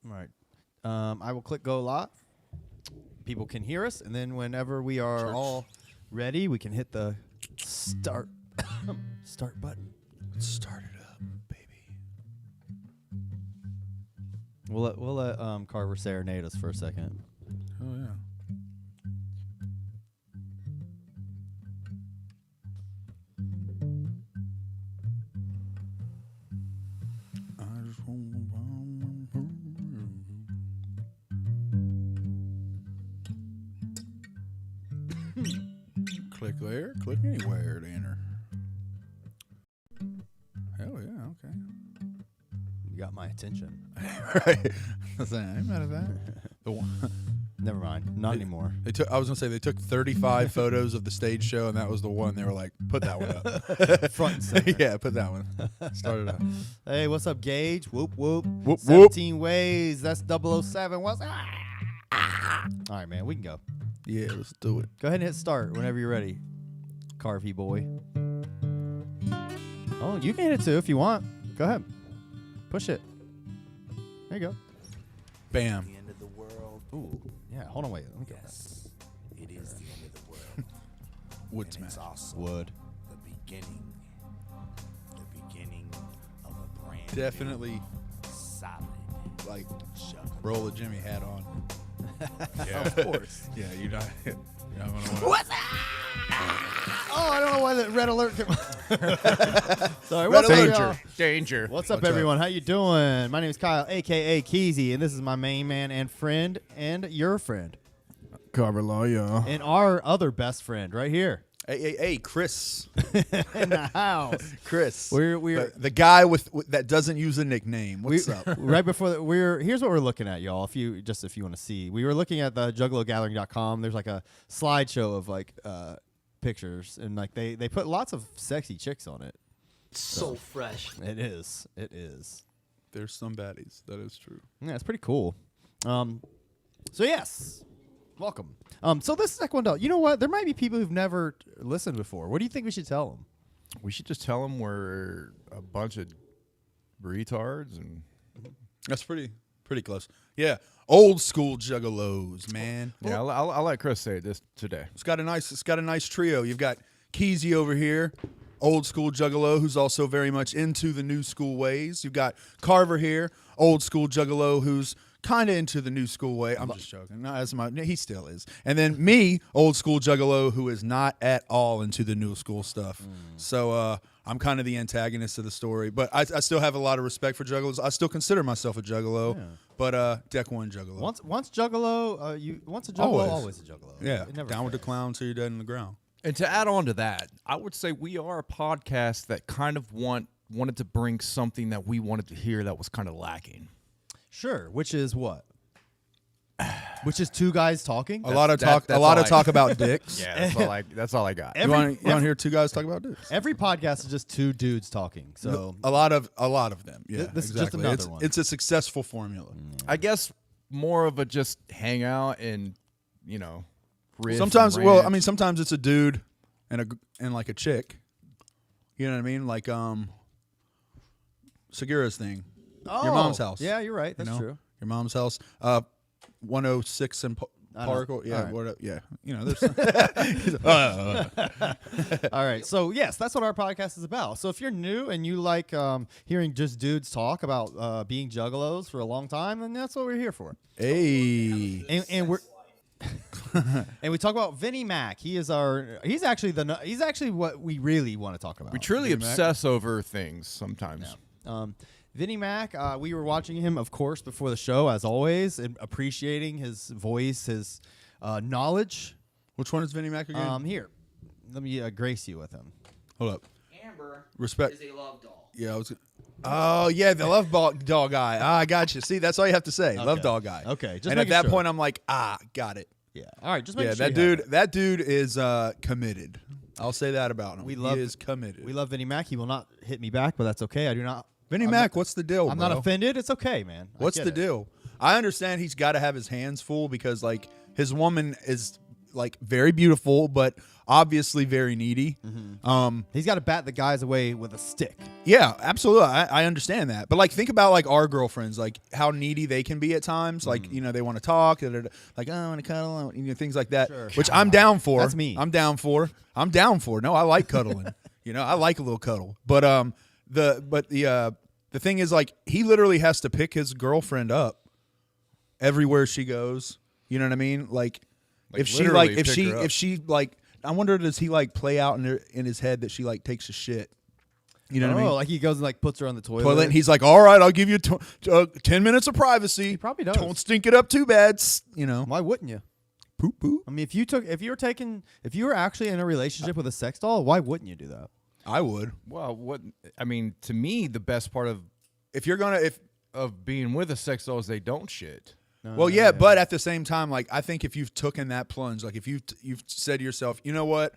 All right. I will click go live. People can hear us, and then whenever we are all ready, we can hit the start start button. Let's start it up, baby. We'll let Carver serenade us for a second. Oh yeah. Click there, click anywhere to enter. Hell yeah, okay. You got my attention. Right. I ain't mad at that. The one, Never mind. Not anymore. I was gonna say they took 35 photos of the stage show, and that was the one. They were like, "Put that one up, Front and center. yeah, put that one." Start it up. Hey, what's up, Gage? Whoop, whoop. Whoop, 17 ways. That's 007. What's up? All right, man. We can go. Yeah, let's do it. Go ahead and hit start whenever you're ready, Carvey boy. Oh, you can hit it too if you want. Go ahead. Push it. There you go. Bam. The end of the world. Ooh. Yeah, hold on, wait. Let me go. Yes, it is the end of the world. Wood And smash. it's also Wood. the beginning of a brand Definitely, new, solid like, juggernaut. roll the Jimmy hat on. Yeah, of course. Yeah, you're not gonna want to. What's that? Oh, I don't know why the red alert came. Sorry, Red what's alert. up, y'all? Danger. What's up, What's up? everyone? How you doing? My name is Kyle, a.k.a. Keezy, and this is my main man and friend and your friend. Carver Law, y'all. And our other best friend right here Hey, Chris. in the house. Chris. We're the guy with that doesn't use a nickname. What's up? right before that, here's what we're looking at, y'all. If you want to see, we were looking at the juggalogathering.com. There's like a slideshow of like pictures, and like they put lots of sexy chicks on it. So fresh. It is. There's some baddies. That is true. Yeah, it's pretty cool. So yes, welcome. So this is Taekwondo. You know what? There might be people who've never listened before. What do you think we should tell them? We should just tell them we're a bunch of retards and That's pretty close. Yeah, old school juggalos, man. yeah. I'll let Chris say this today. It's got a nice trio. You've got Keezy over here, old school juggalo, who's also very much into the new school ways. You've got Carver here, old school juggalo, who's kind of into the new school way. I'm just joking. Not as much. He still is. And then me, old school juggalo, who is not at all into the new school stuff. So I'm kind of the antagonist of the story. But I still have a lot of respect for juggalos. I still consider myself a juggalo. Yeah. But Deck 1 juggalo. Once juggalo, once a juggalo, always a juggalo. Yeah. It never Down with the fails. clown till you're dead in the ground. And to add on to that, I would say we are a podcast that kind of wanted to bring something that we wanted to hear that was kind of lacking. Sure, which is what? Which is two guys talking? A lot of that's talk about dicks. Yeah, that's all I got. You want to hear two guys talk about dicks? Every podcast is just two dudes talking. So A lot of them. Yeah, This is exactly. just another one. It's a successful formula. I guess more of a just hang out and riff Sometimes, and well, rant. I mean, sometimes it's a dude and like a chick. You know what I mean? Like Segura's thing. Your mom's house. Yeah, you're right. That's true. Your mom's house. 106 and Park. Yeah, All right. yeah. There's. All right. So, yes, that's what our podcast is about. So, if you're new and you like hearing just dudes talk about being juggalos for a long time, then that's what we're here for. Hey. And we're and we talk about Vinnie Mac. He's actually what we really want to talk about. we truly obsess over things sometimes. Vinnie Mac, we were watching him, of course, before the show, as always, and appreciating his voice, his knowledge. Which one is Vinnie Mac again? Here, let me grace you with him. Hold up. Amber Respect. is a love doll. Yeah, I was. Oh yeah, the love dog guy. I got you. See, that's all you have to say. Love dog guy. Okay, just and at making that sure. point, I'm like, got it. Yeah. All right, just make Yeah, sure. that dude is committed. I'll say that about him. He is committed. We love Vinnie Mac. He will not hit me back, but that's okay. I do not. Vinnie Mac, what's the deal? I'm bro? not offended. It's okay, man. I What's get the it. deal? I understand he's got to have his hands full because like his woman is like very beautiful, but obviously very needy. He's got to bat the guys away with a stick. Yeah, absolutely. I understand that. But like, think about like our girlfriends, like how needy they can be at times. Like, you know, they want to talk, like, oh, I want to cuddle, you know, things like that. Sure. Which I'm down for. That's me. I'm down for. No, I like cuddling. You know, I like a little cuddle. But the thing is, like, he literally has to pick his girlfriend up everywhere she goes. You know what I mean? Like if she literally like pick her up. I wonder, does he like play out in his head that she like takes a shit? You know what I mean? Like he goes and like puts her on the toilet. And he's like, all right, I'll give you 10 minutes of privacy. He probably does. Don't stink it up too bad. You know, Why wouldn't you? poop poop. I mean, if you were actually in a relationship with a sex doll, why wouldn't you do that? I would. Well, I mean, to me, the best part If you're gonna, of being with a sex doll is they don't shit. well, yeah, but at the same time, like, I think if you've taken that plunge, like if you've said to yourself, you know what,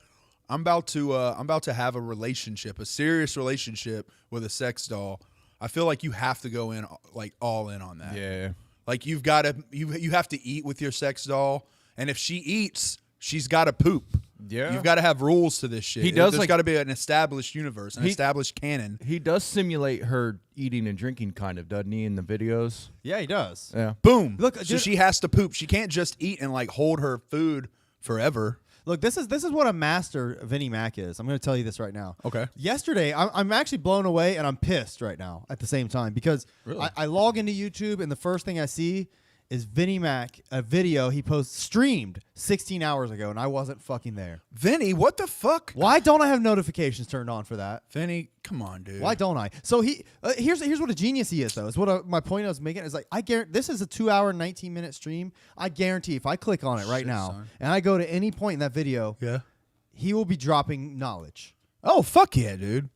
I'm about to have a relationship, a serious relationship with a sex doll. I feel like you have to go in like all in on that. Yeah. Like you have to eat with your sex doll, and if she eats, she's got to poop. Yeah. You've got to have rules to this shit. He does, There's like- got to be an established universe, an established canon. He does simulate her eating and drinking, kind of, doesn't he, in the videos? Yeah, he does. Yeah. Boom. Look, so dude- she has to poop. She can't just eat and like hold her food forever. Look, this is what a master Vinnie Mac is. I'm going to tell you this right now. Okay. Yesterday, I'm actually blown away and I'm pissed right now at the same time because I log into YouTube and the first thing I see is Vinnie Mac, a video he streamed 16 hours ago, and I wasn't fucking there. Vinny, what the fuck? Why don't I have notifications turned on for that? Vinny, come on, dude. Why don't I? So here's what a genius he is, though. Is what my point I was making is like I guarantee this is a 2-hour, 19-minute stream. I guarantee if I click on it right now son. and I go to any point in that video, Yeah. he will be dropping knowledge. Oh, fuck yeah, dude.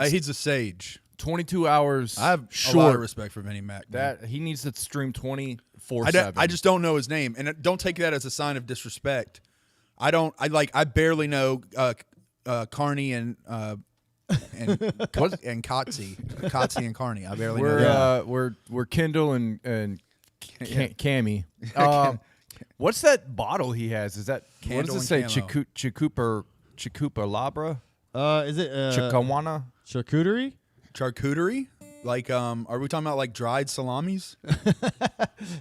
He's a sage. 22 hours. I have short. a lot of respect for Vinny Mac. Man. That he needs to stream 24/7. I just don't know his name, and don't take that as a sign of disrespect. I barely know Carney and Kotzi and Carney. I barely know. We're Kendall and Cammy. What's that bottle he has? Is that what Candle does it and say? camo. Chicupa Labra? Is it Chicawana? charcuterie? Charcuterie? Like, are we talking about like dried salamis?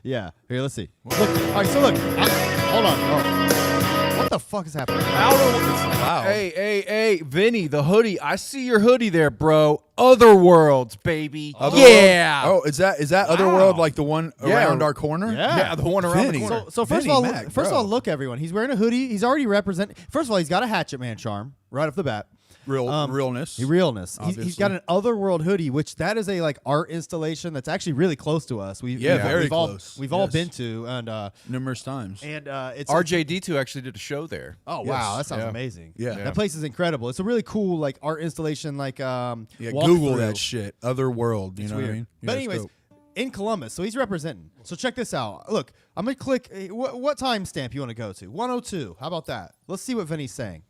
Yeah. Here, let's see. Look, all right, so look. Hold on. Oh. What the fuck is happening? Wow. Hey, Vinny, the hoodie. I see your hoodie there, bro. Otherworlds, baby. Otherworld? Yeah. Oh, is that Otherworld, like the one around our corner? Yeah. the one around Vinny. the corner. So first Vinnie of all, Mac, first of bro. all, look, everyone. He's wearing a hoodie. He's already represent. First of all, he's got a Hatchet Man charm right off the bat. Realness. Realness. He's Obviously. got an Otherworld hoodie, which that is a like art installation that's actually really close to us. Very close. We've all Yes. been to, and Numerous times. it's RJD2 actually did a show there. Oh Yes. wow, that sounds Yeah. amazing. Yeah. That place is incredible. It's a really cool like art installation. Like Yeah, walk Google through. that shit. Otherworld. You know what I mean? But Yeah, it's anyways, dope. in Columbus, so he's representing. So check this out. Look, I'm gonna click. What time stamp you want to go to? 102. How about that? Let's see what Vinny's saying.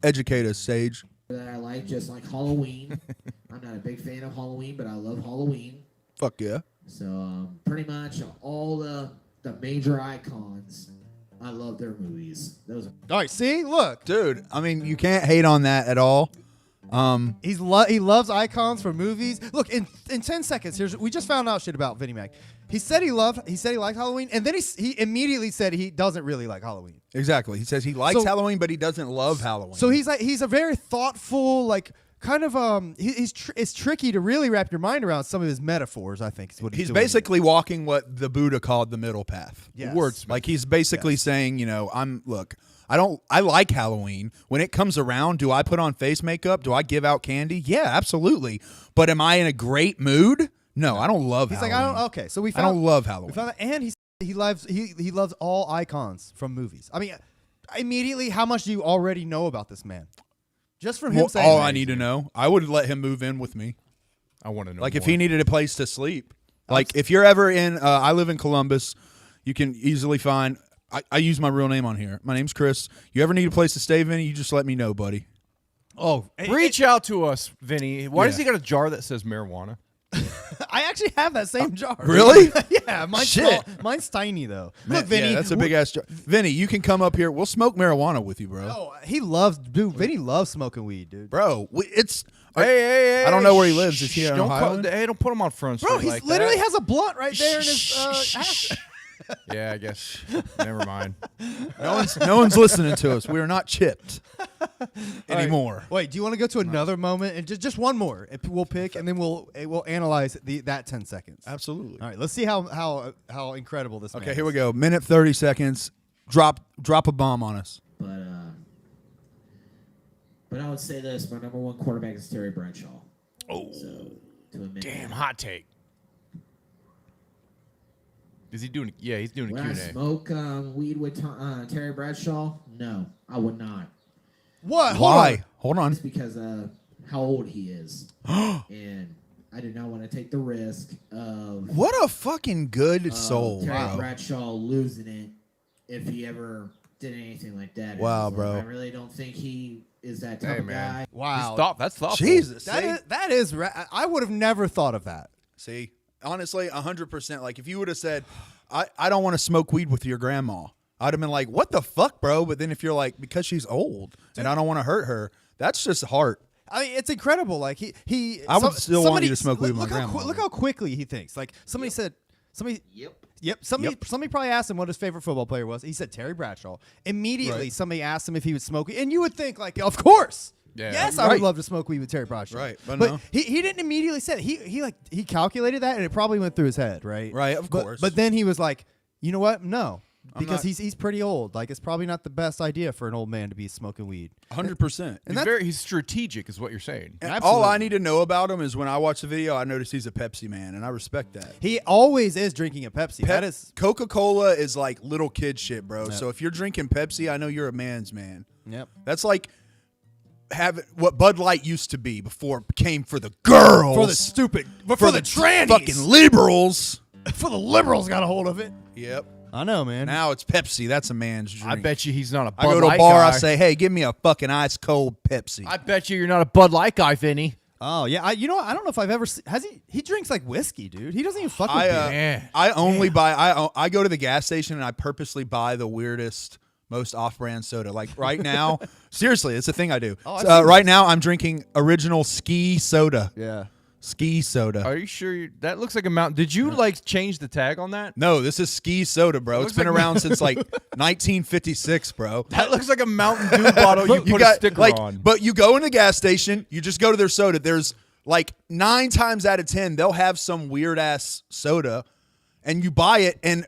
Educate us, Sage. That I like, just like Halloween. I'm not a big fan of Halloween, but I love Halloween. Fuck yeah. So pretty much all the major icons, I love their movies. Those are All right, see, look, Dude, I mean, you can't hate on that at all. he loves icons from movies. Look, in 10 seconds, we just found out shit about Vinnie Mac. He said he liked Halloween, and then he immediately said he doesn't really like Halloween. Exactly. He says he likes So- Halloween, but he doesn't love Halloween. So he's a very thoughtful, like kind of it's tricky to really wrap your mind around some of his metaphors. I think is what he's doing. basically walking what the Buddha called the middle path. Yes. Wordsmith. Like he's basically saying, you know, I like Halloween. When it comes around, do I put on face makeup? Do I give out candy? Yeah, absolutely. But am I in a great mood? No, I don't love He's Halloween. like, I don't. Okay, so we I found. don't love We Halloween. found that, and he loves all icons from movies. I mean, immediately, how much do you already know about this man? Just from him Well, saying all that. I need to know, I would let him move in with me. I want to know. Like if more. he needed a place to sleep. Like if you're ever in, I live in Columbus, you can easily find. I use my real name on here. My name's Chris. You ever need a place to stay, Vinny? You just let me know, buddy. Oh, Reach out to us, Vinny. Why does Yeah. he got a jar that says marijuana? I actually have that same jar. Really? Yeah, mine's Shit. small. Mine's tiny though. Man, Look, Vinny, yeah, that's a big ass jar. Vinny, you can come up here. We'll smoke marijuana with you, bro. Oh, he loves, dude. Vinny loves smoking weed, dude. Bro, it's. Hey, I don't know where he lives. Is he in don't Ohio? don't put him on front Bro, street he like literally that. has a blunt right there in his ass. Yeah, I guess. Never mind. No one's listening to us. We are not chipped anymore. Wait, do you want to go to another moment and just one more? We'll pick and then we'll analyze that 10 seconds. Absolutely. All right, let's see how incredible this. Okay, here we go. Minute 30 seconds. Drop a bomb on us. But I would say this: my number one quarterback is Terry Bradshaw. Oh, So to admit damn, that. hot take. Is he doing? Yeah, he's doing a Would I Q&A. smoke weed with Terry Bradshaw? No, I would not. What? Why? Hold on. Just because how old he is, and I did not want to take the risk of What a fucking good soul, Terry bro. Bradshaw losing it if he ever did anything like that. Wow, And bro. I really don't think he is that type Hey, of man. guy. Wow. That's thoughtful. Jesus. That is. I would have never thought of that. See, honestly, 100%. Like, if you would have said, I don't want to smoke weed with your grandma, I'd have been like, what the fuck, bro? But then if you're like, because she's old and I don't want to hurt her, that's just heart. I mean, it's incredible. Like he. I would still want you to smoke weed with my look how grandma. look how quickly he thinks. Like somebody said. Yep. Yep. Somebody probably asked him what his favorite football player was. He said Terry Bradshaw. Immediately, Right. somebody asked him if he would smoke weed, and you would think like, of course. Yeah. Yes, I Right. would love to smoke weed with Terry Bradshaw. Right, but But no. he didn't immediately say it. He calculated that, and it probably went through his head. Right. Right, of But- course. But then he was like, you know what? No. I'm Because not- he's pretty old. Like it's probably not the best idea for an old man to be smoking weed. 100%. He's strategic, is what you're saying. And Absolutely. all I need to know about him is when I watch the video, I notice he's a Pepsi man, and I respect that. He always is drinking a Pepsi. That is. Coca-Cola is like little kid shit, bro. So if you're drinking Pepsi, I know you're a man's man. Yep. That's like what Bud Light used to be before it became for the girls. For the stupid. But for the trannies. fucking liberals. For the liberals got a hold of it. Yep. I know, man. Now it's Pepsi. That's a man's drink. I bet you he's not a Bud I go to a Light bar, guy. I say, hey, give me a fucking ice cold Pepsi. I bet you're not a Bud Light guy, Vinny. Oh yeah, I don't know if I've ever has he drinks like whiskey, dude. He doesn't even fuck with beer. Yeah. I only buy. I go to the gas station and I purposely buy the weirdest, most off-brand soda. Like right now, seriously, it's a thing I do. I've seen Right now, I'm drinking original Ski soda. Yeah. Ski soda. Are you sure? That looks like a mountain. Did you like change the tag on that? No, this is Ski soda, bro. It's looks been like- around since like 1956, bro. That looks like a Mountain Dew bottle you put a sticker on. But you go in the gas station, you just go to their soda. There's like 9 times out of 10, they'll have some weird ass soda, and you buy it, and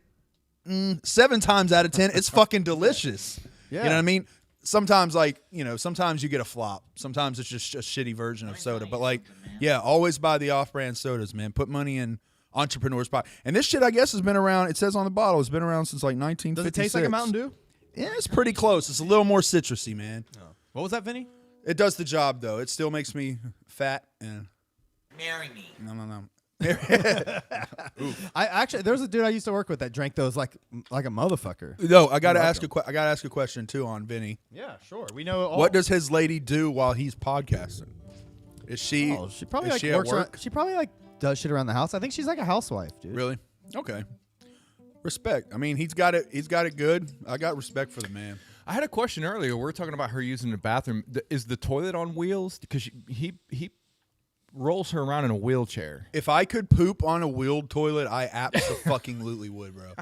7 times out of 10, it's fucking delicious. Yeah. You know what I mean? Sometimes, like, sometimes you get a flop. Sometimes it's just a shitty version of soda. But like, yeah, always buy the off-brand sodas, man. Put money in entrepreneurs' pocket. And this shit, I guess, has been around. It says on the bottle, it's been around since like 1956. Does it taste like a Mountain Dew? Yeah, it's pretty close. It's a little more citrusy, man. What was that, Vinny? It does the job, though. It still makes me fat and Marry me. no. I actually there was a dude I used to work with that drank those like a motherfucker. No, I gotta ask a question too on Vinny. Yeah, sure. We know all. What does his lady do while he's podcasting? Is she? Oh, she probably is like she at works. work? She probably like does shit around the house. I think she's like a housewife, dude. Really? Okay. Respect. I mean, he's got it. He's got it good. I got respect for the man. I had a question earlier. We were talking about her using the bathroom. Is the toilet on wheels? Because he rolls her around in a wheelchair. If I could poop on a wheeled toilet, I absolutely would, bro.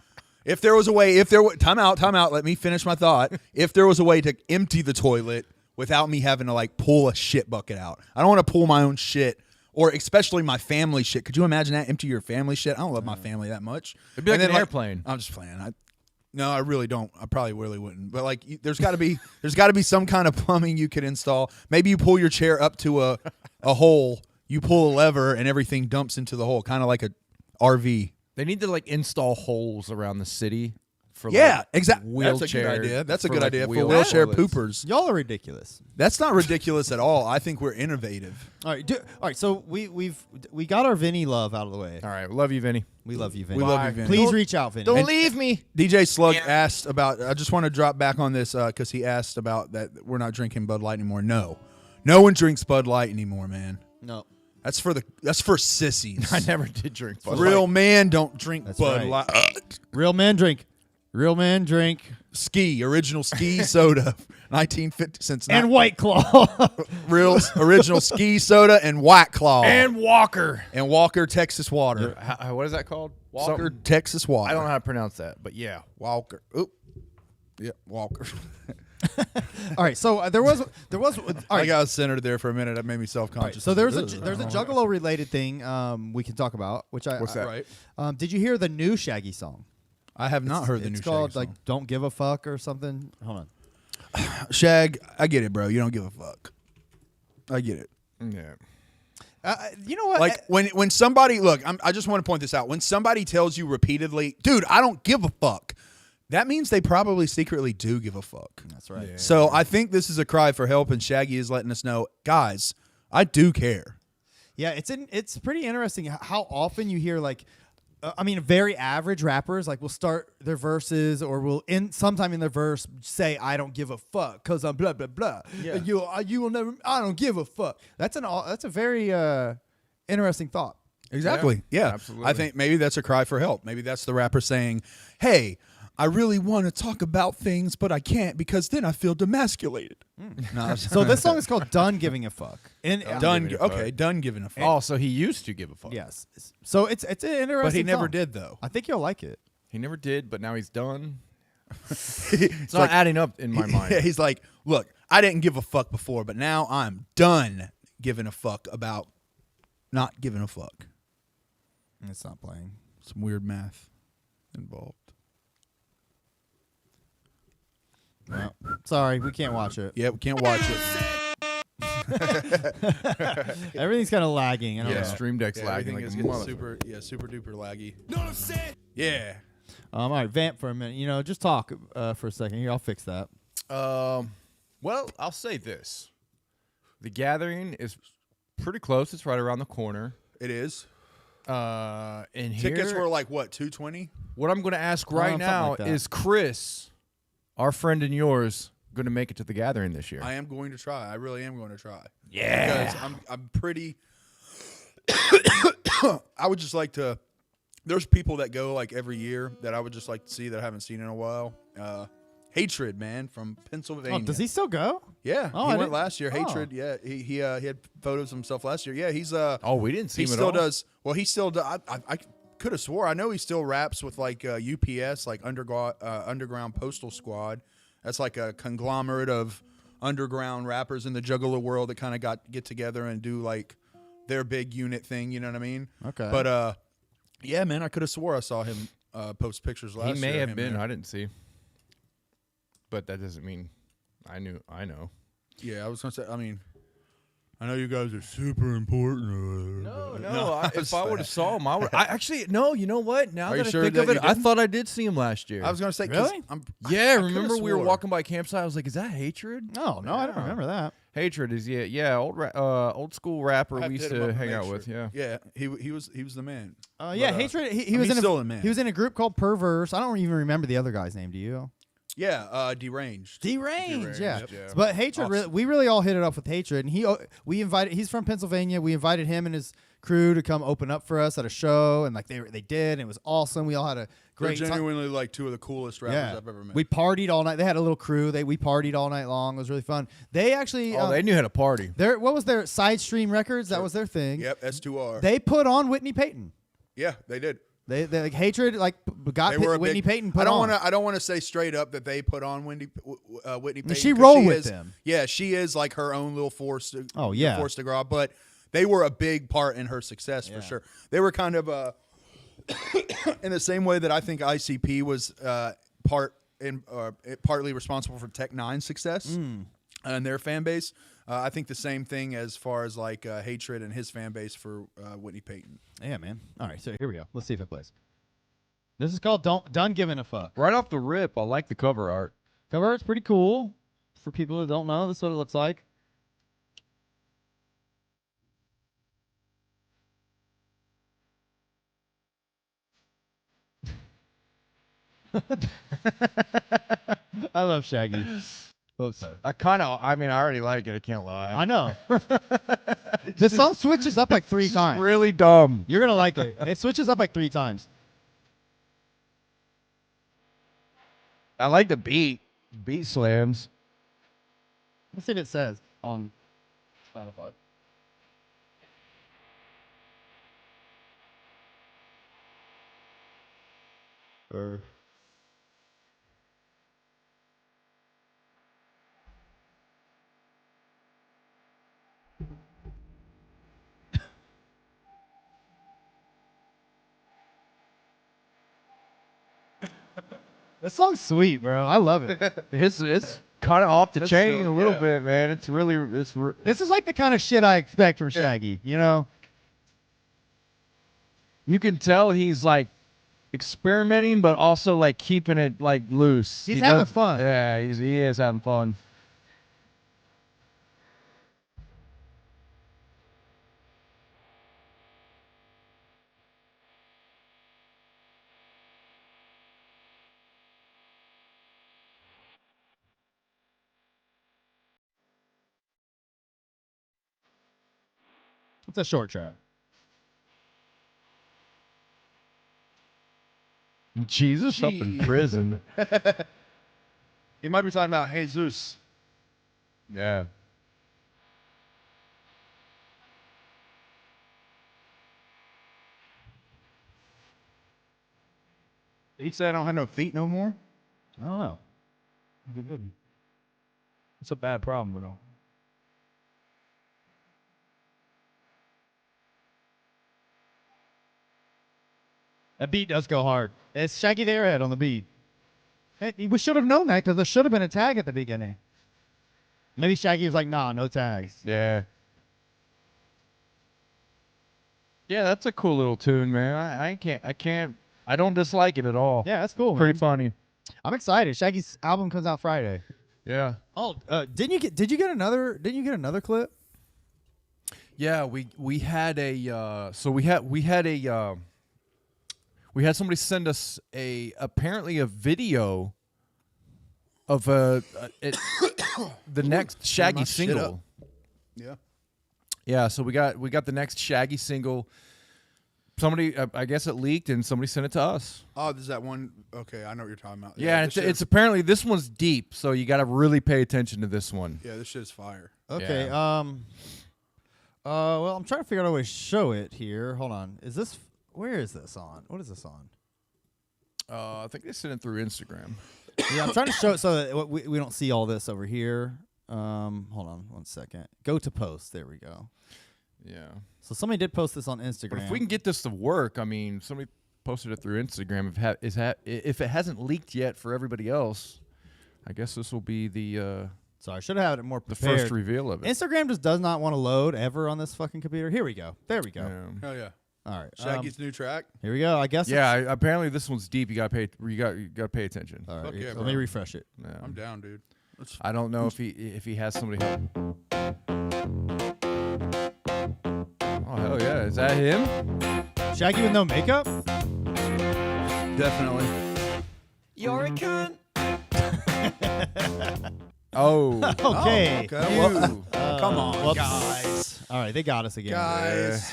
If there was a way, time out. Let me finish my thought. If there was a way to empty the toilet without me having to like pull a shit bucket out, I don't want to pull my own shit, or especially my family shit. Could you imagine that? Empty your family shit. I don't love my family that much. It'd be like And an then, airplane. I'm just playing. No, I really don't. I probably really wouldn't. But like, there's got to be some kind of plumbing you could install. Maybe you pull your chair up to a hole. You pull a lever and everything dumps into the hole, kind of like a RV. They need to like install holes around the city for Yeah, like, exactly. That's wheelchair. a good idea. That's a for, good like, idea for wheel wheelchair toilets. poopers. Y'all are ridiculous. That's not ridiculous at all. I think we're innovative. All right, so we got our Vinny love out of the way. All right, love you, Vinny. We love you, Vinny. We love you, Vinny. Please Don't- reach out, Vinny. Don't leave me. DJ Slug asked about. I just want to drop back on this because he asked about that we're not drinking Bud Light anymore. No one drinks Bud Light anymore, man. No. That's for sissies. I never did drink Bud Real Light. man don't drink That's Bud right. Light. Real men drink. Real men drink. Ski, original ski soda, 1950 since And White Claw. real original ski soda and White Claw And Walker. and Walker Texas water. What is that called? Walker Something- Texas water. I don't know how to pronounce that, but yeah. Walker. Oop. Yeah, Walker. All right, so there was all I right. got centered there for a minute. That made me self-conscious. So there's a Juggalo related thing we can talk about, which What's that? Right. Did you hear the new Shaggy song? I have not heard the new It's called Shaggy like song. "Don't Give a Fuck" or something. Hold on. Shag, I get it, bro. You don't give a fuck. I get it. Yeah. You know what? Like when somebody I just want to point this out. When somebody tells you repeatedly, "Dude, I don't give a fuck," that means they probably secretly do give a fuck. That's right. So I think this is a cry for help, and Shaggy is letting us know, guys, I do care. Yeah, it's pretty interesting how often you hear like, very average rappers like will start their verses or will sometime in their verse say I don't give a fuck because I'm blah blah blah. Yeah. And you will never. I don't give a fuck. That's a very interesting thought. Exactly. Yeah. absolutely. I think maybe that's a cry for help. Maybe that's the rapper saying, "Hey, I really want to talk about things, but I can't because then I feel demasculated." No, So this song is called "Done Giving a Fuck." And done. giving a fuck. Okay, done giving a fuck. Oh, so he used to give a fuck. yes. So it's an interesting. but he never song. did though. I think you'll like it. He never did, but now he's done. It's It's not adding up in my mind. Yeah, he's like, "Look, I didn't give a fuck before, but now I'm done giving a fuck about not giving a fuck." It's not playing. Some weird math involved. No. Sorry, we can't watch it. Yeah, we can't watch it. Everything's kind of lagging. I don't Yeah, know. Stream Deck's lagging like a mother. super duper laggy. Yeah. All right, vamp for a minute. Just talk for a second. Here, I'll fix that. Well, I'll say this: the gathering is pretty close. It's right around the corner. It is. And Tickets here, were like what, 220? what I'm going to ask right something now like that. is Chris, our friend and yours, going to make it to the gathering this year? I am going to try. I really am going to try. Yeah. Because I'm pretty I would just like to there's people that go like every year that I would just like to see that I haven't seen in a while. Hatred, man, from Pennsylvania. Oh, does he still go? Yeah, Oh, he I went didn't- last year. oh. Hatred, yeah, he had photos of himself last year. Yeah, he's Oh, we didn't see he him still at all. does. Well, he still does. I could have swore. I know he still raps with like UPS, like Underground Postal Squad. That's like a conglomerate of underground rappers in the Juggalo world that kind of get together and do like their big unit thing. You know what I mean? Okay. But yeah, man, I could have swore I saw him post pictures last year. He may of have him been. there. I didn't see. But that doesn't mean I knew. I know. Yeah, I was gonna say. I mean, I know you guys are super important. No. If I would have saw him, I would. I actually no. You know what? Now Are you that I sure think that of it, you I didn't? thot I did see him last year. I was gonna say, 'cause Really? yeah, I coulda remember we were swore. walking by campsite. I was like, "Is that Hatred?" No, I don't remember that. Hatred is old school rapper I we hit used him up to to hang make out sure. with. Yeah. Yeah, he was the man. Yeah, Hatred. He mean, was he's in still a man. He was in a group called Perverse. I don't even remember the other guy's name. Do you? Yeah, deranged. Deranged, yeah. Deranged, yeah. But Hatred, we really all hit it off with Hatred, and we invited. He's from Pennsylvania. We invited him and his crew to come open up for us at a show, and like they did, and it was awesome. We all had a They're great time. genuinely like two of the coolest rappers Yeah, I've ever met. we partied all night. They had a little crew. We partied all night long. It was really fun. They actually, Oh, they knew how to party. what was their Side Stream Records? That was their thing. Yep, S2R. They put on Whitney Payton. Yeah, they did. They like Hatred got They were a Whitney big, Payton put I don't on. want to. I don't want to say straight up that they put on Whitney Payton. She 'cause rolled with is- them. Yeah, she is like her own little force. Oh, yeah. force to grow up. But they were a big part in her success for sure. They were kind of in the same way that I think ICP was partly responsible for Tech Nine's success and their fan base. I think the same thing as far as like Hatred and his fan base for Whitney Payton. Yeah, man. All right, so here we go. Let's see if it plays. This is called Done Giving a Fuck. Right off the rip, I like the cover art. Cover art's pretty cool. For people who don't know, this is what it looks like. I love Shaggy. Oops. I already like it. I can't lie. I know. This song switches up like 3 times. Really dumb. You're gonna like it. It switches up like 3 times. I like the beat. Beat slams. Let's see what it says on Spotify. This song's sweet, bro. I love it. It's kind of off the chain still- a little yeah. bit, man. It's really This is like the kind of shit I expect from Shaggy, you know? you can tell he's like experimenting, but also like keeping it like loose. He's He having does- fun. Yeah, he is having fun. It's a short track. Jesus up in prison. He might be talking about Jesus. Yeah. He said I don't have no feet no more? I don't know. It's a bad problem, though. That beat does go hard. It's Shaggy the Airhead on the beat. Hey, we should have known that because there should have been a tag at the beginning. Maybe Shaggy was like, nah, no tags. Yeah. Yeah, that's a cool little tune, man. I don't dislike it at all. Yeah, that's cool. Pretty Man. funny. I'm excited. Shaggy's album comes out Friday. Yeah. Oh, did you get another clip? Yeah, we had a we had somebody send us apparently a video of the next Shaggy my shit up. single. Yeah. Yeah, so we got the next Shaggy single. Somebody, I guess it leaked, and somebody sent it to us. Oh, there's that one. Okay, I know what you're talking about. Yeah, this it's apparently this one's deep, so you got to really pay attention to this one. yeah, this shit's fire. Okay. Yeah. Well, I'm trying to figure out a way to show it here. Hold on. Where is this on? What is this on? I think they sent it through Instagram. Yeah, I'm trying to show it so that we don't see all this over here. Hold on 1 second. Go to post. There we go. Yeah. So somebody did post this on Instagram. But if we can get this to work, I mean, somebody posted it through Instagram. If it hasn't leaked yet for everybody else, I guess this will be the Sorry, I should have had it more the prepared. first reveal of it. Instagram just does not want to load ever on this fucking computer. Here we go. There we go. Yeah. Oh yeah. All right. Shaggy's new track. Here we go. I guess. Yeah, apparently this one's deep. You gotta pay attention. All right. Fuck yeah, Let bro. me refresh it. Yeah. I'm down, dude. Let's I don't know if he has somebody help. Oh hell yeah! Is that him? Shaggy with no makeup? definitely. You're a cunt. Oh, Okay. Okay. Well, you. come on, whoops. guys. All right, they got us again. Guys,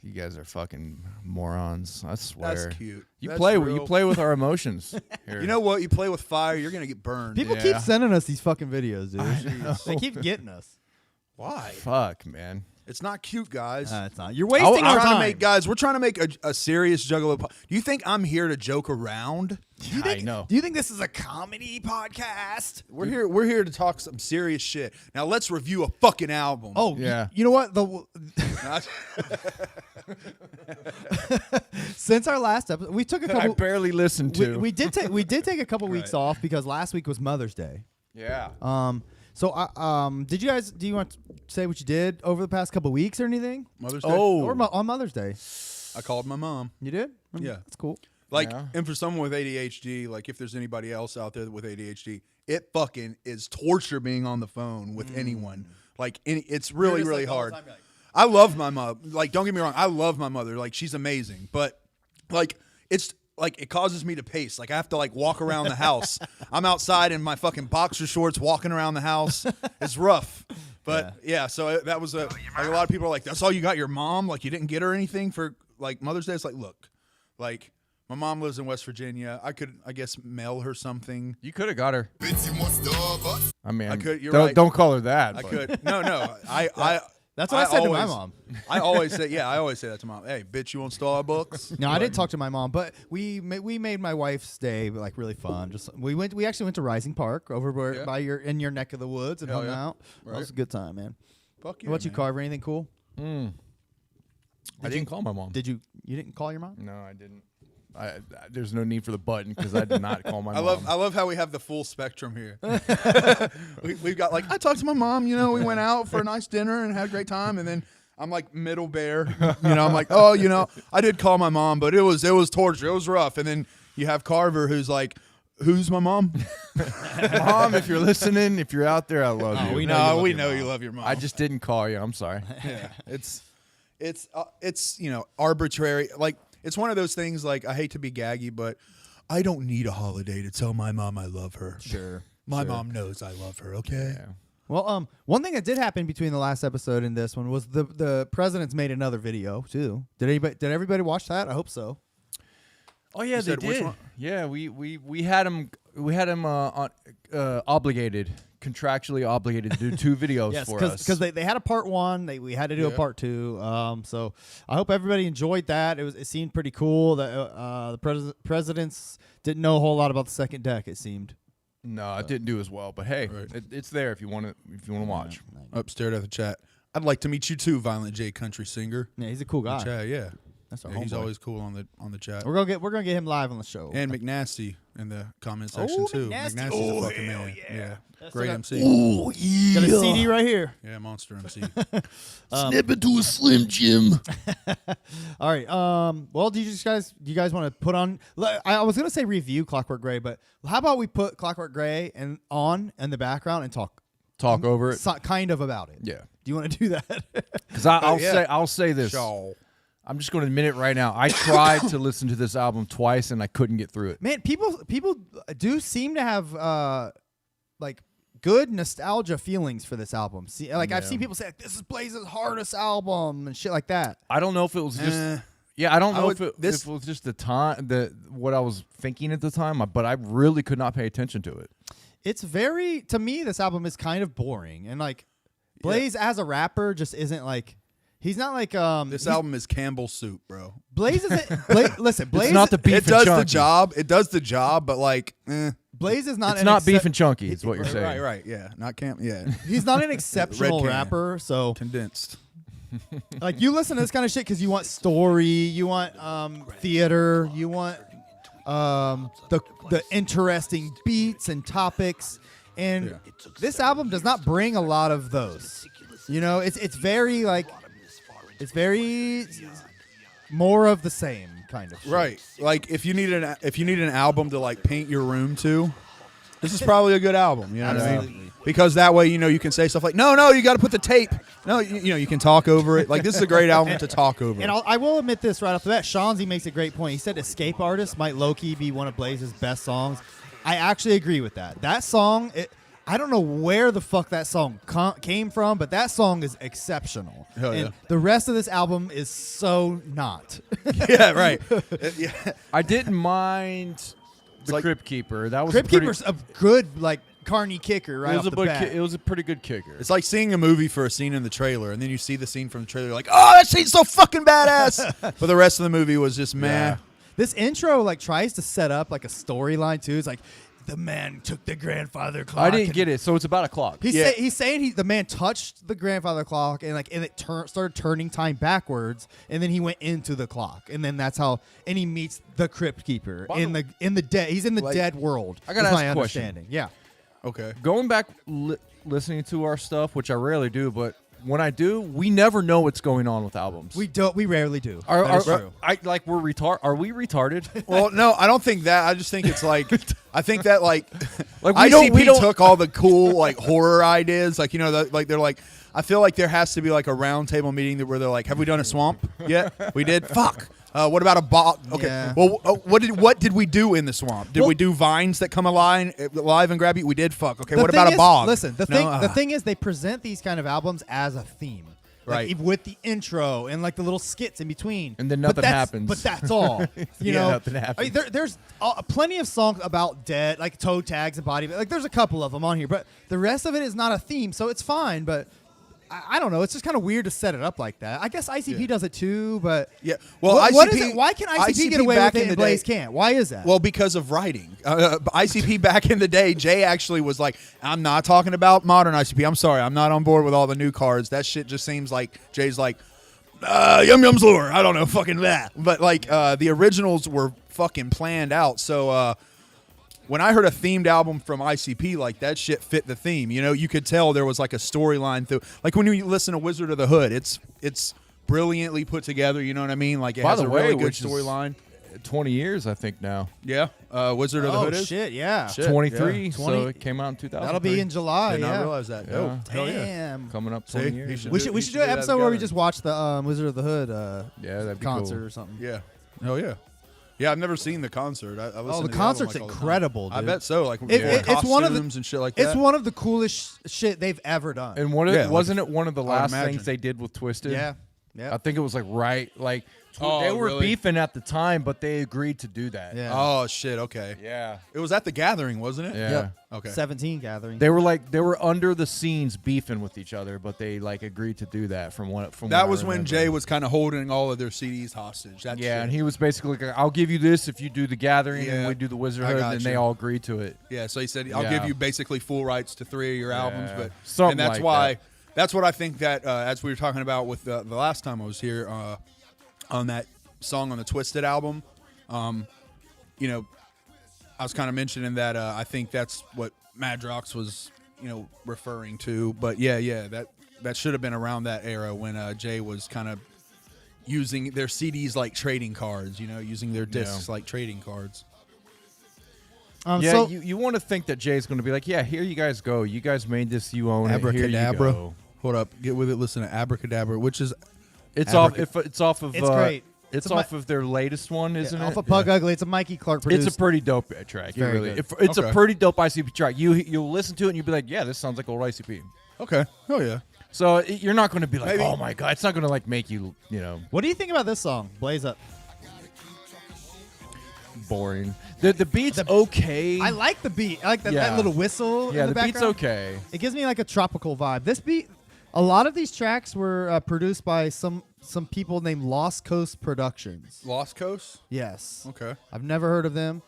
You guys are fucking morons. I swear. that's cute. You That's play real. with our emotions. Here. You know what? You play with fire, you're gonna get burned. People Yeah. keep sending us these fucking videos, dude. know. They keep getting us. Why? Fuck, man. It's not cute, guys. It's not. You're wasting We're our trying time. to make guys. We're trying to make a serious Juggalo. Do you think I'm here to joke around? I know. Do you think this is a comedy podcast? We're here. We're here to talk some serious shit. Now let's review a fucking album. Oh, Yeah. You know what? Since our last episode, we took a I couple. barely listened to. We did take a couple weeks off because last week was Mother's Day. Yeah. So do you want to say what you did over the past couple weeks or anything? Mother's Day. Oh. Or on Mother's Day? I called my mom. You did? Yeah. That's cool. Like, Yeah. and for someone with ADHD, like if there's anybody else out there with ADHD, it fucking is torture being on the phone with anyone. Like, it's really, really hard. I love my mom. Like, don't get me wrong, I love my mother. Like, she's amazing. But like, it's like it causes me to pace. Like, I have to like walk around the house. I'm outside in my fucking boxer shorts, walking around the house. It's rough. But yeah, so that was like a lot of people are like, that's all you got your mom? Like you didn't get her anything for like Mother's Day? It's like, look, like my mom lives in West Virginia. I could, I guess, mail her something. You could have got her. I mean, I could. You're don't, right. don't call her that. I but- could. No. That's what I said to my always- mom. I always say, I always say that to mom. Hey, bitch, you won't steal our books? No, I didn't talk to my mom, but we made my wife's day like really fun. Just we actually went to Rising Park over where, by in your neck of the woods and Hell hung yeah. out. Right. That was a good time, man. Fuck What you man. Carver? Anything cool? I didn't call my mom. You didn't call your mom? No, I didn't. There's no need for the button because I did not call my mom. I love how we have the full spectrum here. We've got like, I talked to my mom, we went out for a nice dinner and had a great time, and then I'm like middle bear, I'm like, oh, I did call my mom, but it was torture, it was rough. And then you have Carver who's like, who's my mom? Mom, if you're listening, if you're out there, I love you. we know you love your mom. I just didn't call you. I'm sorry. Yeah, it's arbitrary. Like it's one of those things. Like I hate to be gaggy, but I don't need a holiday to tell my mom I love her. Sure. My mom knows I love her. Okay. Yeah. Well, one thing that did happen between the last episode and this one was the presidents made another video too. Did everybody watch that? I hope so. Oh yeah, they said which did. one? Yeah, we had him obligated, contractually obligated to do 2 videos for us. because they had a part 1, we had to do a part 2. So I hope everybody enjoyed that. It seemed pretty cool. That the presidents didn't know a whole lot about the second deck. It seemed. No, it didn't do as well. But hey, Right. it's there if you want to watch. Upstairs at the chat. I'd like to meet you too, Violent J country singer. Yeah, he's a cool guy. Chat, yeah. That's our Yeah, he's homeboy. always cool on the chat. We're gonna get him live on the show. And McNasty in the comment section too. McNasty. McNasty's a fucking man. Yeah. Great got- MC. Got a CD right here. Yeah, monster MC. Snip into a Slim Jim. All right. Well, do you guys want to put on? I was gonna say review Clockwork Gray, but how about we put Clockwork Gray on in the background and talk Talk over it. kind of about it? Yeah, Do you want to do that? because I'll yeah. I'll say this. Shaw. I'm just going to admit it right now. I tried to listen to this album twice and I couldn't get through it. Man, people do seem to have like good nostalgia feelings for this album. See, like I've seen people say this is Blaze's hardest album and shit like that. I don't know if it was just. Eh. Yeah, I don't I know would- if it this- was just the time, what I was thinking at the time, but I really could not pay attention to it. It's very, to me, this album is kind of boring, and like Blaze as a rapper just isn't like. He's not like This album is Campbell's soup, bro. Blaze isn't. Listen, Blaze. It's not the beef It and does chunky. the job. It does the job, but like, Blaze is not. It's an not beef excep- and chunky, is what you're saying. right, yeah, not camp, yeah, He's not an exceptional can. rapper. So condensed. like you listen to this kind of shit because you want story, you want theater, you want the interesting beats and topics, and this album does not bring a lot of those. It's very like it's very more of the same kind of shit. Right, like if you need an album to like paint your room to, this is probably a good album. You know what I mean? Absolutely. Because that way, you can say stuff like, no, you got to put the tape. No, you can talk over it. Like this is a great album to talk over. And I will admit this right off the bat. Shanzi makes a great point. He said Escape Artist might low-key be one of Blaze's best songs. I actually agree with that. That song, I don't know where the fuck that song came from, but that song is exceptional. Hell yeah. And the rest of this album is so not. Yeah, right. Yeah. I didn't mind the like- Crypt Keeper. That was Crypt pretty, Keeper's a good, like, carny kicker right it off was the a bat. it was a pretty good kicker. It's like seeing a movie for a scene in the trailer, and then you see the scene from the trailer, you're like, oh, that scene's so fucking badass. But the rest of the movie was just meh. This intro, like, tries to set up, like, a storyline, too. It's like, the man took the grandfather clock. I didn't and get it. So it's about a clock. He's saying the man touched the grandfather clock and it started turning time backwards, and then he went into the clock, and then that's how he meets the Crypt Keeper in the dead. He's in the dead world. I gotta is ask my a question. understanding. Yeah. Okay. Going back listening to our stuff, which I rarely do, but when I do, we never know what's going on with albums. We rarely do. Are That is true. Are we retarded? Well, no, I don't think that. I just think it's like, I think that like Like, we ICP don't- took all the cool like horror ideas, like like they're like, I feel like there has to be like a round table meeting where they're like, have we done a swamp yet? We did. Fuck. What about a bog? Okay. Yeah. Well, what did we do in the swamp? Did we do vines that come alive and grab you? We did. Fuck. Okay. The What thing about a is- bog? Listen, the No? thing is, they present these kind of albums as a theme, Right. Like, with the intro and like the little skits in between, And then But nothing that's- happens. But that's all. You know, nothing happens. I mean, there's plenty of songs about dead, like toe tags and body. Like, there's a couple of them on here, but the rest of it is not a theme, so it's fine. But I don't know. It's just kind of weird to set it up like that. I guess ICP does it too, but Yeah. Well, what ICP is it? Why can ICP get away back with it in and the Blaze day- can't? Why is that? Well, because of writing. ICP back in the day, Jay actually was like, I'm not talking about modern ICP. I'm sorry. I'm not on board with all the new cards. That shit just seems like Jay's like, Yum Yum's lore. I don't know, fucking that. But like the originals were fucking planned out. So when I heard a themed album from ICP, like that shit fit the theme. You know, you could tell there was like a storyline through. Like when you listen to Wizard of the Hood, it's brilliantly put together. You know what I mean? Like it By has the a way, really good which is storyline. 20 years, I think now. Yeah, Wizard of the oh Hood is. shit, yeah. Shit. 23, yeah. so 20 it came out in 2000. That'll be in July. Did not yeah. realize that. Yeah. Dope. Hell yeah. Damn. coming up See, 20 he years. should We do- should we do should an do that episode where we together. just watch the Wizard of the Hood Yeah, that'd be concert cool. or something. Yeah. Hell yeah. Yeah, I've never seen the concert. I listen to the album, concert's like, all the time. incredible, I dude. bet so. Like It's one of the costumes and shit like It's that. one of the coolest shit they've ever done. And one of Yeah, like, wasn't it one of the I would last imagine. things they did with Twisted? yeah, I yeah, think it was like Oh, they were really? beefing at the time, but they agreed to do that. yeah. Oh shit. Okay. Yeah. It was at the Gathering, wasn't it? Yeah. Yep. Okay. 17 gathering. They were under the scenes beefing with each other, but they like agreed to do that from what That what was I when remember. Jay was kind of holding all of their CDs hostage. That Yeah, shit. and he was basically like, I'll give you this if you do the Gathering Yeah, and we do the Wizard I Hood, got and you. they all agreed to it. Yeah, so he said, "I'll Yeah. give you basically full rights to 3 of your albums," but Something and that's like why that. that's what I think that as we were talking about with the last time I was here on that song on the Twisted album, you know, I was kind of mentioning that I think that's what Madrox was, you know, referring to. But yeah, that should have been around that era when Jay was kind of using their CDs like trading cards, you know, using their discs like trading cards. Yeah, so you want to think that Jay's going to be like, yeah, here you guys go. You guys made this. You own it. Here you Abracadabra. go. Hold up, get with it. Listen to Abracadabra, which is It's Abraca- off of. It's great. It's It's a off of their latest one, isn't it? off of Pug Ugly. It's a Mikey Clark produced. It's a pretty dope track. It very really, good. it's Okay. a pretty dope ICP track. You'll listen to it and you'll be like, yeah, this sounds like old ICP. okay. Oh yeah. So you're not going to be like, Maybe- oh my god, it's not going to like make you, What do you think about this song, Blaze Up? boring. The beat's okay. I like the beat. I like that Yeah. little whistle. yeah, in the beat's background. okay. It gives me like a tropical vibe. This beat, a lot of these tracks were produced by some people named Lost Coast Productions. Lost Coast. Yes. Okay. I've never heard of them.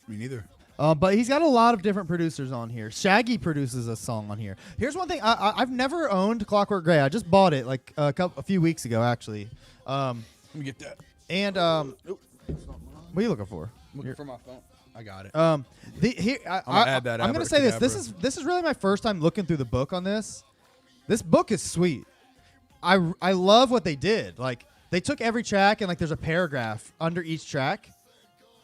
Me neither. But he's got a lot of different producers on here. Shaggy produces a song on here. Here's one thing. I've never owned Clockwork Gray. I just bought it like a few weeks ago, actually. Let me get that. And what are you looking for? Looking for my phone. I got it. I'm gonna add that I'm gonna say this. abracadabra. This is really my first time looking through the book on this. This book is sweet. I love what they did. Like they took every track and like there's a paragraph under each track.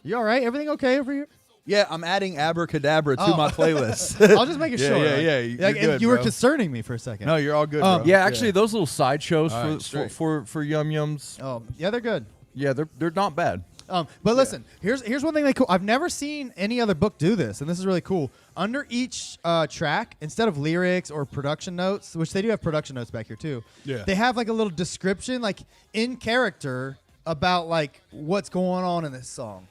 You all right? Everything okay over here? Yeah, I'm adding Abracadabra to Oh. my playlist. I'll just make it Yeah, sure. yeah, like- yeah, you're like, good, you were bro. concerning me for a second. No, you're all good, bro. Yeah, actually, those little sideshows All right, for straight. for Yum Yums, Oh, yeah, they're good. yeah, they're not bad. But listen, here's one thing they cool. I've never seen any other book do this, and this is really cool. Under each track, instead of lyrics or production notes, which they do have production notes back here too, Yeah. they have like a little description, like in character, about like what's going on in this song.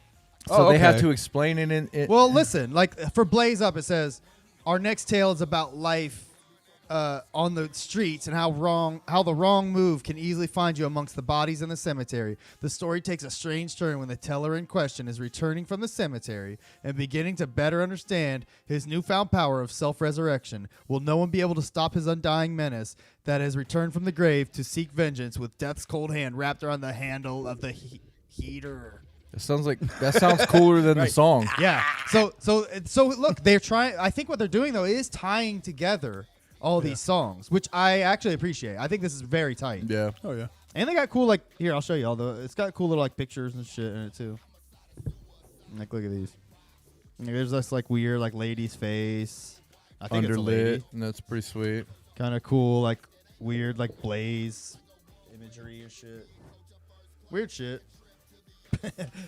So they had okay. to explain it in. Well, listen, like for Blaze Up, it says our next tale is about life on the streets and how the wrong move can easily find you amongst the bodies in the cemetery. The story takes a strange turn when the teller in question is returning from the cemetery and beginning to better understand his newfound power of self-resurrection. Will no one be able to stop his undying menace that has returned from the grave to seek vengeance with death's cold hand wrapped around the handle of the heater? That sounds cooler than the song. Yeah. So look, they're trying. I think what they're doing though is tying together all these songs, which I actually appreciate. I think this is very tight. Yeah. Oh yeah. And they got cool like here. I'll show you all the. It's got cool little like pictures and shit in it too. Like look at these. Like, there's this like weird like lady's face. I think it's a Underlit, lady. and that's pretty sweet. Kind of cool like weird like blaze imagery and shit. Weird shit.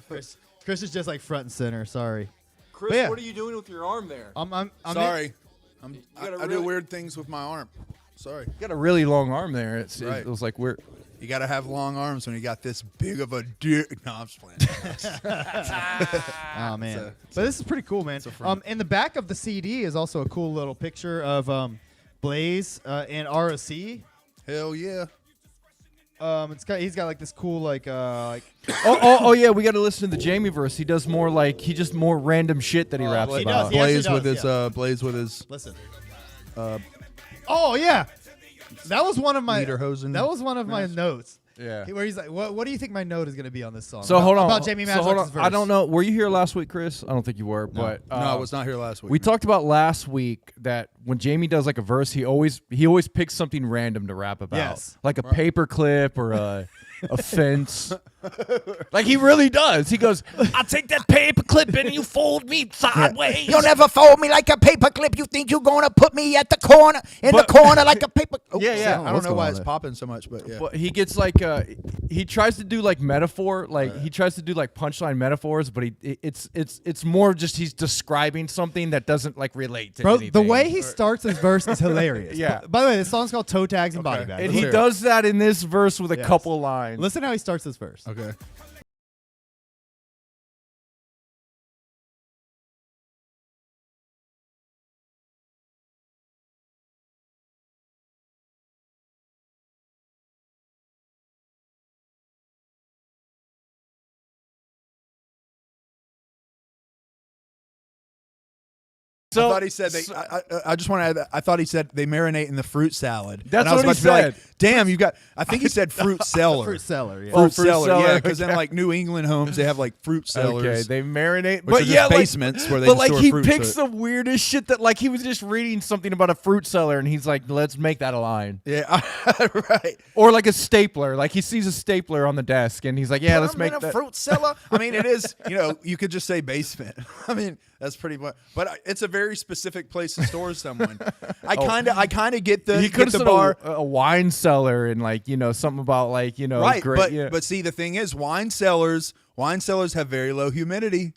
Chris is just like front and center. Sorry. Chris, But yeah. what are you doing with your arm there? I'm Sorry. I gotta do really- weird things with my arm. Sorry. You got a really long arm there. It Right. was like we're. You got to have long arms when you got this big of a dick. No, I'm just playing. Oh man, a- but this is pretty cool, man. front. In the back of the CD is also a cool little picture of Blaze and ROC. Hell yeah. He's got like this cool like Oh yeah, we got to listen to the Jamie verse. He does more like just more random shit that he raps well, he about. does, he actually Blaze with does, his yeah. Blaze with his listen. Oh yeah, that was one of my Lederhosen. That was one of my notes. Yeah. Where he's like, what do you think my note is going to be on this song? So hold on. About Jamie so hold Madrox's on. verse. I don't know. Were you here last week, Chris? I don't think you were. But No, I was not here last week. We talked about last week that when Jamie does like a verse, he always picks something random to rap about, Yes. like a paper clip or a fence. Like he really does. He goes, "I take that paper clip and you fold me sideways." You'll never fold me like a paperclip. You think you're gonna put me at the corner, But- the corner like a paper. Oh, Yeah, yeah. I don't What's know going why on it's there? popping so much, but yeah. But he gets like he tries to do like metaphor, like he tries to do like punchline metaphors, but it's more just he's describing something that doesn't like relate to Bro, anything. the way he starts his verse is hilarious. Yeah. By the way, this song's called Toe Tags and Body Bags. and Let's he hear it. does that in this verse with a Yes. couple lines. Listen how he starts this verse. Okay. So I thought he said they. I just want to add that. I thought he said they marinate in the fruit salad. That's and I was what he about to be like, said. Damn, you got. I think he said fruit cellar. Fruit cellar, yeah. Oh, Fruit fruit cellar, cellar, yeah, because in okay. like New England homes they have like fruit cellars. Okay, they marinate, Which but are just yeah, basements where they but just like store he fruit, picks so the weirdest shit that like he was just reading something about a fruit cellar and he's like, let's make that a line, Yeah, right. or like a stapler, like he sees a stapler on the desk and he's like, yeah, let's Put 'em make in a that. fruit cellar. I mean, it is. You know, you could just say basement. I mean, that's pretty much. But it's a very specific place to store someone. I kind of get the He could get have the said bar. a wine cellar and like something about like Right, great, yeah. but see, the thing is, wine cellars have very low humidity.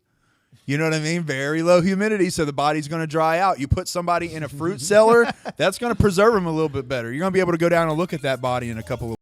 You know what I mean? Very low humidity, so the body's going to dry out. You put somebody in a fruit cellar, that's going to preserve them a little bit better. You're going to be able to go down and look at that body in a couple of.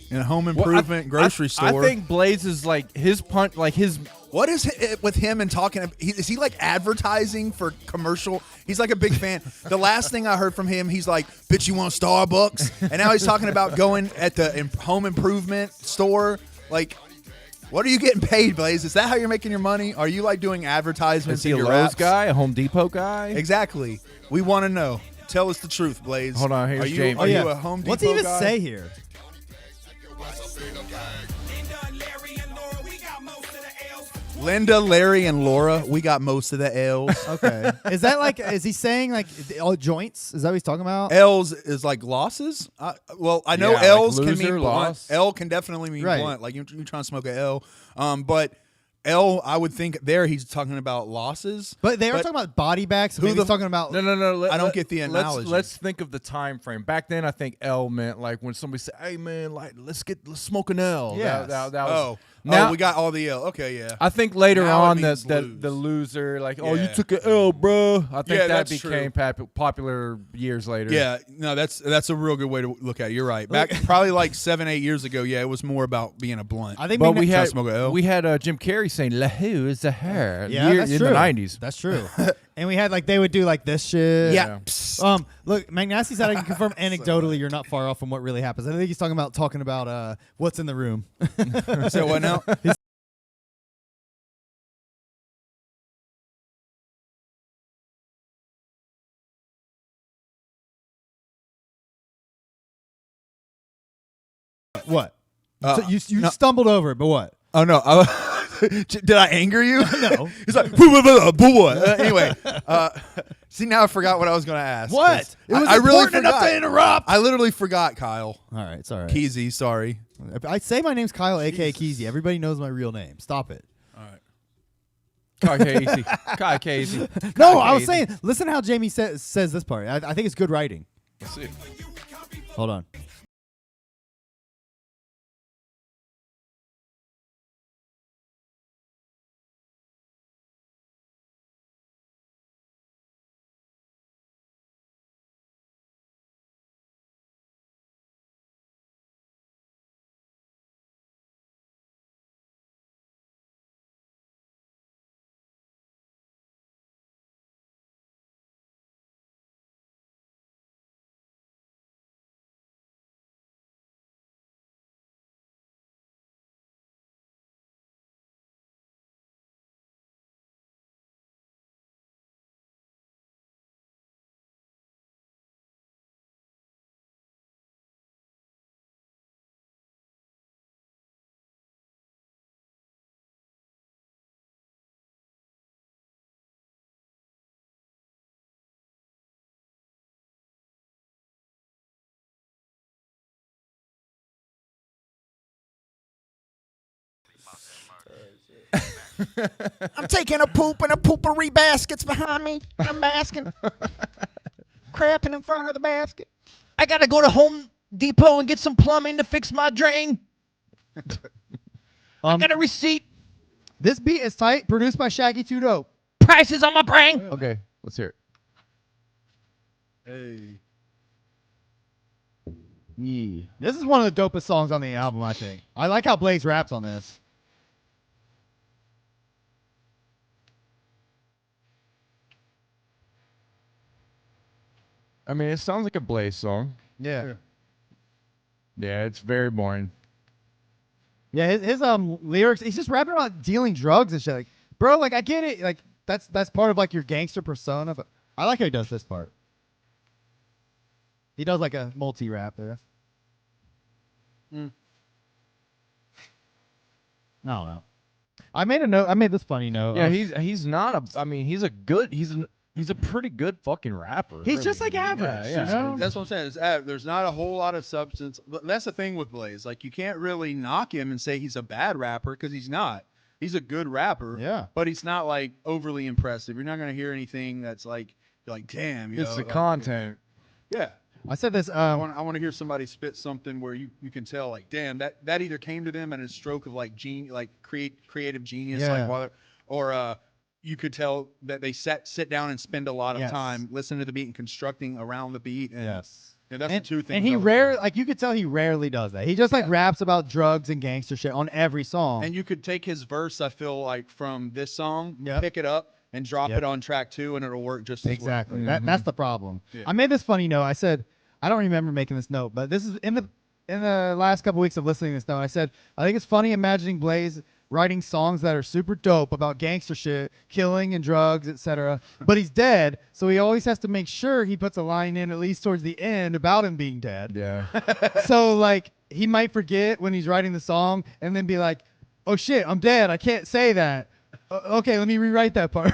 In a home improvement grocery store. I think Blaze is like his punch, like his. What is it with him and talking? Is he like advertising for commercial? He's like a big fan. The last thing I heard from him, he's like, "Bitch, you want Starbucks?" And now he's talking about going at the home improvement store. Like, what are you getting paid, Blaze? Is that how you're making your money? Are you like doing advertisements? Is he in a your Lowe's raps? guy, a Home Depot guy? Exactly. We want to know. Tell us the truth, Blaze. Hold on, here's are you, James. Are Oh, yeah. you a Home Depot What's he even guy? say here? Linda, Larry, and Laura. We got most of the L's. Okay. Is that like? Is he saying like all joints? Is that what he's talking about? L's is like losses. Well, I know Yeah, like L's can loser, mean blunt. loss. L can definitely mean Right. blunt. Like you're trying to smoke a L. But L, I would think there he's talking about losses. But they are talking about body bags. So Who maybe the- he's talking about. No. I don't get the analogy. Let's think of the time frame. Back then, I think L meant like when somebody said, "Hey man, like let's smoke an L." Yes. That was. Oh, Now- we got all the L. Okay, yeah. I think later Now it on means the lose. loser, like, oh, you Yeah. took an L, bro. I think Yeah, that that's became popular years later. Yeah, no, that's a real good way to look at it. You're right. Back probably like 7-8 years ago, yeah, it was more about being a blunt. I think But we we had smoke a L. Jim Carrey saying "La who is a her" yeah, that's in true. the '90s. That's true. And we had like they would do like this shit. yeah. Look, McNasty said I can confirm anecdotally you're not far off from what really happens. I think he's talking about what's in the room. So what now? What? Uh, So you no. stumbled over it, but what? Oh no! Did I anger you? No. He's like, boy. Anyway, see now I forgot what I was going to ask. What? It was I really important enough forgot. to interrupt. I literally forgot, Kyle. All right, it's all right. Keezy, sorry. I say my name's Kyle, aka Keezy. Everybody knows my real name. Stop it. All right. Kai Casey. No, I was saying, listen how Jamie says this part. I think it's good writing. Let's see. Hold on. I'm taking a poop and a poopery basket's behind me. I'm basking. Crapping in front of the basket. I gotta go to Home Depot and get some plumbing to fix my drain. I got a receipt. This beat is tight, produced by Shaggy 2 Dope. Prices on my brain. Okay, let's hear it. Hey. Yeah. This is one of the dopest songs on the album, I think. I like how Blaze raps on this. I mean, it sounds like a Blaze song. Yeah. Yeah, it's very boring. Yeah, his lyrics, he's just rapping about dealing drugs and shit. Like, bro, like I get it. Like that's part of like your gangster persona, but I like how he does this part. He does like a multi-rap there. I don't know. I made a note. I made this funny note. Yeah, he's not a. I mean, he's a pretty good fucking rapper. He's just like average. Yeah. You know? That's what I'm saying. There's not a whole lot of substance. But that's the thing with Blaze. Like, you can't really knock him and say he's a bad rapper because he's not. He's a good rapper. Yeah. But he's not like overly impressive. You're not gonna hear anything that's like, you're like, damn. You It's know, the like, content. Yeah. I said this. I want to hear somebody spit something where you can tell like, damn, that either came to them in a stroke of like creative genius, Yeah. like while or you could tell that they sit down and spend a lot of Yes. time listening to the beat and constructing around the beat. And, Yes. and that's the two things. And he like you could tell he rarely does that. He just like raps about drugs and gangster shit on every song. And you could take his verse, I feel like, from this song, Yep. pick it up and drop Yep. it on track 2, and it'll work just as Exactly. well. That's the problem. Yeah. I made this funny note. I said, I don't remember making this note, but this is in the last couple weeks of listening to this note. I said, I think it's funny imagining Blaze writing songs that are super dope about gangster shit, killing and drugs, etc. But he's dead, so he always has to make sure he puts a line in at least towards the end about him being dead. Yeah. So like he might forget when he's writing the song and then be like, "Oh shit, I'm dead. I can't say that." Okay, let me rewrite that part.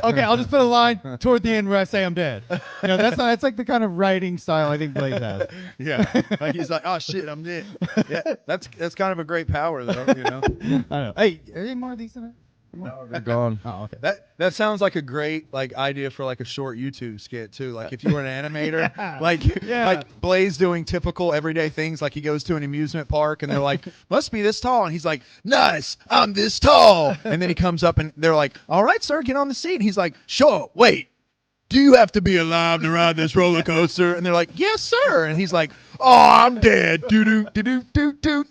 Okay, I'll just put a line toward the end where I say I'm dead. You know, that's like the kind of writing style I think Blaze has. Yeah. Like he's like, oh shit, I'm dead. Yeah. That's kind of a great power though, you know. I know. Hey, are there any more of these in there? They're gone. Oh, okay. That sounds like a great like idea for like a short YouTube skit too. Like if you were an animator, like Blaze doing typical everyday things. Like he goes to an amusement park and they're like, must be this tall, and he's like, nice, I'm this tall. And then he comes up and they're like, all right, sir, get on the seat. And he's like, sure, wait. Do you have to be alive to ride this roller coaster? And they're like, yes, sir. And he's like, oh, I'm dead. Do.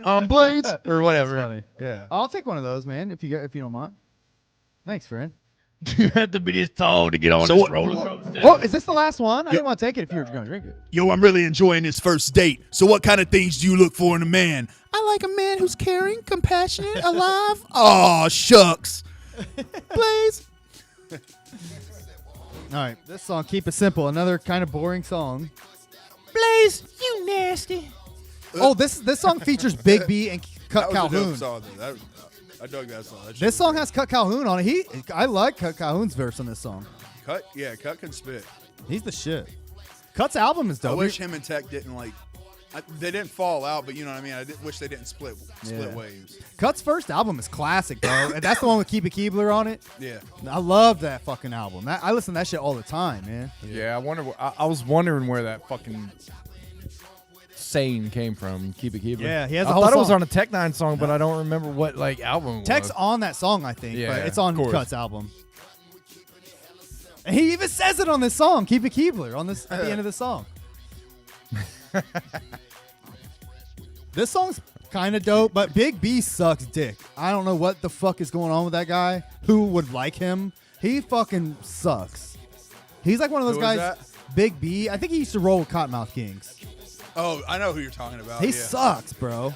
I'm Blaze or whatever. Funny. Yeah. I'll take one of those, man, if you don't mind. Thanks, friend. You have to be this tall to get on this roller coaster. Oh, is this the last one? I didn't want to take it if you were going to drink it. Yo, I'm really enjoying this first date. So what kind of things do you look for in a man? I like a man who's caring, compassionate, alive. Aw, shucks. Blaze. All right, this song, Keep It Simple, another kind of boring song. Blaze, you nasty. Oh, this song features Big B and Cut That was a Calhoun. dope song, though. I dug that song. This song has Cut Calhoun on it. I like Cut Calhoun's verse on this song. Cut can spit. He's the shit. Cut's album is I dope. wish him and Tech didn't like They didn't fall out, but you know what I mean. I wish they didn't split waves. Cut's first album is classic, bro. And that's the one with Keep It Keebler on it. Yeah. I love that fucking album. I listen to that shit all the time, man. Yeah, I was wondering where that fucking saying came from. Keep It Keebler. Yeah, he has I a whole thought it was song. on a Tech Nine song, but I don't remember what like album. It Tech's was. on that song, I think, Yeah, but it's on of course. Cut's album. And he even says it on this song, Keep It Keebler, on this at the end of the song. This song's kind of dope, but Big B sucks dick. I don't know what the fuck is going on with that guy. Who would like him? He fucking sucks. He's like one of those Who is guys. that? Big B. I think he used to roll with Cottonmouth Kings. Oh, I know who you're talking about. He yeah. sucks, bro.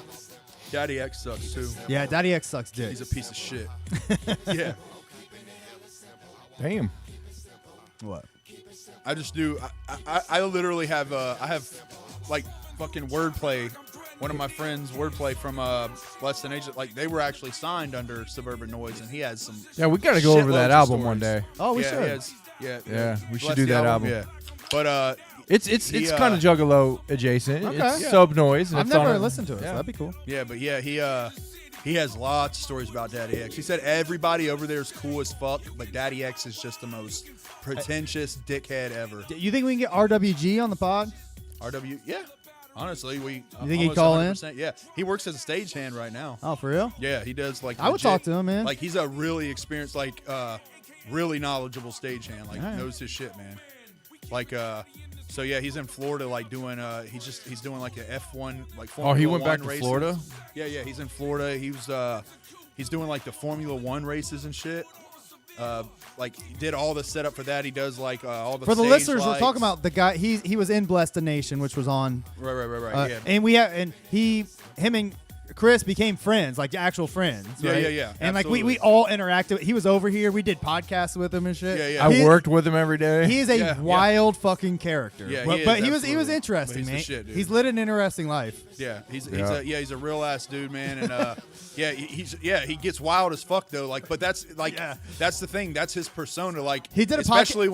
Daddy X sucks too. Yeah, Daddy X sucks dick. He's a piece of shit. Yeah. Damn. What? I just do. I literally have. I have like fucking wordplay. One of my friends, wordplay from Less Than Asia, like they were actually signed under Suburban Noise, and he has some. Yeah, we got to go over shitloads that of album stories. one day. Oh, we yeah, should. he has, Yeah, we should Bless do the that album. Yeah, but It's He, kind of Juggalo adjacent. Okay. It's Yeah. sub noise. I've never listened to it, so that'd be cool. yeah, but yeah, he has lots of stories about Daddy X. He said everybody over there is cool as fuck, but Daddy X is just the most pretentious dickhead ever. You think we can get RWG on the pod? RW, yeah. Honestly, we. You think he'd call in? Yeah, he works as a stagehand right now. Oh, for real? Yeah, he does like. I would legit- talk to him, man. Like he's a really experienced, like really knowledgeable stagehand. Like All right. knows his shit, man. Like so yeah, he's in Florida, like doing he's doing like a F1 like. Oh, he Formula went back 1 to races. Florida? Yeah, he's in Florida. He's doing like the Formula 1 races and shit. Like he did all the setup for that. He does like all the For the stage listeners, we're lights. talking about the guy. He was in Blessed the Nation, which was on. Right. Yeah. And him and Chris became friends, like actual friends. Yeah, right? yeah. And like Absolutely. we all interacted. He was over here. We did podcasts with him and shit. Yeah. I worked with him every day. He is a Yeah. wild fucking character. Yeah, but, he but is, he was absolutely. interesting, But he's the man. shit, dude. He's lived an interesting life. Yeah, he's Yeah. he's a real ass dude, man, and he gets wild as fuck though. Like, but that's like that's the thing. That's his persona. Like, He did a especially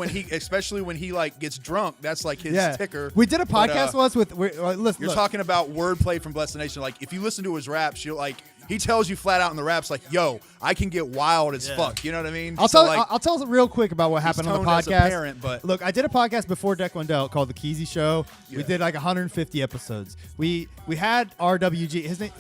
when he like gets drunk. That's like his Yeah. ticker. We did a But, podcast once with. Listen, You're look. talking about wordplay from Blessed Nation. Like, if you listen to his raps, you're like. He tells you flat out in the raps, like, "Yo, I can get wild as fuck." You know what I mean? I'll So, tell. like, I'll tell real quick about what happened on the toned as a podcast. parent, but- look, I did a podcast before Deck Wendell called The Keezy Show. We Yeah. did like 150 episodes. We had RWG. His name,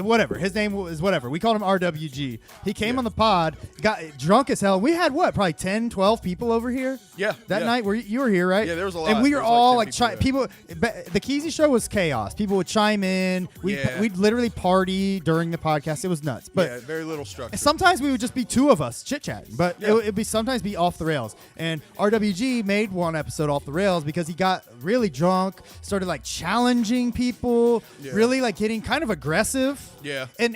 whatever. His name was whatever. We called him RWG. He came on the pod, got drunk as hell. We had probably 10, 12 people over here. Yeah, That yeah. night, you were here, right? Yeah, there was a lot. And we There were was, like, all 10 like people The Keezy Show was chaos. People would chime in. We'd literally party during the podcast. It was nuts. But yeah, very little structure. sometimes we would just be two of us chit chatting, but Yeah. it'd be sometimes be off the rails. And RWG made one episode off the rails because he got really drunk, started like challenging people, Yeah. really like getting kind of aggressive. Yeah. And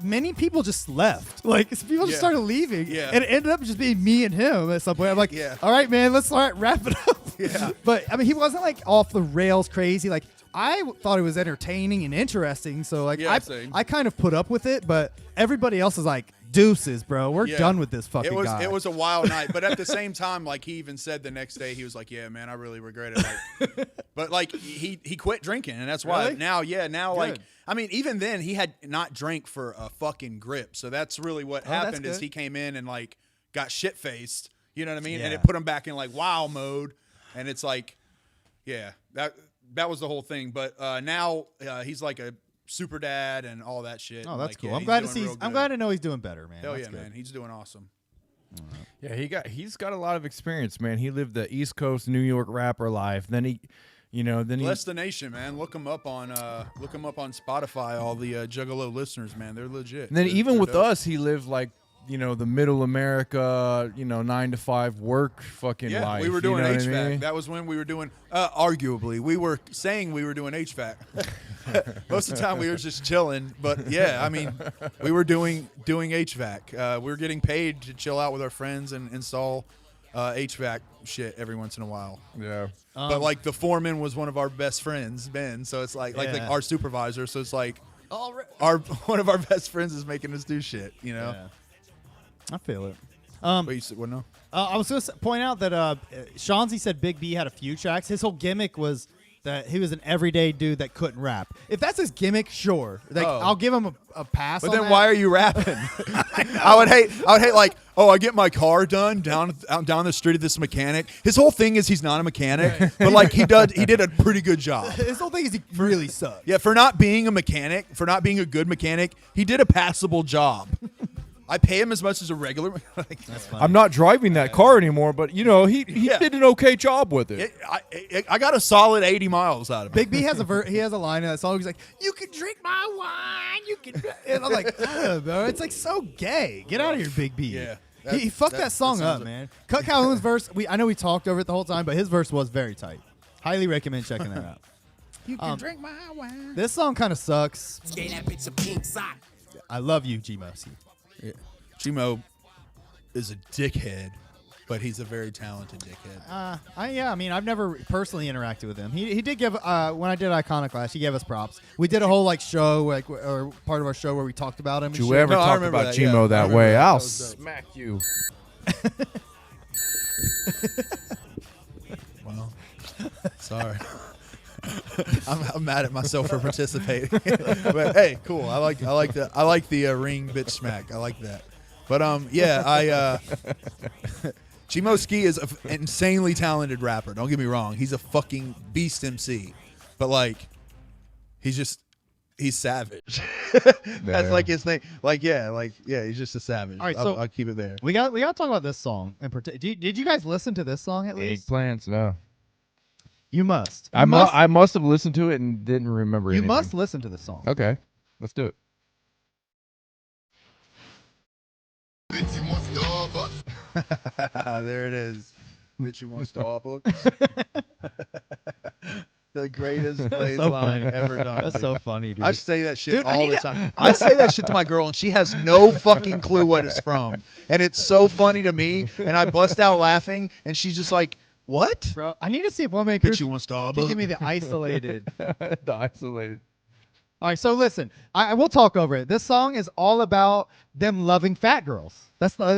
many people just left. Like people just Yeah. started leaving. Yeah. And it ended up just being me and him at some point. I'm like, Yeah. all right, man, let's wrap it up. Yeah. But I mean, he wasn't like off the rails crazy. Like I thought it was entertaining and interesting. So like Yeah, same. I kind of put up with it, but everybody else is like, deuces, bro. We're Yeah. done with this fucking guy. It was a wild night, but at the same time, like he even said the next day, he was like, "Yeah, man, I really regret it." Like, but like he quit drinking, and that's why Really? now like Good. I mean, even then he had not drank for a fucking grip. So that's really what happened is good. he came in and like got shit faced. You know what I mean? And Yeah. it put him back in like wow mode, and it's like, yeah, that was the whole thing. But now he's like a super dad and all that shit. Oh, that's Like, cool. yeah, I'm he's glad to doing see. real I'm good. glad to know he's doing better, man. Hell That's yeah, good. man, he's doing awesome. Yeah, he's got a lot of experience, man. He lived the East Coast New York rapper life. Then he Bless the Nation, man. Look them up on Spotify. All the Juggalo listeners, man, they're legit. And then even They're with dope. us, he lived like, the middle America, 9 to 5 work fucking Yeah, life. we were you doing know what I HVAC. mean? That was when we were doing. Arguably, we were saying we were doing HVAC. Most of the time, we were just chilling. But yeah, I mean, we were doing HVAC. We were getting paid to chill out with our friends and install HVAC shit every once in a while. Yeah. But like the foreman was one of our best friends, Ben. So it's like Yeah. our supervisor. So it's like All right. one of our best friends is making us do shit. Yeah. I feel it. But you said what? No. I was going to point out that Shanzi said Big B had a few tracks. His whole gimmick was that he was an everyday dude that couldn't rap. If that's his gimmick, sure. Like, I'll give him a pass. But on then that. why are you rapping? I would hate like, oh, I get my car done down the street of this mechanic. His whole thing is he's not a mechanic, but like he did a pretty good job. His whole thing is he really sucks. Yeah, for not being a mechanic, for not being a good mechanic, he did a passable job. I pay him as much as a regular. That's funny. I'm not driving that car anymore, but he Yeah. did an okay job with it. I got a solid 80 miles out of it. Big B has he has a line in that song. He's like, "You can drink my wine, you can," and I'm like, "Ugh, bro, it's like so gay. Get out of here, Big B." Yeah, he fucked that song up, man. Cut Calhoun's verse. I know we talked over it the whole time, but his verse was very tight. Highly recommend checking that out. You can drink my wine. This song kind of sucks. I love you, G Mosi. Yeah. Chimo is a dickhead, but he's a very talented dickhead. I mean, I've never personally interacted with him. He did give when I did Iconoclast, he gave us props. We did a whole like show, like or part of our show where we talked about him. Did and you shit. ever No, I talk remember about that, yeah. Gmo I that remember way? that. I'll That was dope. smack you. Well, sorry. I'm mad at myself for participating. But hey, cool. I like the ring bitch smack. I like that. But yeah, Chimo Ski is an insanely talented rapper. Don't get me wrong. He's a fucking beast MC. But like he's savage. That's like his thing. He's just a savage. All right, so I'll keep it there. we got to talk about this song. Did you guys listen to this song at least? Eggplants, no. You must. I must have listened to it and didn't remember You anything. must listen to the song. Okay, let's do it. There it is. Bitch, you want Starbucks? The greatest Blaze line ever done. That's so funny, dude. I say that shit all the time. I say that shit to my girl, and she has no fucking clue what it's from. And it's so funny to me, and I bust out laughing, and she's just like, what? Bro, I need to see if one man Bitch, you want Starbucks? give me the isolated. The isolated. All right, so listen, I will talk over it. This song is all about them loving fat girls. That's what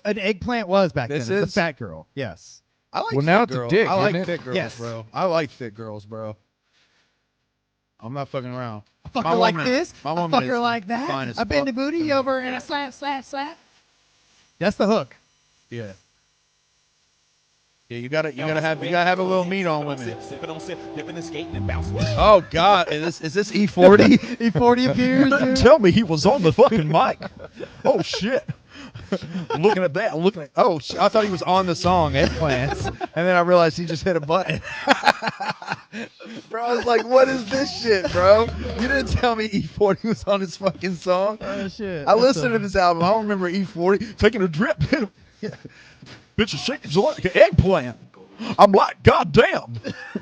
an eggplant was back then. It's a fat girl. Yes. I like Well, now thick it's a girls. dick, I like isn't it? thick girls, Yes. bro. I like thick girls, bro. I'm not fucking around. I fuck My her like woman- this. my I woman fuck is her like that. fine as I bend the fuck. booty over and I slap, slap, slap. That's the hook. Yeah. Yeah, you gotta have a little meat on women. Oh God, is this E40? E40 appears. Dude. Tell me he was on the fucking mic. Oh shit. Looking at that, I thought he was on the song Eggplants, and then I realized he just hit a button. Bro, I was like, what is this shit, bro? You didn't tell me E40 was on his fucking song. Oh shit. I listened to this album. I don't remember E40 taking a drip. Bitch is shaking like an eggplant. I'm like, goddamn.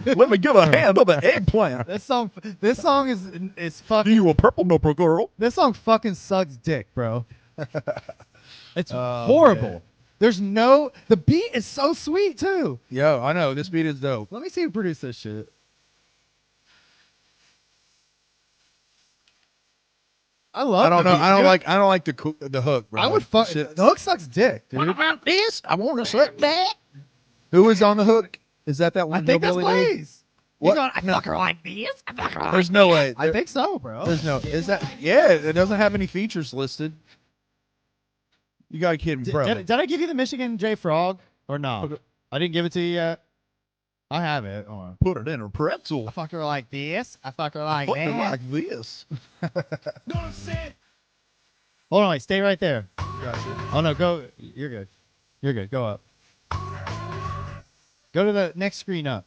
Let me give a hand of an eggplant. This song is fucking. You a purple nipple girl? This song fucking sucks dick, bro. It's horrible. man. There's the beat is so sweet too. Yo, I know this beat is dope. Let me see who produced this shit. I love. I don't the know. beat. I don't like the hook, bro. I would fuck. Shit. The hook sucks dick, dude. What about this? I want to suck that. Who is on the hook? Is that one? I think that's hillbilly dude? Blaze. What? I fuck her like this. I fuck her like There's no way. I think so, bro. There's no. Is that? Yeah, it doesn't have any features listed. You gotta kid me, bro. Did I give you the Michigan J Frog or no? Okay. I didn't give it to you yet. I have it. Hold on. Put it in a pretzel. I fuck her like this. I fuck her like Put it that. like this. Hold on, wait, stay right there. Gotcha. Oh no, go. You're good. You're good. Go up. Go to the next screen up.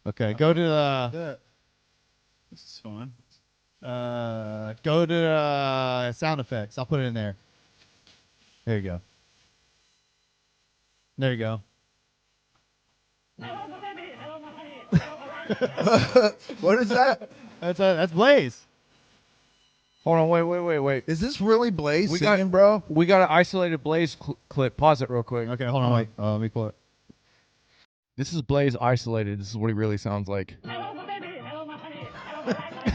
Okay, go to the. This is fun. Go to sound effects. I'll put it in there. There you go. There you go. What is that? That's Blaze. Hold on, wait. Is this really Blaze We singing, got- bro? We got an isolated Blaze clip. Pause it real quick. Okay, hold on, wait. Let me pull it. This is Blaze isolated. This is what he really sounds like.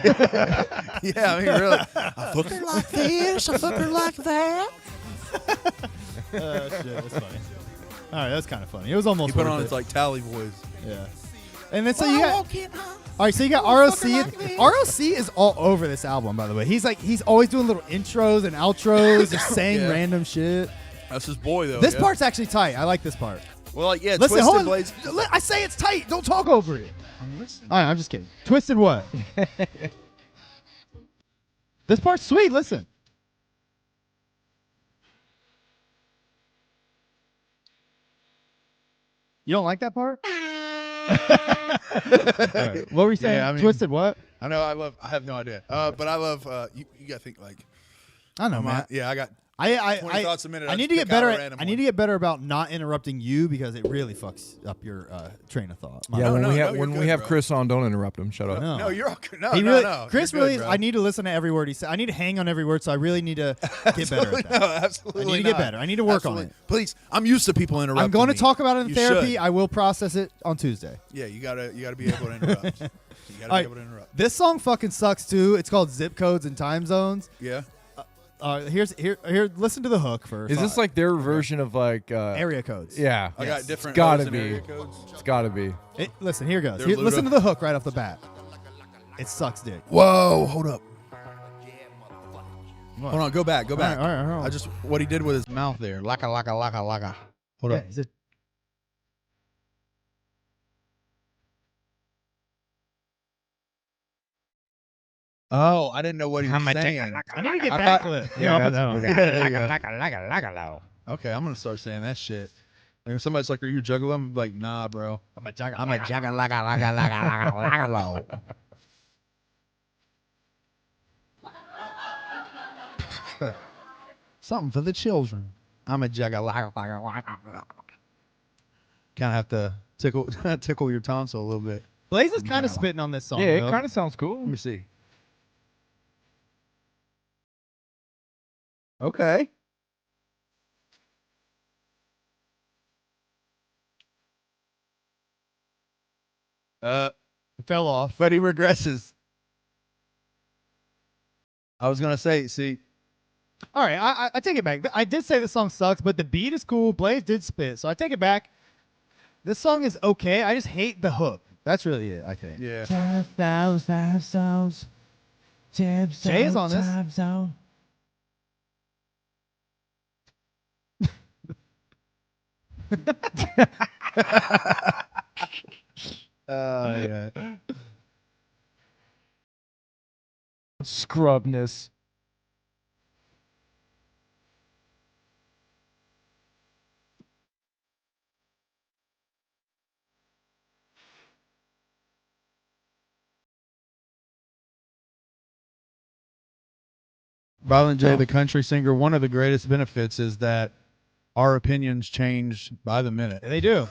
Yeah, I mean, really. I fuck her like this. I fuck her like that. Shit, that's funny. All right, that's kind of funny. It was almost. He put worth on it. his like tally voice. Yeah. And then so you got. All right, so you got ROC. ROC is all over this album, by the way. He's always doing little intros and outros, just saying random shit. That's his boy, though. This part's actually tight. I like this part. Well, like, yeah, Listen, Twisted hold on. Blaze. I say it's tight. Don't talk over it. I'm listening. All right, I'm just kidding. Twisted what? This part's sweet. Listen. You don't like that part? Right. What were you saying? Yeah, I mean- Twisted what? I know. I have no idea. But I love. You got to think like. I don't know, man. Yeah, I got. I 20 thoughts a minute. I I need just to get pick out better. a random I need to get better about not interrupting you because it really fucks up your train of thought. Yeah, No, when no, we no, have you're when we good, have bro. Chris on, don't interrupt him. Shut up. No. No, you're all good. No, He no, really, no. Chris You're good, really. bro. I need to listen to every word he said. I need to hang on every word, so I really need to get better at that. No, absolutely. I need to get not. better. I need to work on Absolutely. it. Please, I'm used to people interrupting. I'm going to me. talk about it in You therapy. should. I will process it on Tuesday. Yeah, you gotta be able to interrupt. You gotta All be right. able to interrupt. This song fucking sucks too. It's called Zip Codes and Time Zones. Yeah. Here. Listen to the hook first. Is this like their version of like area codes? Yeah, I got different. It's gotta O's and be. area codes. It's gotta be. Listen, here goes. They're Here, listen Luda. to the hook right off the bat. It sucks dick. Whoa, hold up. Hold on, go back. All right, all right. I just what he did with his Mouth there. Laka. Hold Yeah, up. is it- Oh, I didn't know what he was saying. I need to get I thought- backlit. Yeah, Laka. Okay, I'm gonna start saying that shit. Like if somebody's like, "Are you juggling?" I'm like, "Nah, bro." I'm a laka. Something for the children. I'm a juggalaka. Kind of have to tickle your tonsil a little bit. Blaze is kind of spitting on this song. Yeah, it though. kind of sounds cool. Let me see. Okay. fell off. But he regresses. I was gonna say, see, All right, I take it back. I did say the song sucks, but the beat is cool. Blaze did spit, so I take it back. This song is okay. I just hate the hook. That's really it, I think. yeah. Jay is on this. Yeah. Scrubness. Violent J, the country singer, one of the greatest benefits is that our opinions change by the minute. They do.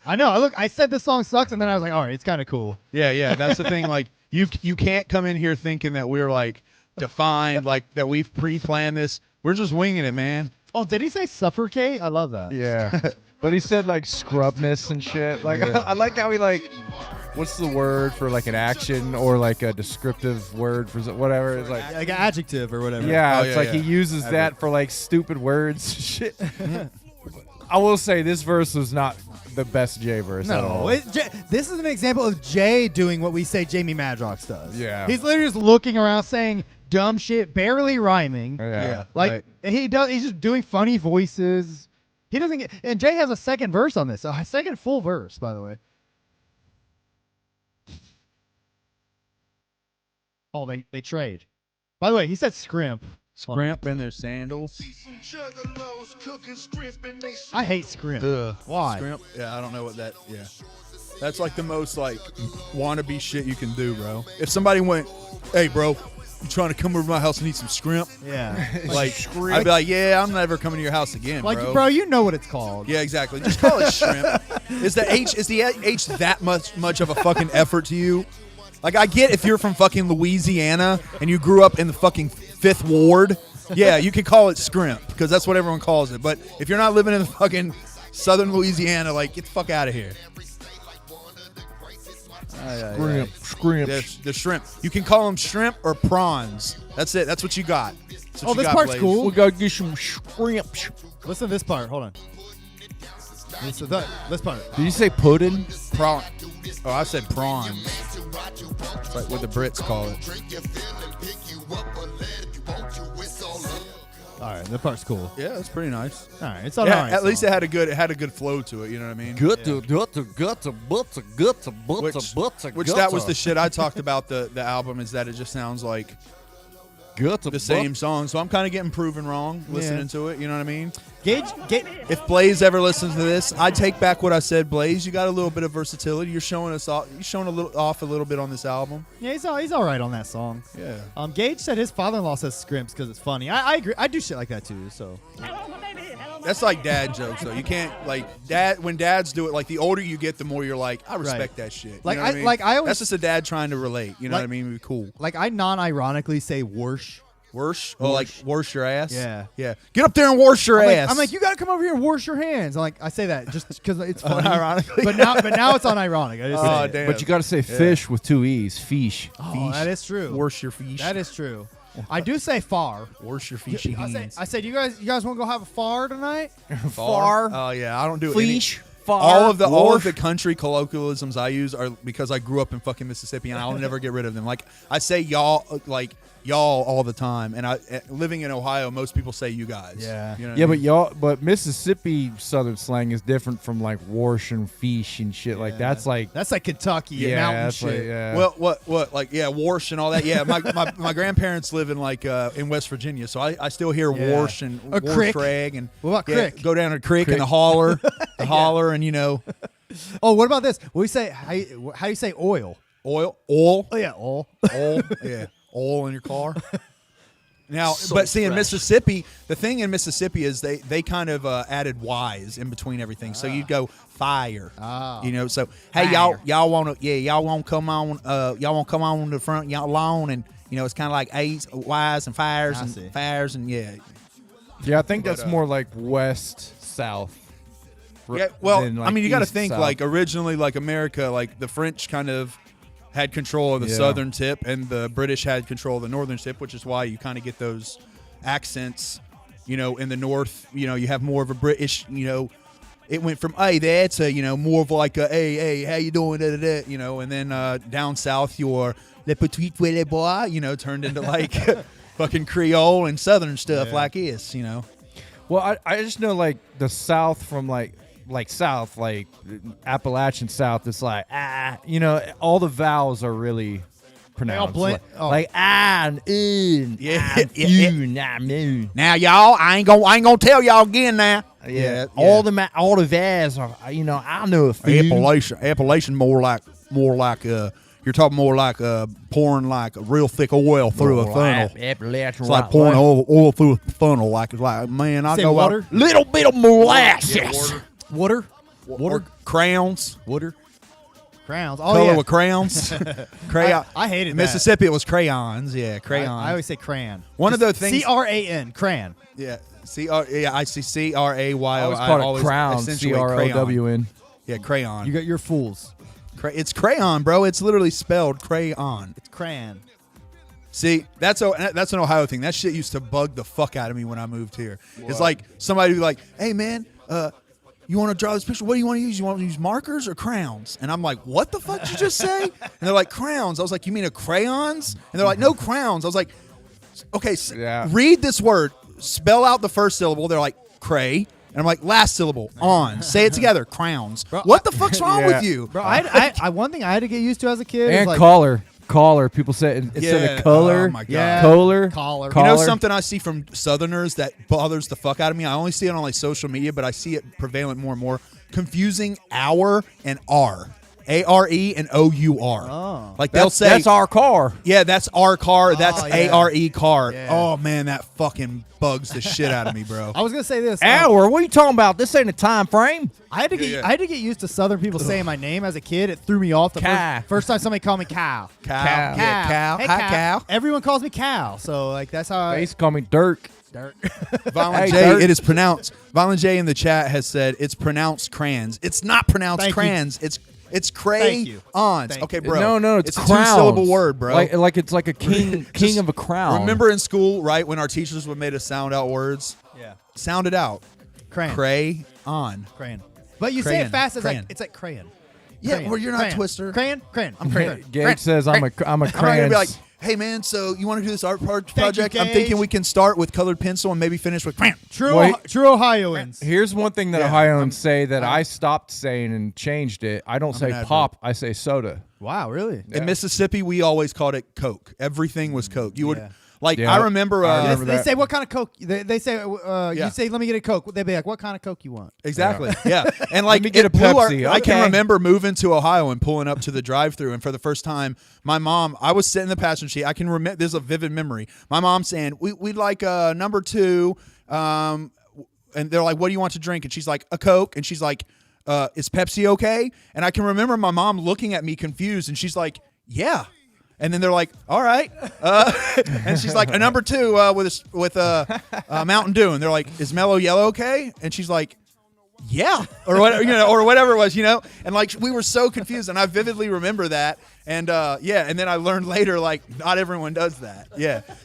I know. Look, I said this song sucks, and then I was like, all right, it's kind of cool. Yeah. That's the thing. Like you can't come in here thinking that we're like defined, like that we've pre-planned this. We're just winging it, man. Oh, did he say suffocate? I love that. Yeah. But he said like scrubness and shit. Like I like how he like, What's the word for like an action or like a descriptive word for whatever? It's like Like an adjective or whatever. yeah, Oh, it's yeah, like yeah. he uses that for like stupid words. Shit. I will say this verse was not the best Jay verse at all. No, this is an example of Jay doing what we say Jamie Madrox does. Yeah. He's literally just looking around saying dumb shit, barely rhyming. Yeah. Like he does, he's just doing funny voices. He doesn't get, and Jay has a second verse on this, a second full verse, by the way. Oh, they trade. By the way, he said scrimp. Scrimp in their sandals. I hate scrimp. Ugh. Why? Scrimp? Yeah, I don't know what that. Yeah, that's like the most like wannabe shit you can do, bro. If somebody went, "Hey, bro, you trying to come over to my house and eat some scrimp?" Yeah. Like, I'd be like, "Yeah, I'm never coming to your house again, Like, bro." bro, you know what it's called. Yeah, exactly. Just call it shrimp. Is the H that much of a fucking effort to you? Like, I get if you're from fucking Louisiana and you grew up in the fucking 5th Ward, yeah, you can call it scrimp because that's what everyone calls it. But if you're not living in the fucking southern Louisiana, like, get the fuck out of here. Scrimp. The shrimp. You can call them shrimp or prawns. That's it. That's what you got. That's what Oh, you this got, part's Blaze. cool. We gotta get some shrimp. Listen to this part. Hold on. Let's punt it. Did you say pudding? Prawn. Oh, I said prawns. It's like what the Brits call it. All right, that part's cool. Yeah, that's pretty nice. All right, it's all Yeah, right. at least it had a good flow to it. You know what I mean? Which that was the shit I talked about the album is that it just sounds like the same song. So I'm kind of getting proven wrong listening to it. You know what I mean? Gage. If Blaze ever listens to this, I take back what I said. Blaze, you got a little bit of versatility. You're showing us off. You're showing off a little bit on this album. Yeah, he's all right on that song. Yeah. Gage said his father-in-law says scrimps because it's funny. I agree. I do shit like that too. So. That's like dad jokes though. You can't when dads do it. Like the older you get, the more you're like, I respect that shit. You Like know what I mean? I always. That's just a dad trying to relate. You know what I mean? It'd be cool. Like I non-ironically say "worsh." Worse? Oh, like wash your ass? Yeah. Yeah. Get up there and wash your ass. I'm like, you gotta come over here and wash your hands. I say that just because it's funny. Unironically. but now it's unironic. I just say Oh, it. damn. But you got to say fish with 2 E's. Fish. Oh, that is true. Wash your fish. That is true. I do say far. Wash your fishy hands. I said, you guys want to go have a far tonight? Far? Oh, yeah. I don't do Fish. Far. All of the country colloquialisms I use are because I grew up in fucking Mississippi and I'll never get rid of them. Like I say y'all y'all all the time, and living in Ohio, most people say you guys. Yeah. You know what Yeah, I mean? but Mississippi Southern slang is different from like wash and fish and shit. Like that's like Kentucky mountain that's shit. like, yeah. Well, what like Warsh and all that. Yeah, my grandparents live in in West Virginia, so I still hear Warsh and A crick. Warsh and What about crick? Go down to the creek and the holler, holler, and Oh, what about this? We say how do you say oil? oil. Oh yeah, oil. Yeah, oil in your car. Now, but see, in Mississippi, the thing in Mississippi is they kind of added Y's in between everything. So you'd go fire. So hey, y'all want to come on the front y'all lawn, and it's kind of like A's, Y's, and fires and fires and Yeah, I think that's more like west south. Yeah, well, than, I mean, you got to east, think south. like originally, like America, like the French kind of had control of the southern tip, and the British had control of the northern tip, which is why you kind of get those accents. In the north, you have more of a British. It went from "hey there" to more of like a "hey how you doing?" Da, da, da, and then down south, your "le petit le bois," turned into like fucking Creole and southern stuff like this. Well, I just know like the south from like south, like Appalachian South, it's like all the vowels are really pronounced. Like and in, yeah. Now y'all, I ain't gonna tell y'all again now. All the vowels are I know a few. Appalachian more like you're talking more like pouring like real thick oil through a funnel. Appalachian, It's like pouring oil through a funnel. Like it's like man, I Say go water? out, little bit of molasses. Water. or crayons. Water. Crowns. Oh Color yeah. with crayons. Crayon. I hated In that. Mississippi, it was crayons. Yeah, crayons. I always say crayon. One of those things. CRAN. Crayon. Yeah, I see CRAYO. I always call it crown. accentuate CROWN. Yeah, crayon. You got your fools. It's crayon, bro. It's literally spelled crayon. It's crayon. See, that's an Ohio thing. That shit used to bug the fuck out of me when I moved here. It's like somebody would be like, "Hey, man, you want to draw this picture? What do you want to use? You want to use markers or crowns?" And I'm like, "What the fuck did you just say?" And they're like, "Crowns." I was like, "You mean crayons?" And they're like, "No, crowns." I was like, "Okay, read this word. Spell out the first syllable." They're like, "Cray." And I'm like, last syllable, on. Say it together, crowns. Bro, what the fuck's wrong with you? Bro, I one thing I had to get used to as a kid And is like, collar. People say instead of color. Oh my God. Yeah. Collar. Collar. You know Collar. something I see from Southerners that bothers the fuck out of me? I only see it on like social media, but I see it prevalent more and more. Confusing our and R. A-R-E and O-U-R. Oh. Like they'll say that's our car. yeah, that's our car. That's yeah. A-R-E car. Yeah. Oh man, that fucking bugs the shit out of me, bro. I was gonna say this. Hour? What are you talking about? This ain't a time frame. I had to get used to Southern people saying my name as a kid. It threw me off the Cow. first time somebody called me Cow. Cow. Cow. Yeah, cow. Hey, Hi, cow. Everyone calls me Cow, so like that's how They I. used to call me Dirk. Violent Hey, J, Dirk. it is pronounced. Violent J in the chat has said it's pronounced crayons. It's not pronounced Thank you. crayons. It's Thank crayons. you. Okay, bro. No, it's a crowns. 2-syllable word, bro. Like it's like a king of a crown. Remember in school, right, when our teachers would make us sound out words? Yeah. Sound it out. Crayon. Cray on. Crayon. But you say Crayon. it fast. Crayon. It's like crayon. Yeah, Crayon. well, you're not Crayon. Twister. Crayon. I'm Crayon. Gage says I'm a I'm not gonna crayon. be like, hey man, so you want to do this art you, project? I'm thinking Gage. we can start with colored pencil and maybe finish with crayon. True, Wait. true Ohioans. Here's one thing that Yeah, Ohioans say that I stopped saying and changed it. I don't an say advert. pop. I say soda. Wow, really? In Mississippi, we always called it Coke. Everything was Coke. You would Yeah. like. Yeah. I remember. I remember They that. say, what kind of Coke? They say, Yeah. you say, let me get a Coke. They'd be like, what kind of Coke you want? Exactly. Yeah. And like me get it a blew Pepsi, I can okay. remember moving to Ohio and pulling up to the drive-thru, and for the first time, my mom. I was sitting in the passenger seat. I can remember. This is a vivid memory. My mom saying, "We'd like number 2," and they're like, "What do you want to drink?" And she's like, "A Coke." And she's like, "Is Pepsi okay?" And I can remember my mom looking at me confused, and she's like, "Yeah." And then they're like, "All right," and she's like, "A number 2 with a Mountain Dew," and they're like, "Is Mellow Yellow okay?" And she's like, "Yeah," or whatever, or whatever it was, and like we were so confused, and I vividly remember that, and and then I learned later like not everyone does that,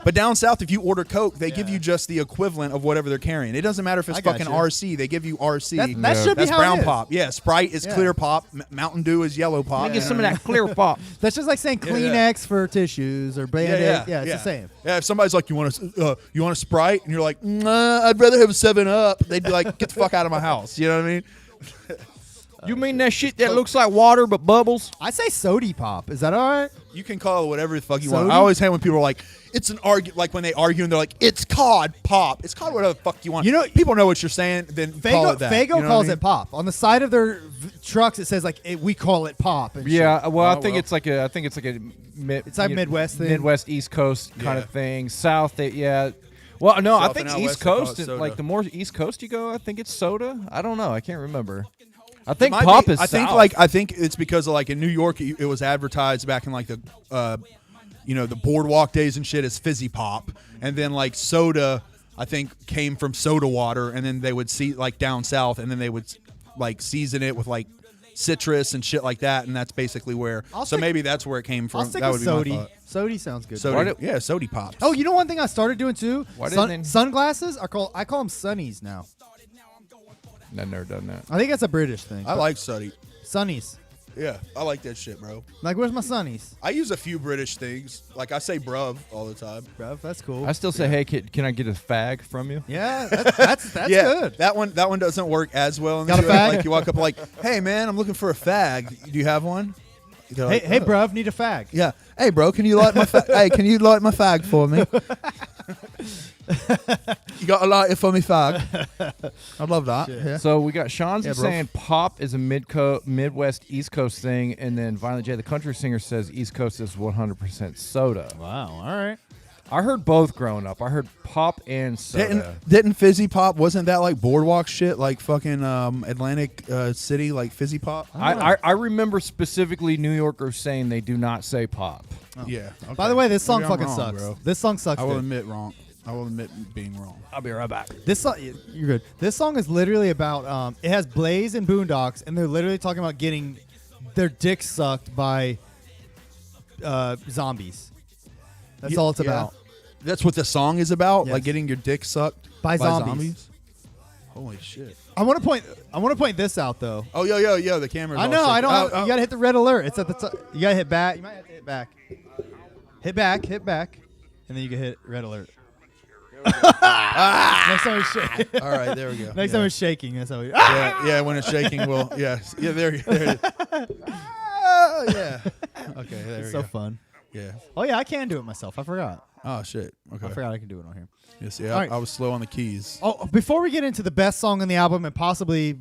but down south if you order Coke, they give you just the equivalent of whatever they're carrying. It doesn't matter if it's I got fucking you. RC, they give you RC. That should be That's how brown it is. pop. Yeah, Sprite is Yeah. clear pop, Mountain Dew is yellow pop. Get some of that clear pop. That's just like saying Yeah, Kleenex for tissues or Band-Aid. Yeah, it's the same. Yeah, if somebody's like, you want a Sprite, and you're like, nah, I'd rather have a 7-Up, they'd be like, get the fuck out of my house. You know what I mean? You mean that shit that looks like water but bubbles? I say sody pop. Is that all right? You can call it whatever the fuck you want. Soda? I always hate when people are like, it's an like when they argue and they're like, it's cod pop. It's called whatever the fuck you want. You know- people know what you're saying, then call it that. Fago You know what calls I mean? it pop. On the side of their trucks, it says like we call it pop. And Yeah, shit. well, Oh, I think well. it's like a It's like Midwest thing. Midwest East Coast kind Yeah. of thing. South, Well, no, I South think and out East west, they call Coast. it soda. Like the more East Coast you go, I think it's soda. I don't know. I can't remember. I It think might pop be- is. I think South. I think it's because of like in New York, it was advertised back in like the the boardwalk days and shit as fizzy pop, and then like soda, I think came from soda water, and then they would see like down south, and then they would like season it with like citrus and shit like that, and that's basically where. Maybe that's where it came from. I'll stick that with would be my sody. thought. Sody sounds good. Soda, yeah, sody pops. Oh, you know one thing I started doing too? Why didn't they- Sunglasses. I call them sunnies now. I've never done that. I think that's a British thing. I like sody. sunnies. Yeah, I like that shit, bro. Like, where's my sunnies, I use a few British things. Like I say bruv all the time. bruv? That's cool. I still say, hey, can I get a fag from you? Yeah, that's yeah, good. That one doesn't work as well. In Got a the US. fag? Like you walk up like, hey man, I'm looking for a fag. Do you have one? They're like, Hey, "Oh." bruv, need a fag. Yeah. Hey bro, can you light my hey, can you light my fag for me? You got a lighter for me fag? I'd love that. Yeah. So we got Sean's Yeah, bro. saying pop is a Midwest East Coast thing, and then Violent J, the country singer, says East Coast is 100% soda. Wow. All right. I heard both growing up. I heard pop and soda. Didn't fizzy pop? Wasn't that like boardwalk shit? Like fucking Atlantic City, like fizzy pop? I remember specifically New Yorkers saying they do not say pop. Yeah. Okay. By the way, this song Maybe I'm fucking wrong, sucks. bro. This song sucks. I will dude. admit wrong. I will admit being wrong. I'll be right back. This song, you're good. This song is literally about. It has Blaze and Boondocks, and they're literally talking about getting their dicks sucked by zombies. That's all it's about. That's what the song is about, Yes. like getting your dick sucked By zombies. Holy shit! I want to point this out though. Oh yo, the camera's. I all know. I shaking. don't. Oh, You gotta hit the red alert. It's at the top. You gotta hit back. You might have to hit back. Hit back, and then you can hit red alert. Next time it's shaking. All right, there we go. Next time it's shaking. That's how we. yeah, when it's shaking, we'll yeah, there it is. Oh, yeah. Okay, there It's we so go. fun. Yeah. Oh yeah, I can do it myself. I forgot. Oh shit. Okay. I forgot I can do it on here. Yes, yeah. All right. I was slow on the keys. Oh, before we get into the best song on the album and possibly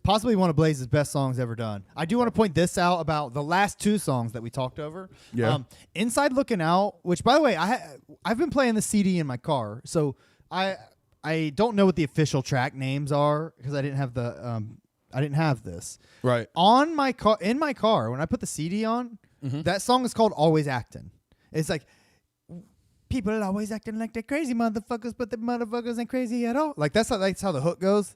possibly one of Blaze's best songs ever done, I do want to point this out about the last two songs that we talked over. Yeah. Inside Looking Out, which by the way, I've been playing the CD in my car, so I don't know what the official track names are because I didn't have this. Right. On my car, in my car, when I put the CD on, that song is called Always Actin'. It's like, people are always acting like they're crazy motherfuckers, but the motherfuckers ain't crazy at all. Like that's how the hook goes.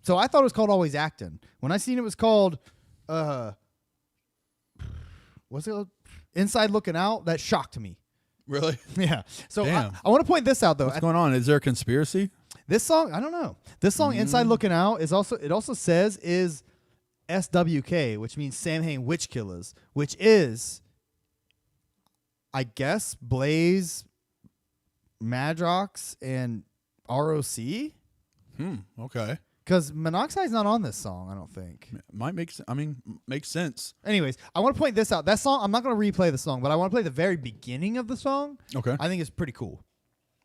So I thought it was called Always Actin'. When I seen it was called what's it called? Inside Looking Out, that shocked me. Really? Yeah. So Damn. I want to point this out though. What's going on? Is there a conspiracy? This song, I don't know. This song, Inside Looking Out, is also says is SWK, which means Samhain Witch Killers, which is, I guess, Blaze, Madrox, and ROC. Okay. Because Monoxide's not on this song, I don't think. Might make sense. I mean, makes sense. Anyways, I want to point this out. That song, I'm not going to replay the song, but I want to play the very beginning of the song. Okay. I think it's pretty cool.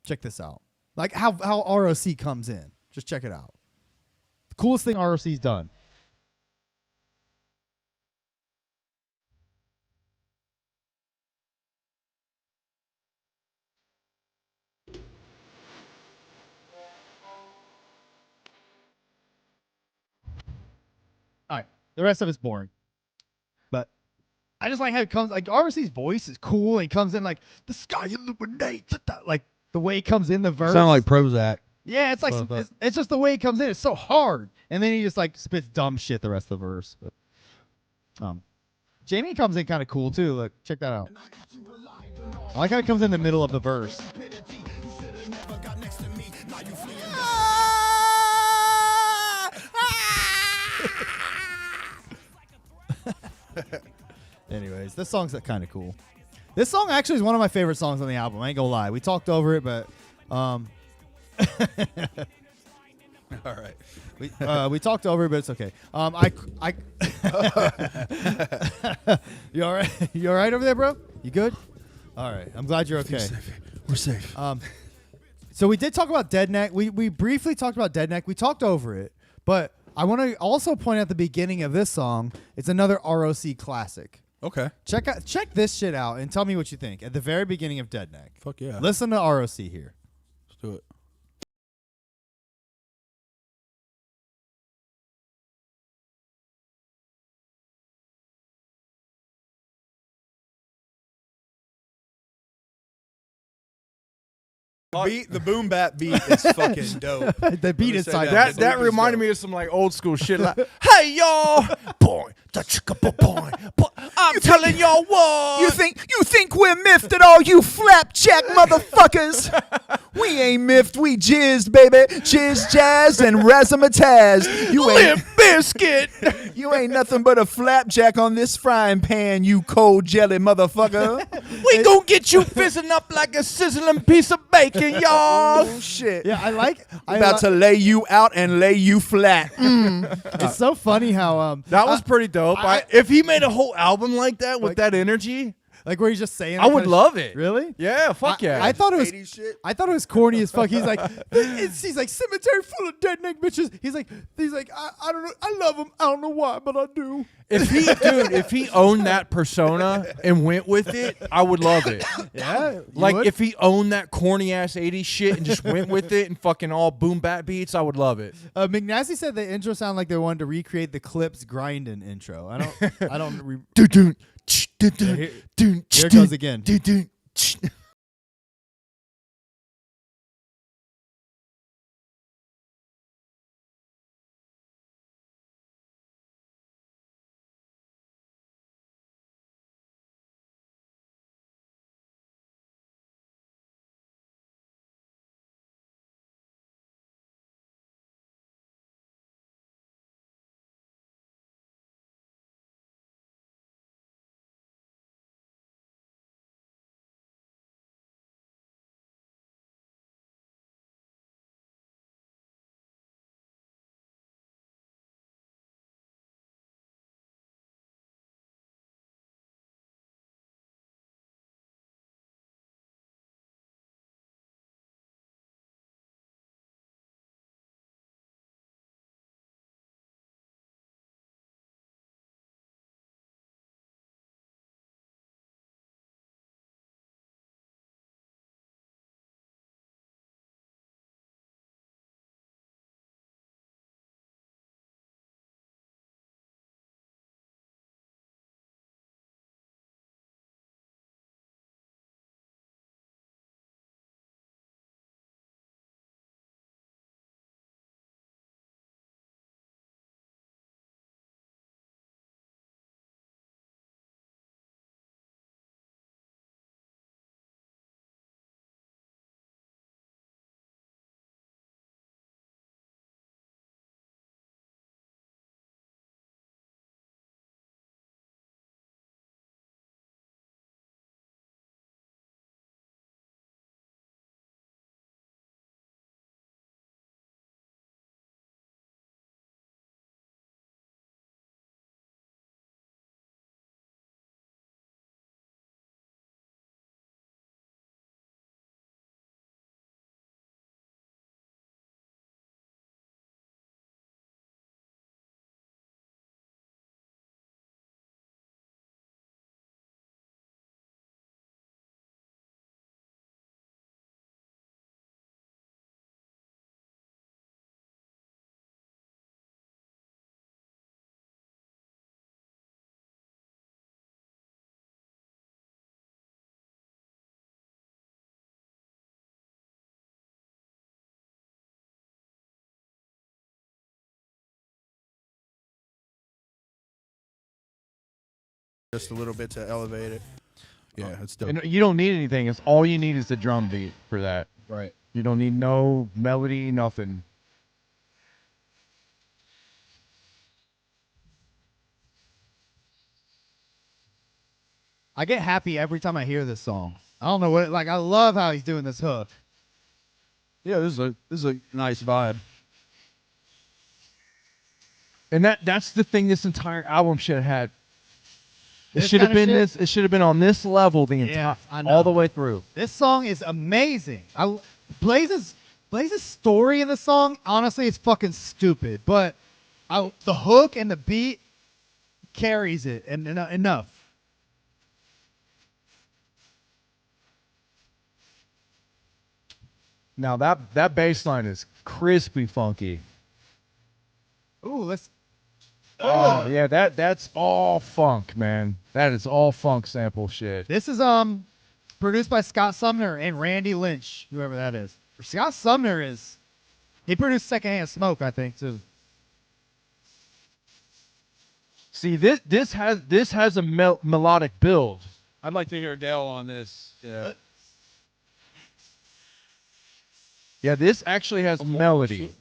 Check this out. Like how ROC comes in. Just check it out. The coolest thing ROC's done. All right. The rest of it's boring. But I just like how it comes, like RC's voice is cool, and he comes in like the sky illuminates, like the way he comes in the verse. Sound like Prozac. Yeah, it's like it's just the way he comes in. It's so hard, and then he just like spits dumb shit the rest of the verse. But, Jamie comes in kind of cool too. Look, check that out. I like how he comes in the middle of the verse. Anyways, this song's kind of cool. This song actually is one of my favorite songs on the album. I ain't gonna lie. We talked over it, but All right. we talked over it, but it's okay. You all right? You all right over there, bro? You good? All right. I'm glad you're okay. We're safe. So we did talk about Dead Neck. We briefly talked about Dead Neck. We talked over it, but I want to also point out the beginning of this song. It's another ROC classic. Okay. Check this shit out and tell me what you think at the very beginning of Dead Neck. Fuck yeah. Listen to ROC here. Let's do it. The boom bap beat is fucking dope. The beat is tight. That reminded me of some like old school shit. Like, hey y'all, boy, boy, I'm telling y'all what. You think we're miffed at all, you flapjack motherfuckers? We ain't miffed, we jizzed, baby. Jizz, jazz, and razzmatazz. You ain't biscuit. You ain't nothing but a flapjack on this frying pan, you cold jelly motherfucker. We gon' get you fizzing up like a sizzling piece of bacon, y'all. Oh shit. Yeah, About to lay you out and lay you flat. It's so funny how That was pretty dope. If he made a whole album like that with that energy, like where he's just saying, I would love it. Really? Yeah, fuck yeah. I thought it was 80s shit. I thought it was corny as fuck. He's like, he's like cemetery full of dead neck bitches. He's like, I don't know, I love him. I don't know why, but I do. If he owned that persona and went with it, I would love it. Yeah, Like if he owned that corny ass 80s shit and just went with it and fucking all boom bap beats, I would love it. McNasty said the intro sounded like they wanted to recreate the Clips grinding intro. I don't. Here it goes again. just a little bit to elevate it. Yeah, it's dope. And you don't need anything. It's all you need is the drum beat for that. Right. You don't need no melody, nothing. I get happy every time I hear this song. I don't know what, like, I love how he's doing this hook. Yeah, this is a nice vibe. And that's the thing this entire album should have had. It This should have kinda been shit? it should have been on this level the entire Yeah, I know. all the way through. This song is amazing. Blaze's story in the song, honestly, is fucking stupid. But the hook and the beat carries it and enough. Now that bass line is crispy funky. Ooh, let's. Oh yeah, that's all funk, man. That is all funk sample shit. This is produced by Scott Sumner and Randy Lynch, whoever that is. Scott Sumner he produced Secondhand Smoke, I think, too. See, this has a melodic build. I'd like to hear Dale on this. Yeah. Yeah, this actually has melody.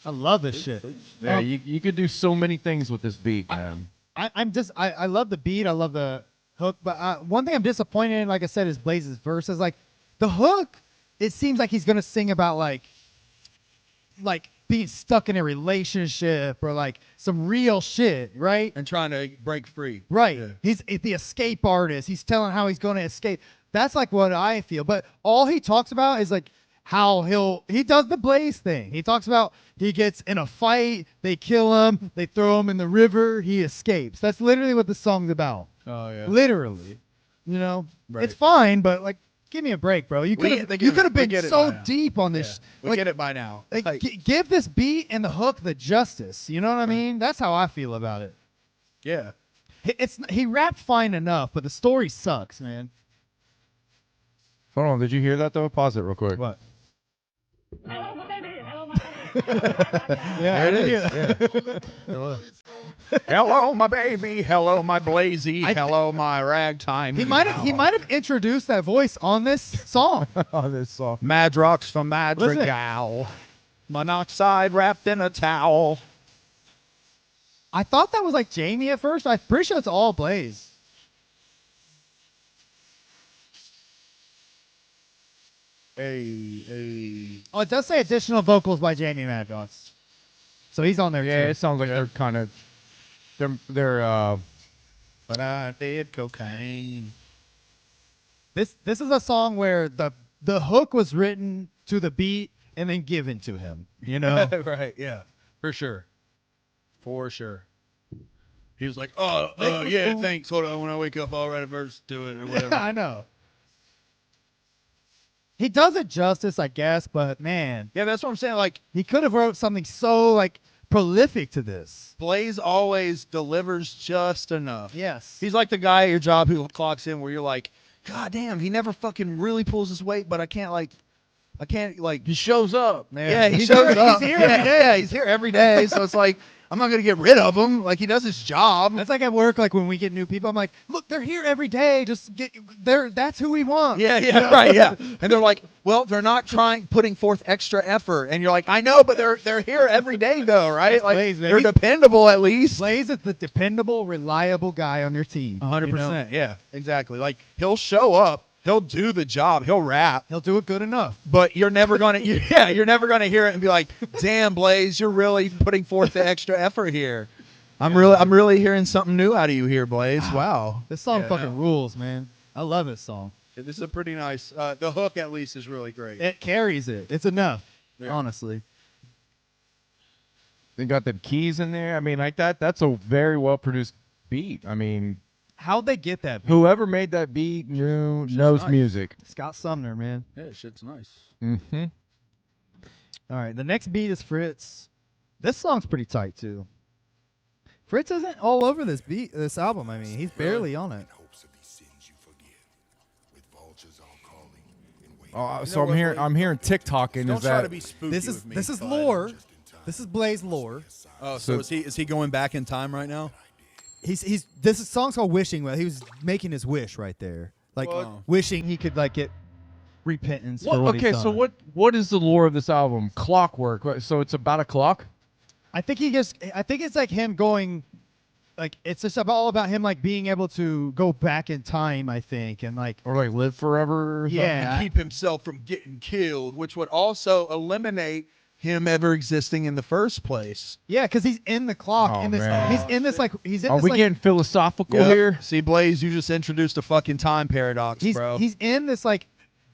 I love this shit. Yeah, you could do so many things with this beat, man. I love the beat. I love the hook. But one thing I'm disappointed in, like I said, is Blaze's verses. Like the hook, it seems like he's gonna sing about like being stuck in a relationship or like some real shit, right? And trying to break free. Right. Yeah. He's the escape artist. He's telling how he's going to escape. That's like what I feel. But all he talks about is like how he does the Blaze thing. He talks about he gets in a fight, they kill him, they throw him in the river, he escapes. That's literally what the song's about. Oh yeah. Literally. You know? Right. It's fine, but like give me a break, bro. You could have been get it so by now. deep on this. We Like, get it by now. like, give this beat and the hook the justice. You know what I mean? That's how I feel about it. Yeah. He rapped fine enough, but the story sucks, man. Hold on, did you hear that though? Pause it real quick. What? There it is. Yeah. Hello, my baby. Hello, my Blazy. Hello, my ragtime. He might have introduced that voice on this song. On this song. Madrox from Madrigal. Monoxide wrapped in a towel. I thought that was like Jamie at first. I'm pretty sure it's all Blaze. Hey. Oh, it does say additional vocals by Jamie Madrox. So he's on there Yeah, too. it sounds like they're kind of they're But I did cocaine. This is a song where the hook was written to the beat and then given to him. You know? Right, yeah. For sure. For sure. He was like, yeah, thanks. Hold on. When I wake up, I'll write a verse to it or whatever. I know. He does it justice, I guess, but man, Yeah, that's what I'm saying. Like, he could have wrote something so like prolific to this. Blaze always delivers just enough. Yes. He's like the guy at your job who clocks in where you're like, God damn, he never fucking really pulls his weight, but I can't He shows up, man. yeah, he shows up. He's here every day. Yeah, he's here every day. So it's like, I'm not gonna get rid of him. Like, he does his job. That's like at work, like when we get new people, I'm like, look, they're here every day. Just get that's who we want. Yeah, right, yeah. And they're like, well, they're not putting forth extra effort. And you're like, I know, but they're here every day though, right? That's Like, Blaze, man. they're dependable at least. Blaze is the dependable, reliable guy on your team. 100%. you know? Yeah, exactly. Like, he'll show up, he'll do the job, he'll rap, He'll do it good enough. but you're never gonna you're never gonna hear it and be like, damn, Blaze, you're really putting forth the extra effort here. I'm really hearing something new out of you here, Blaze. Wow. This song Yeah, fucking rules, man. I love this song. Yeah, this is a pretty nice the hook at least is really great. It carries it. It's enough, Yeah. honestly. they got the keys in there. I mean, like that's a very well produced beat. I mean, How'd they get that? whoever made that beat knows nice. music. Scott Sumner, man. Yeah, shit's nice. Mm-hmm. All right, the next beat is Fritz. This song's pretty tight too. Fritz isn't all over this album. I mean, he's barely on it. Oh, so I'm hearing TikTok and Don't is try that to be spooky This with me. is bud. lore. This is Blaze lore. Oh, so is he going back in time right now? he's this song's called Wishing Well. He was making his wish right there. Like wishing he could like get repentance for what he's done. So what is the lore of this album? Clockwork. So it's about a clock? I think it's like him going, like it's just all about him like being able to go back in time. I think and like Or like live forever or yeah, keep himself from getting killed, which would also eliminate him ever existing in the first place. yeah, because he's in the clock. Oh, in this, man. he's in this like he's in. Are this, we like, getting philosophical Yep. here? See, Blaze, you just introduced a fucking time paradox, bro. He's in this like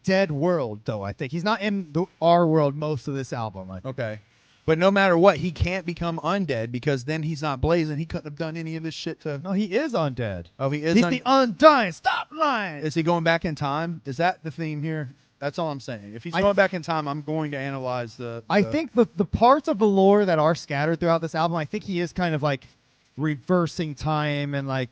dead world though. I think he's not in our world most of this album. Okay. But no matter what, he can't become undead because then he's not Blaze and he couldn't have done any of this shit to... No, he is undead. Oh, he is He's the undying. Stop lying. Is he going back in time? Is that the theme here? That's all I'm saying. If he's going back in time, I'm going to analyze the... I think the parts of the lore that are scattered throughout this album, I think he is kind of like reversing time and like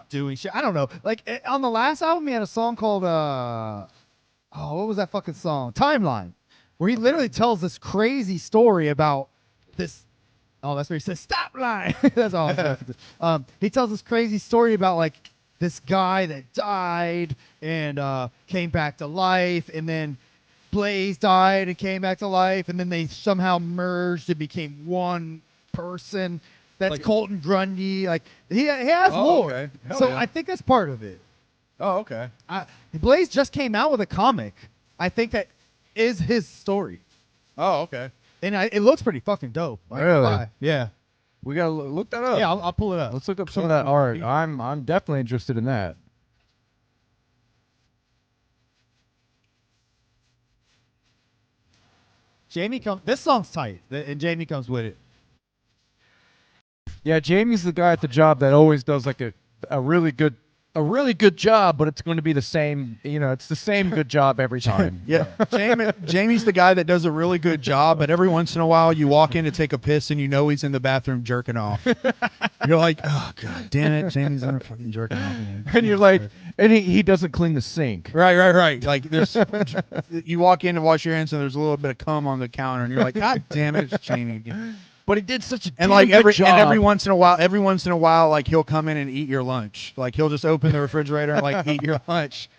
doing shit. I don't know. Like on the last album, he had a song called what was that fucking song? Timeline, where he literally tells this crazy story about this. Oh, that's where he says stop lying. That's all. He tells this crazy story about like this guy that died and came back to life, and then Blaze died and came back to life, and then they somehow merged and became one person. That's like, Colton Grundy. Like he has lore. Okay. So yeah. I think that's part of it. Oh, okay. Blaze just came out with a comic. I think that is his story, Oh, okay. and it looks pretty fucking dope. Really? Yeah. We gotta look that up. Yeah, I'll pull it up. Let's look up some of that art. I'm definitely interested in that. Jamie comes. This song's tight, and Jamie comes with it. Yeah, Jamie's the guy at the job that always does like a really good job, but it's going to be the same. You know, it's the same good job every time. Yeah. Jamie's the guy that does a really good job, but every once in a while you walk in to take a piss and you know he's in the bathroom jerking off. You're like, oh, God damn it. Jamie's in there fucking jerking off. And you're like, and he doesn't clean the sink. Right. Like there's, you walk in to wash your hands and there's a little bit of cum on the counter and you're like, God damn it, it's Jamie again. But he did such a And like good job. every once in a while, like he'll come in and eat your lunch. Like he'll just open the refrigerator and like eat your lunch.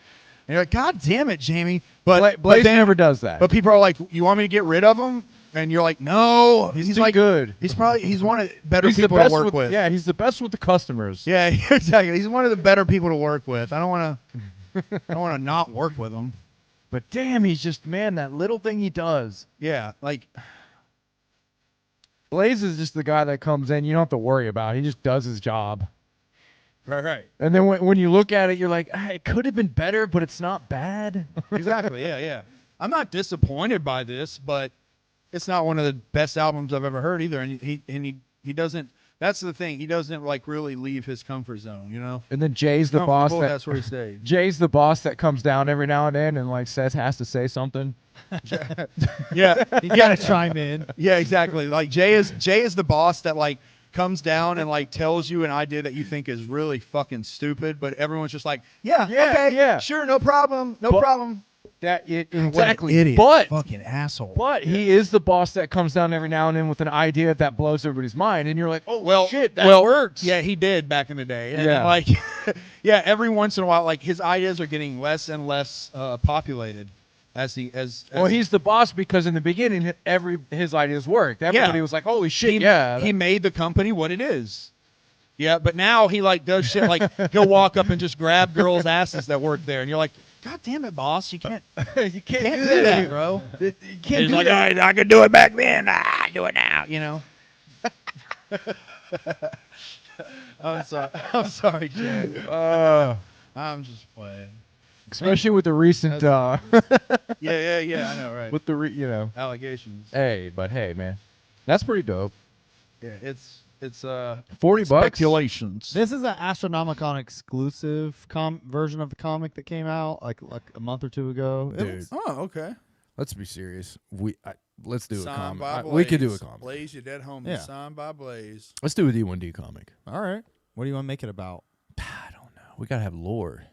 And you're like, God damn it, Jamie. But Blaze then, never does that. But people are like, you want me to get rid of him? And you're like, no. He's like good. He's one of the better He's people the to best work with. Yeah, he's the best with the customers. Yeah, exactly. He's one of the better people to work with. I don't want to not work with him. But damn, he's just, man, that little thing he does. Yeah, like Blaze is just the guy that comes in. You don't have to worry about it. He just does his job. right. And then when you look at it, you're like, it could have been better, but it's not bad. Exactly. Yeah. I'm not disappointed by this, but it's not one of the best albums I've ever heard either. And he doesn't. That's the thing. He doesn't like really leave his comfort zone, you know. And then Jay's the boss. That's where he stays. Jay's the boss that comes down every now and then and like has to say something. Yeah, You gotta chime in. yeah, exactly. Like Jay is the boss that like comes down and like tells you an idea that you think is really fucking stupid, but everyone's just like, yeah, okay, yeah. sure, no problem, no problem. Exactly. Idiot, But fucking asshole. But he is the boss that comes down every now and then with an idea that blows everybody's mind, and you're like, oh Well, shit, that works. Yeah, he did back in the day. And Yeah. like, yeah, every once in a while, like his ideas are getting less and less populated as Well, he's the boss because in the beginning, his ideas worked. Everybody was like, holy shit, he made the company what it is. Yeah, but now he like does shit like he'll walk up and just grab girls' asses that work there, and you're like, God damn it, boss, you can't you can't do that, bro. You can't He's do like, that. I could do it back then. I do it now, you know. I'm sorry, Jay. I'm just playing. Especially with the recent, Yeah, I know, right? with the Allegations. hey, but hey, man, that's pretty dope. Yeah, it's $40. speculations. This is an Astronomicon exclusive version of the comic that came out like a month or two ago. Dude. Oh, okay. Let's be serious. Let's do a Signed by comic. Blaze. We could do a comic. Blaze, your dead homie. Yeah. Signed by Blaze. Let's do a D1D comic. All right. What do you want to make it about? I don't know. We gotta have lore.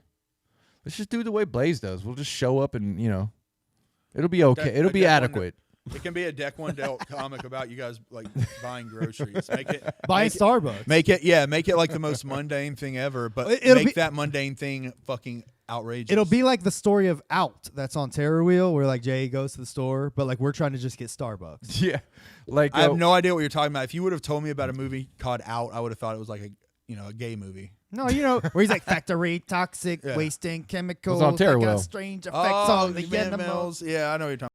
Let's just do it the way Blaze does. We'll just show up and it'll be okay. It'll be adequate. It can be a Deck One Delt comic about you guys like buying groceries. Buying Starbucks. Make it like the most mundane thing ever, but It'll make that mundane thing fucking outrageous. It'll be like the story of Out that's on Terror Wheel, where like Jay goes to the store, but like we're trying to just get Starbucks. Yeah, like I have no idea what you're talking about. If you would have told me about a movie called Out, I would have thought it was like a gay movie. No, where he's like factory toxic wasting chemicals on Terror that got Wheel. strange effects on the animals. animals. Yeah, I know what you're talking.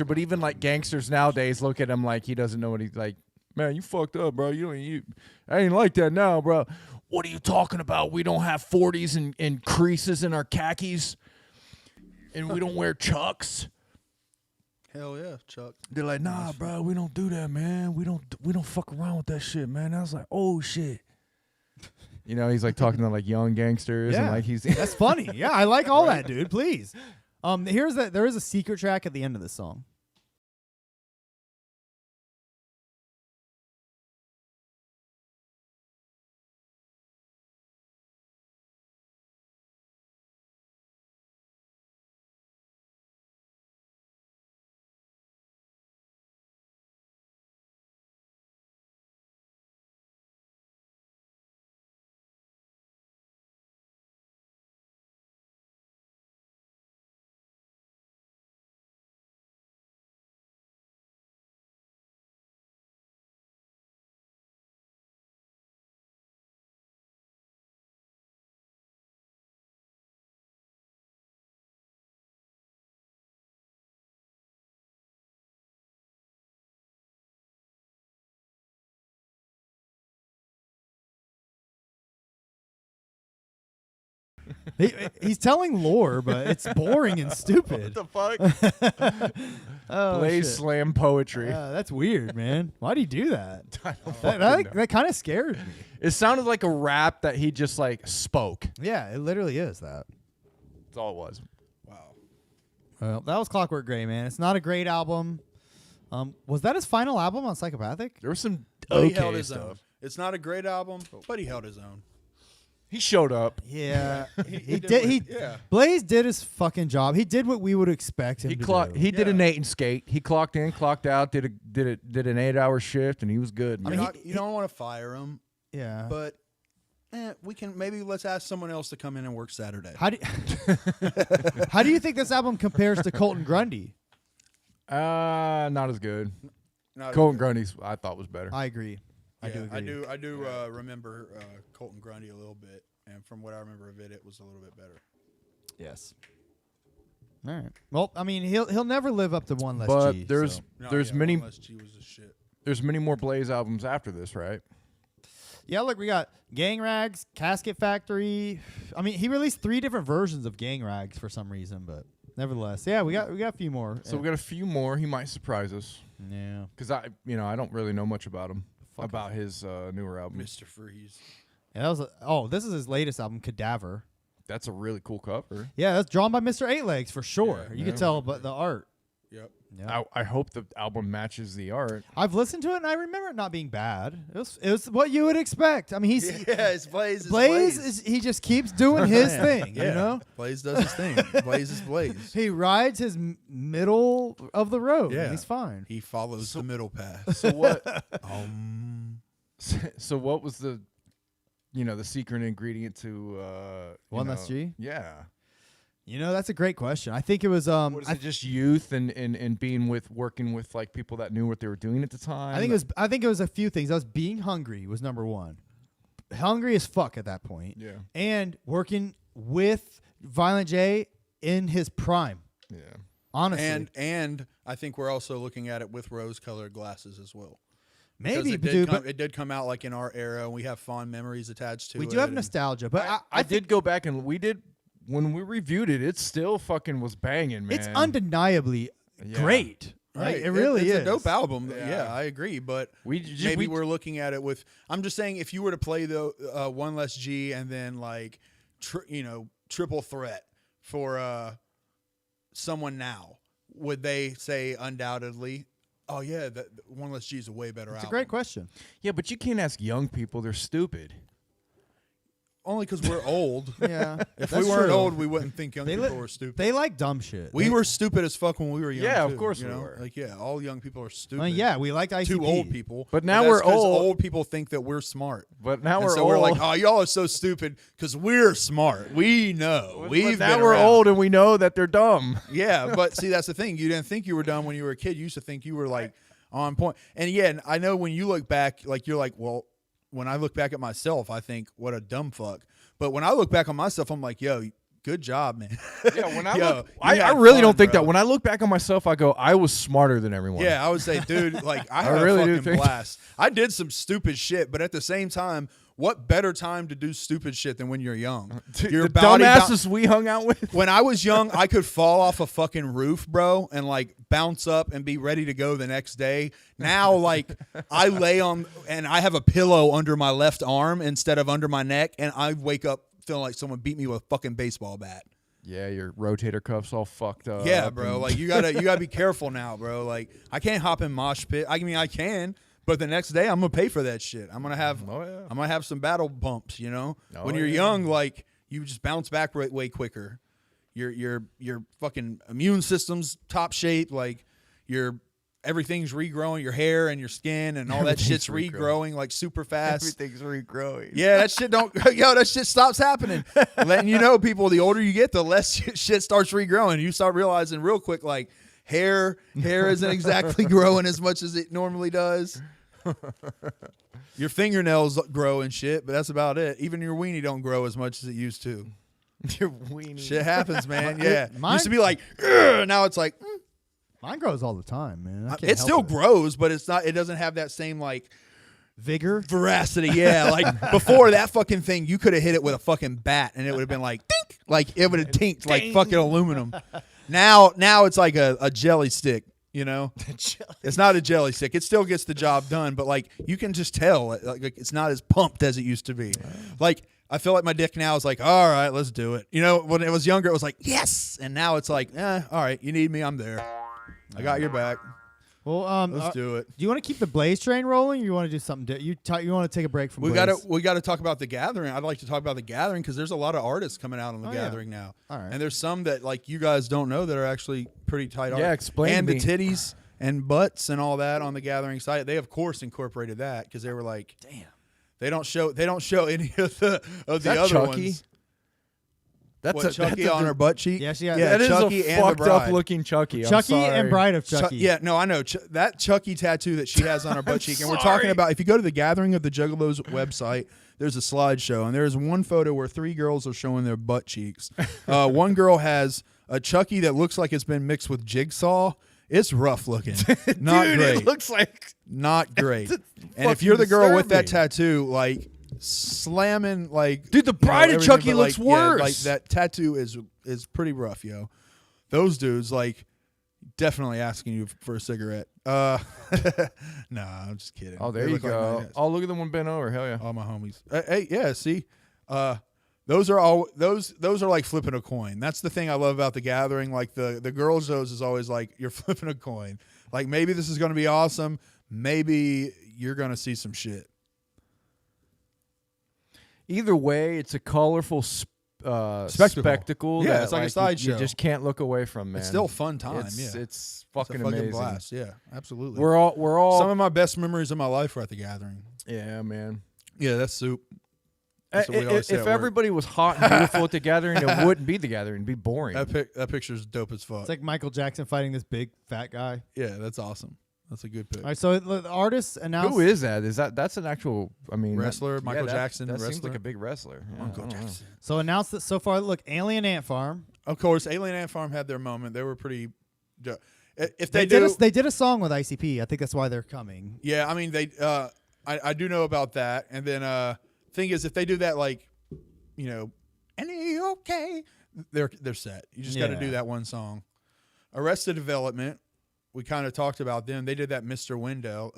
But even like gangsters nowadays look at him like he doesn't know what he's like. Man, you fucked up, bro. I ain't like that now, bro. What are you talking about? We don't have 40s and creases in our khakis, and we don't wear Chucks. Hell yeah, Chuck. They're like, nah, bro, we don't do that, man. We don't fuck around with that shit, man. I was like, oh shit. He's like talking to like young gangsters and like he's that's funny. Yeah, I like all that, dude. Please. There is a secret track at the end of the song. He's telling lore, but it's boring and stupid. What the fuck? Blaze shit. slam poetry. That's weird, man. Why'd he do that? That That kind of scared me. It sounded like a rap that he just like spoke. Yeah, it literally is that. That's all it was. Well, that was Clockwork Gray, man. It's not a great album. Was that his final album on Psychopathic? There was some But he okay held his stuff. own. It's not a great album, but he held his own. He showed up. Yeah, he did did. what- He yeah. Blaze did his fucking job. He did what we would expect him He to clocked. do. He did Yeah. a Nate and skate. He clocked in, clocked out. Did an 8-hour shift, and he was good. You're man. not, you don't want to fire him, Yeah. but we can maybe let's ask someone else to come in and work Saturday. How do how do you think this album compares to Colton Grundy? Not as good. Not Colton Grundy's I thought was better. I agree. I do Yeah, agree. I do remember Colton Grundy a little bit, and from what I remember of it, it was a little bit better. Yes. All right. Well, I mean, he'll never live up to One Less But G. there's so. No, there's yeah, many Unless G was the shit. there's many more Blaze albums after this, right? Yeah, look, we got Gang Rags, Casket Factory. I mean, he released 3 different versions of Gang Rags for some reason, but nevertheless, yeah, we got a few more. So we got a few more. He might surprise us yeah. because I don't really know much about him, about his newer album. Mr. Freeze. Yeah, that was this is his latest album, Cadaver. That's a really cool cover. Yeah, that's drawn by Mr. Eight Legs for sure. Yeah, You can tell but the art. Yep. Yeah. I hope the album matches the art. I've listened to it and I remember it not being bad. It was what you would expect. I mean, he's Yeah, it's Blaze. Blaze is he just keeps doing his thing, Yeah. you know? Blaze does his thing. Blaze is Blaze. He rides his middle of the road. Yeah. And he's fine. He follows the middle path. So what? Um, So what was the secret ingredient to One Less G? Yeah. You know, that's a great question. I think it was What is it just youth and being working with like people that knew what they were doing at the time? I think it was a few things. I was being hungry was number 1. Hungry as fuck at that point. Yeah. And working with Violent J in his prime. Yeah. Honestly. and I think we're also looking at it with rose-colored glasses as well. Maybe, Because but it did come out like in our era, and we have fond memories attached to it. we do have and- nostalgia, but I did go back and we did when we reviewed it. It still fucking was banging, man. it's undeniably Yeah. great. Right, Like, it really it's is a dope album. Yeah. Yeah, I agree. But we we're looking at it with. I'm just saying, if you were to play the One Less G and then like, triple threat for someone now, would they say undoubtedly? Oh yeah, that One Less G is a way better It's a album. great question. Yeah, but you can't ask young people. They're stupid. Only because we're old. Yeah. If that's we weren't true. old, we wouldn't think young They people li- were stupid. They like dumb shit. We were stupid as fuck when we were young. Yeah, of too, course you we know? were. Like, yeah, all young people are stupid. I mean, yeah, we liked ICP. Too old people. But now that's we're 'cause old. Old people think that we're smart. But now And we're so old. we're like, oh, y'all are so stupid because we're smart. We know. But We've now been we're around. old and we know that they're dumb. Yeah, but see, that's the thing. You didn't think you were dumb when you were a kid. You used to think you were like on point. And yeah, I know when you look back, like you're like, well, when I look back at myself, I think, what a dumb fuck. But when I look back on myself, I'm like, yo, good job, man. Yeah, when I Yo, look, you I had really fun, don't think bro. that. When I look back on myself, I go, I was smarter than everyone. Yeah, I would say, dude, like I had really a do fucking think- blast. I did some stupid shit, but at the same time, what better time to do stupid shit than when you're young? Your the body dumbasses we hung out with. When I was young, I could fall off a fucking roof, bro, and like bounce up and be ready to go the next day. Now, like, I lay on and I have a pillow under my left arm instead of under my neck, and I wake up feeling like someone beat me with a fucking baseball bat. Yeah, your rotator cuffs all fucked up. Yeah, bro. and- Like you gotta be careful now, bro. Like I can't hop in mosh pit. I mean I can, but the next day I'm gonna pay for that shit. I'm gonna have some battle bumps, you know? Oh, When you're yeah. young, like you just bounce back way quicker. Your fucking immune system's top shape, like everything's regrowing, your hair and your skin and all that shit's regrowing like super fast. Everything's regrowing. Yeah, that shit that shit stops happening. Letting you know, people, the older you get, the less shit starts regrowing. You start realizing real quick, like hair isn't exactly growing as much as it normally does. Your fingernails grow and shit, but that's about it. Even your weenie don't grow as much as it used to. Your weenie. Shit happens, man. Yeah, Mine- used to be like, "Ugh," now it's like, Mine grows all the time, man. I can't it help still it. grows, but it's not. It doesn't have that same like Vigor. veracity. Yeah, like before that fucking thing, you could have hit it with a fucking bat and it would have been like dink, like it would have tinked like fucking aluminum. Now it's like a jelly stick. You know, it's not a jelly stick. It still gets the job done, but like you can just tell, like it's not as pumped as it used to be. Like I feel like my dick now is like, all right, let's do it. You know, when it was younger, it was like yes, and now it's like, all right, you need me, I'm there. I got your back. Well, Let's do it. Do you want to keep the Blaze train rolling, or you want to do something? You want to take a break from? We Blaze? got to talk about the Gathering. I'd like to talk about the Gathering because there's a lot of artists coming out on the Gathering now. All right. And there's some that like you guys don't know that are actually pretty tight. Yeah, artists. explain And to the me. titties and butts and all that on the Gathering site. They of course incorporated that because they were like, damn, they don't show any of the other Chucky? ones. That's Chucky on her butt cheek. Yeah, she got That is Chucky a and the fucked up bride. looking Chucky. I'm Chucky sorry. and Bride of Chucky. Yeah, no, I know that Chucky tattoo that she has on her butt cheek, and we're talking about. If you go to the Gathering of the Juggalos website, there's a slideshow, and there's one photo where 3 girls are showing their butt cheeks. One girl has a Chucky that looks like it's been mixed with Jigsaw. It's rough looking, not Dude, great. it looks like Not great. And if fucking you're the girl with that disturbing. tattoo, like slamming, like Dude, the Bride of everything, Chucky but, looks like, yeah, worse. like that tattoo is pretty rough, yo. Those dudes, like, definitely asking you for a cigarette. Nah, I'm just kidding. Oh, there They you look like go. nice- Oh, look at the one bent over. Hell yeah. all my homies. Hey, yeah, see, those are like flipping a coin. That's the thing I love about the Gathering. Like the girls' shows is always like you're flipping a coin. Like maybe this is going to be awesome. Maybe you're going to see some shit. Either way, it's a colorful spectacle. Yeah, that, it's like a you sideshow. just can't look away from, man. It's still a fun time. It's, yeah, it's fucking it's a fucking amazing. blast. Yeah, absolutely. We're all. Some of my best memories of my life were at the Gathering. Yeah, man. Yeah, that's soup. That's what we always say If at work. everybody was hot and beautiful at the Gathering, it wouldn't be the Gathering. It'd be boring. That picture's dope as fuck. It's like Michael Jackson fighting this big fat guy. Yeah, that's awesome. That's a good pick. All right, so the artists announced. Who is that? That's an actual? I mean, Wrestler, Michael Jackson, That seems wrestler. like a big wrestler. Yeah, Michael I don't know. Jackson. So announced that so far. Look, Alien Ant Farm. Of course, Alien Ant Farm had their moment. They were pretty. If They they, do, they did a song with ICP. I think that's why they're coming. yeah, I mean they. I do know about that. And then thing is, if they do that, like, any okay, they're set. You just got to Yeah. do that one song. Arrested Development. We kind of talked about them. They did that Mr. Window.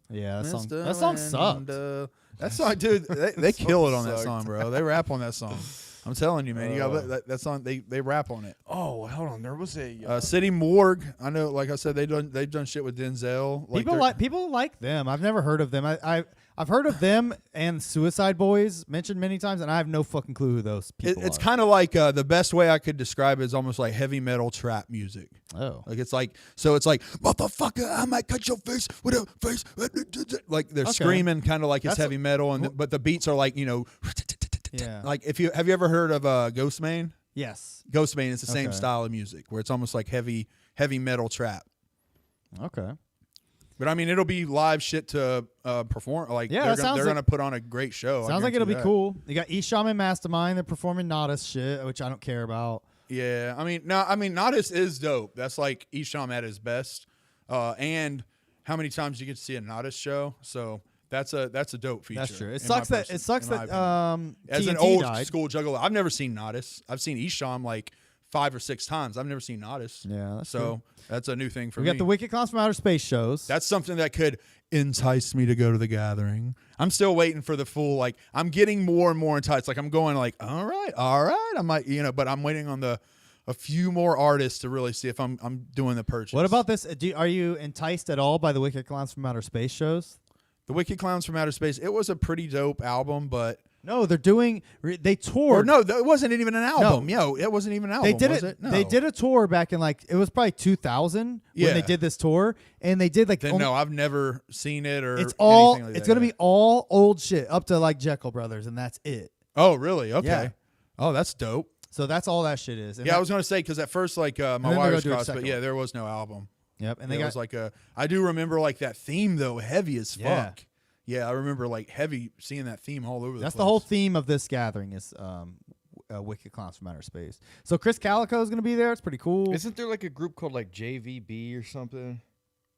Yeah, that song. Mr. That song sucked. Window. That song, dude, they kill it on that sucked. song, bro. They rap on that song. I'm telling you, man. You got that song. They rap on it. Oh, hold on. There was a. City Morgue. I know, like I said, they've done shit with Denzel. People like them. I've never heard of them. I've heard of them and Suicide Boys mentioned many times, and I have no fucking clue who those people It's are. kind of like the best way I could describe it is almost like heavy metal trap music. Oh. Like it's like motherfucker, I might cut your face with a face. Like they're Okay. screaming, kind of like it's That's- heavy metal, and but the beats are like Yeah. like have you ever heard of Ghostman? Yes. Ghostman is the same Okay. style of music where it's almost like heavy metal trap. Okay. But I mean, it'll be live shit to perform. Like Yeah, they're that sounds they're like- gonna put on a great show. I Sounds like it'll be guarantee that. cool. You got Isham and Mastermind. They're performing Nodis shit, which I don't care about. Yeah, I mean, Nodis is dope. That's like Isham at his best. And how many times you get to see a Nodis show? So that's a dope feature. That's true. It in sucks my that person- it sucks in my that opinion. As an TNT old died. school juggler, I've never seen Nodis. I've seen Isham like 5 or 6 times. I've never seen Nodis. Yeah, that's so true. that's a new thing for We me. got the Wicked Clowns from Outer Space shows. That's something that could entice me to go to the Gathering. I'm still waiting for the full, like, I'm getting more and more enticed. Like, I'm going like, all right. I might, but I'm waiting on a few more artists to really see if I'm doing the purchase. What about this? Are you enticed at all by the Wicked Clowns from Outer Space shows? the Wicked Clowns from Outer Space? It was a pretty dope album, but No, they're doing. They toured. it wasn't even an album. Yo, it wasn't even an album. They did was it. No. They did a tour back in it was probably 2000 Yeah. when they did this tour, and they did Then no, I've never seen it or. It's all. anything like It's that, gonna yeah. be all old shit up to like Jekyll Brothers, and that's it. Oh, really? Okay. Yeah. Oh, that's dope. So that's all that shit is. And Yeah, that- I was gonna say because at first my then they're wires gonna do a crossed, but second yeah, one. there was no album. Yep, and they It got was like I do remember like that theme though, heavy as fuck. Yeah. Yeah, I remember like heavy seeing that theme all over the place. that's the whole theme of this gathering is Wicked Clowns from Outer Space. So Chris Calico is gonna be there. It's pretty cool. Isn't there like a group called like JVB or something?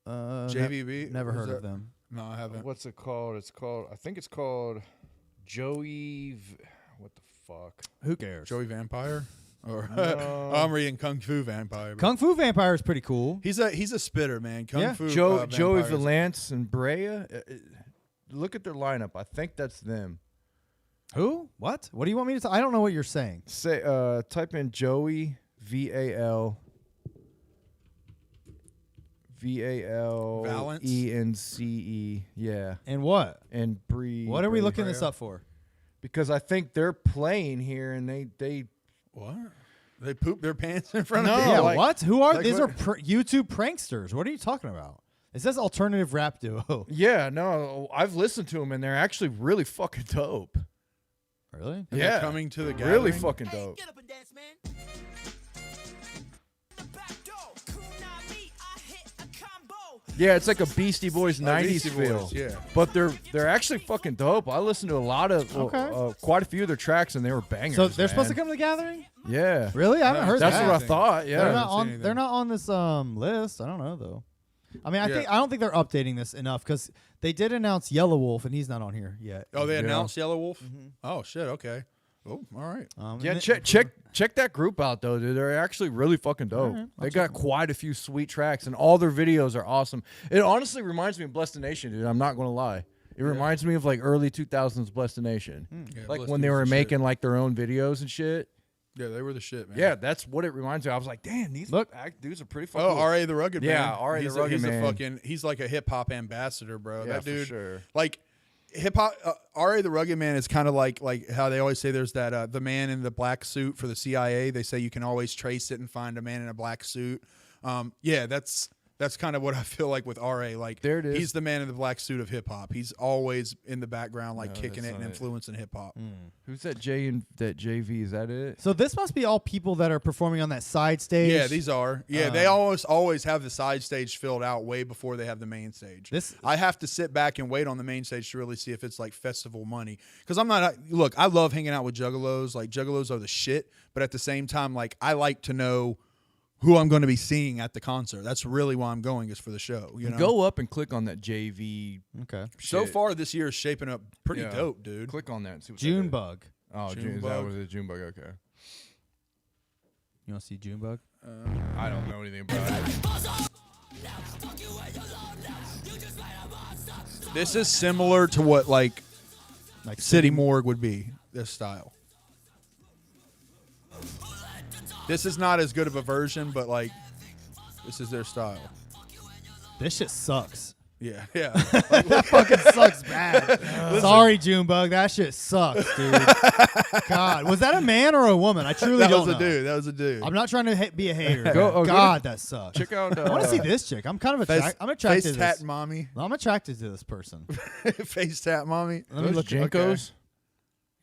JVB. Never What heard is of that? them. No, I haven't. What's it called? I think it's called Joey. What the fuck? Who cares? Joey Vampire? Or No. I'm reading Kung Fu Vampire. but- Kung Fu Vampire is pretty cool. He's a spitter, man. Kung Yeah. Fu. Joey Vampires. Valance and Brea. Look at their lineup. I think that's them. Who? What? What do you want me to? I don't know what you're saying. Say, type in Joey VAL VALENCE. Yeah. And what? And Bree. What are we looking this up for? Because I think they're playing here, and they What? They poop their pants in front of No, people? Yeah, like- what? Who are like these? what? Are YouTube pranksters? What are you talking about? It says alternative rap duo. Yeah, no, I've listened to them, and they're actually really fucking dope. Really? And they're coming to the gathering? really fucking dope. Get up and dance, man. The back door, Kunami, I hit a combo. Yeah, it's like a Beastie Boys '90s Beastie feel. Boys, yeah. But they're actually fucking dope. I listened to a lot of quite a few of their tracks, and they were bangers. So they're supposed to man. come to the gathering? Yeah, Really? I haven't heard that's that. what I thought. Yeah, They're haven't not seen on. anything. They're not on this list. I don't know though. I mean, Yeah. I don't think they're updating this enough because they did announce Yellow Wolf and he's not on here yet. Oh, they Yeah. announced Yellow Wolf? Oh, shit. Okay. Oh, all right. Yeah, and check that group out though, dude. They're actually really fucking dope. Alright, They got quite a few sweet tracks, and all their videos are awesome. It honestly reminds me of Blessed Nation, dude. I'm not gonna lie. It reminds me of like early 2000s Blessed Nation, Yeah, like Blessed when they was were the making shit. like their own videos and shit. Yeah, they were the shit, man. Yeah, that's what it reminds me. I was like, damn, these dudes are pretty fucking. Oh, cool. R.A. the Rugged Man. Yeah, R.A. the He's Rugged he's Man. A fucking, he's like a hip hop ambassador, bro. Yeah, that for dude, sure. like hip hop. R.A. the Rugged Man is kind of like how they always say there's that the man in the black suit for the CIA. They say you can always trace it and find a man in a black suit. Yeah, that's kind of what I feel like with R.A. Like There it is. He's the man in the black suit of hip hop. He's always in the background, like No, kicking that's it and not it. influencing hip hop. Who's that J and that JV? Is that it? So this must be all people that are performing on that side stage. Yeah, these are. Yeah, they always have the side stage filled out way before they have the main stage. I have to sit back and wait on the main stage to really see if it's like festival money. Because I'm not. Look, I love hanging out with juggalos. Like juggalos are the shit. But at the same time, like I like to know who I'm going to be seeing at the concert. That's really why I'm going, is for the show. You know? Go up and click on that JV. Okay. So shit. far this year is shaping up pretty Yeah. dope, dude. Click on that and see what Junebug. Oh, Junebug. that was a Junebug. Okay. You want to see Junebug? I don't know anything about it. This is similar to what like Like City Morgue would be, this style. This is not as good of a version, but like this is their style. This shit sucks. Yeah, yeah. That fucking sucks bad. Sorry, Junebug. That shit sucks, dude. God, was that a man or a woman? I truly That don't was a know. dude. That was a dude. I'm not trying to be a hater. Go God, that sucks. Check out. I want to see this chick. I'm kind of Face, attracted. I'm attracted face to tat this. mommy. I'm attracted to this person. Face tat mommy. Let me Those look. Jinkos.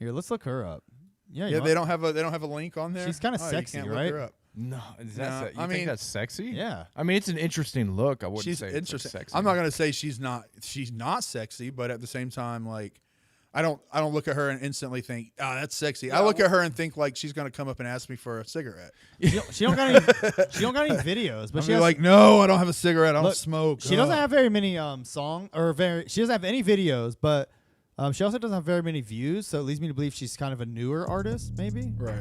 Here, let's look her up. Yeah, Yeah, they don't have a link on there. She's kinda Oh, you sexy, can't look right? her up. No, is No, that you I think mean- that's sexy? Yeah. I mean, it's an interesting look. I wouldn't She's say it's interesting. sexy. I'm not gonna say she's not sexy, but at the same time, like I don't look at her and instantly think, oh, that's sexy. I look at her and think like she's gonna come up and ask me for a cigarette. She don't got any. She don't got any videos, but I'm she has, like, no, I don't have a cigarette. I don't look, smoke. She doesn't have very many she doesn't have any videos, but she also doesn't have very many views. So it leads me to believe she's kind of a newer artist, maybe. Right.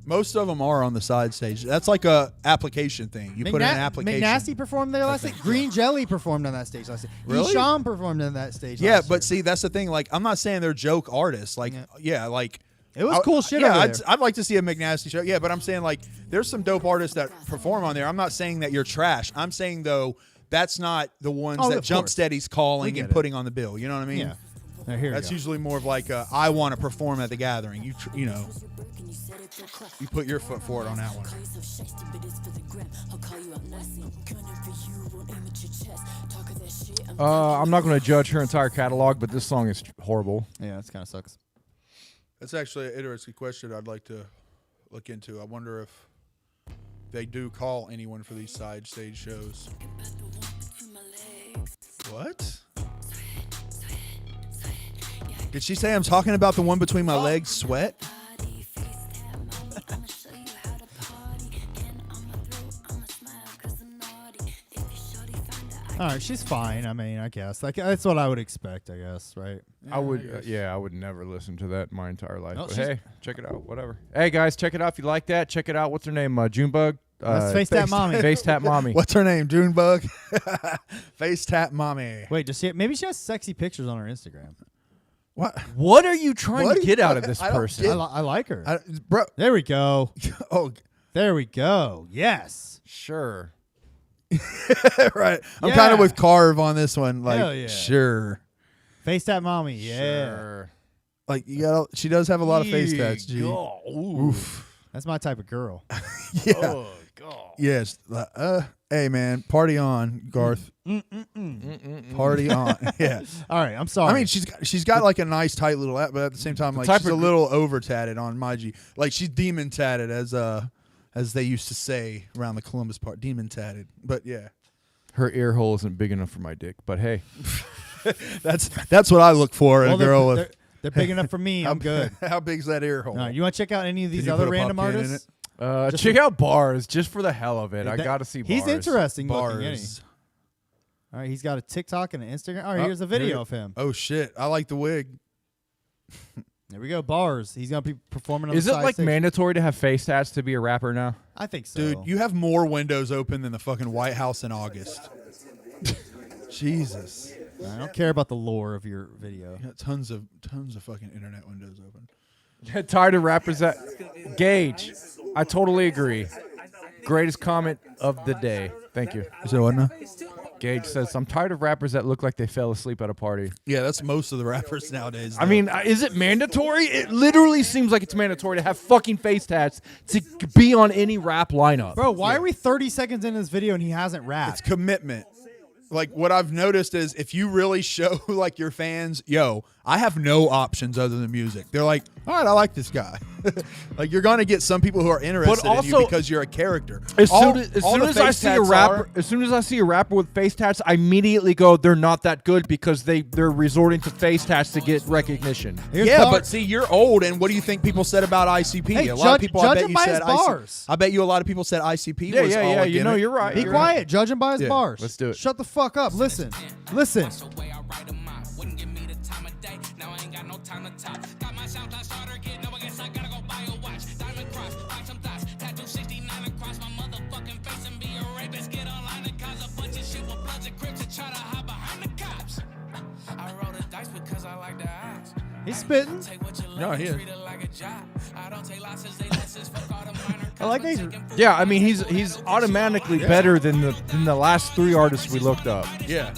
Most of them are on the side stage. That's like a application thing. You put in an application. McNasty performed there last night. Green Jelly performed on that stage last night. Really? Esham performed on that stage. Yeah, last but year. see, that's the thing. Like, I'm not saying they're joke artists. Like, yeah, like it was cool shit. Yeah, over there. I'd like to see a McNasty show. Yeah, but I'm saying like there's some dope artists that perform on there. I'm not saying that you're trash. I'm saying though that's not the ones Oh, that of Jump course. Steady's We calling get and it. putting on the bill. You know what I mean? Yeah. Now, here we That's go. usually more of like I want to perform at the gathering. You know, you put your foot forward on that one. I'm not going to judge her entire catalog, but this song is horrible. Yeah, it kind of sucks. That's actually an interesting question I'd like to look into. I wonder if they do call anyone for these side stage shows. What? Did she say I'm talking about the one between my legs? Sweat? All right, she's fine. I mean, I guess like that's what I would expect. I guess, right? I would, I would never listen to that my entire life. No, But she's- hey, check it out. Whatever. Hey guys, check it out if you like that. Check it out. What's her name? Junebug. That's Face Tap Mommy. Face Tap Mommy. What's her name? Junebug? Face tap mommy. Wait, does she? Maybe she has sexy pictures on her Instagram. What? What are you trying What to are get you- out of this I don't person? get- I like her. Bro. There we go. Oh, There we go. Yes. Sure. Right. I'm Yeah. kind of with Carve on this one. Like, Hell yeah. sure. Face tap mommy. Yeah. Sure. Like you got. She does have a lot of face tats. G. Oof. That's my type of girl. Yeah. Oh God. Yes. Hey man, party on, Garth. Party on. Yeah. All right, I'm sorry. I mean, she's got like a nice tight little app, but at the same time, like type she's a of little over tatted on my G. Like she's demon tatted, as they used to say around the Columbus part, demon tatted. But yeah, Her ear hole isn't big enough for my dick, but hey. that's what I look for in Well, a girl with. they're big enough for me. I'm good. How big's that ear hole? No, you want to check out any of these Can you other put a random pop can in artists? Check out Bars just for the hell of it. I That- gotta see Bars. He's interesting looking, isn't he? Bars. All right, he's got a TikTok and an Instagram. All right, Oh, here's a video of him. Oh shit! I like the wig. There we go. Bars. He's gonna be performing on Is the it side like stage. mandatory to have face tats to be a rapper now? I think so. Dude, you have more windows open than the fucking White House in August. Jesus. I don't care about the lore of your video. You got tons of fucking internet windows open. Tired of rappers that Gage. I totally agree. Greatest comment of the day. Thank you. Is that what now? Gage says, I'm tired of rappers that look like they fell asleep at a party. Yeah, that's most of the rappers nowadays. I mean, is it mandatory? It literally seems like it's mandatory to have fucking face tats to be on any rap lineup. Bro, why are we 30 seconds in this video and he hasn't rapped? it's commitment. Like what I've noticed is if you really show like your fans, yo, I have no options other than music. They're like, all right, I like this guy. Like you're gonna get some people who are interested in you because you're a character. As All soon the as I face see a tats rapper, are- as soon as I see a rapper with face tats, I immediately go, they're not that good because they're resorting to face tats to get recognition. Here's yeah, Bar- but see, you're old, and what do you think people said about ICP? Hey, a lot of judge- people, judge I bet him you by said his bars. I bet you a lot of people said ICP Yeah, was yeah, all yeah. a You know, gimmick. you're right. Be you're quiet. Judge him by his Yeah, bars. let's do it. Shut the fuck up. Listen. Listen. He's spitting. No, he is. I like these. Yeah, I mean he's automatically better than the last three artists we looked up. Yeah.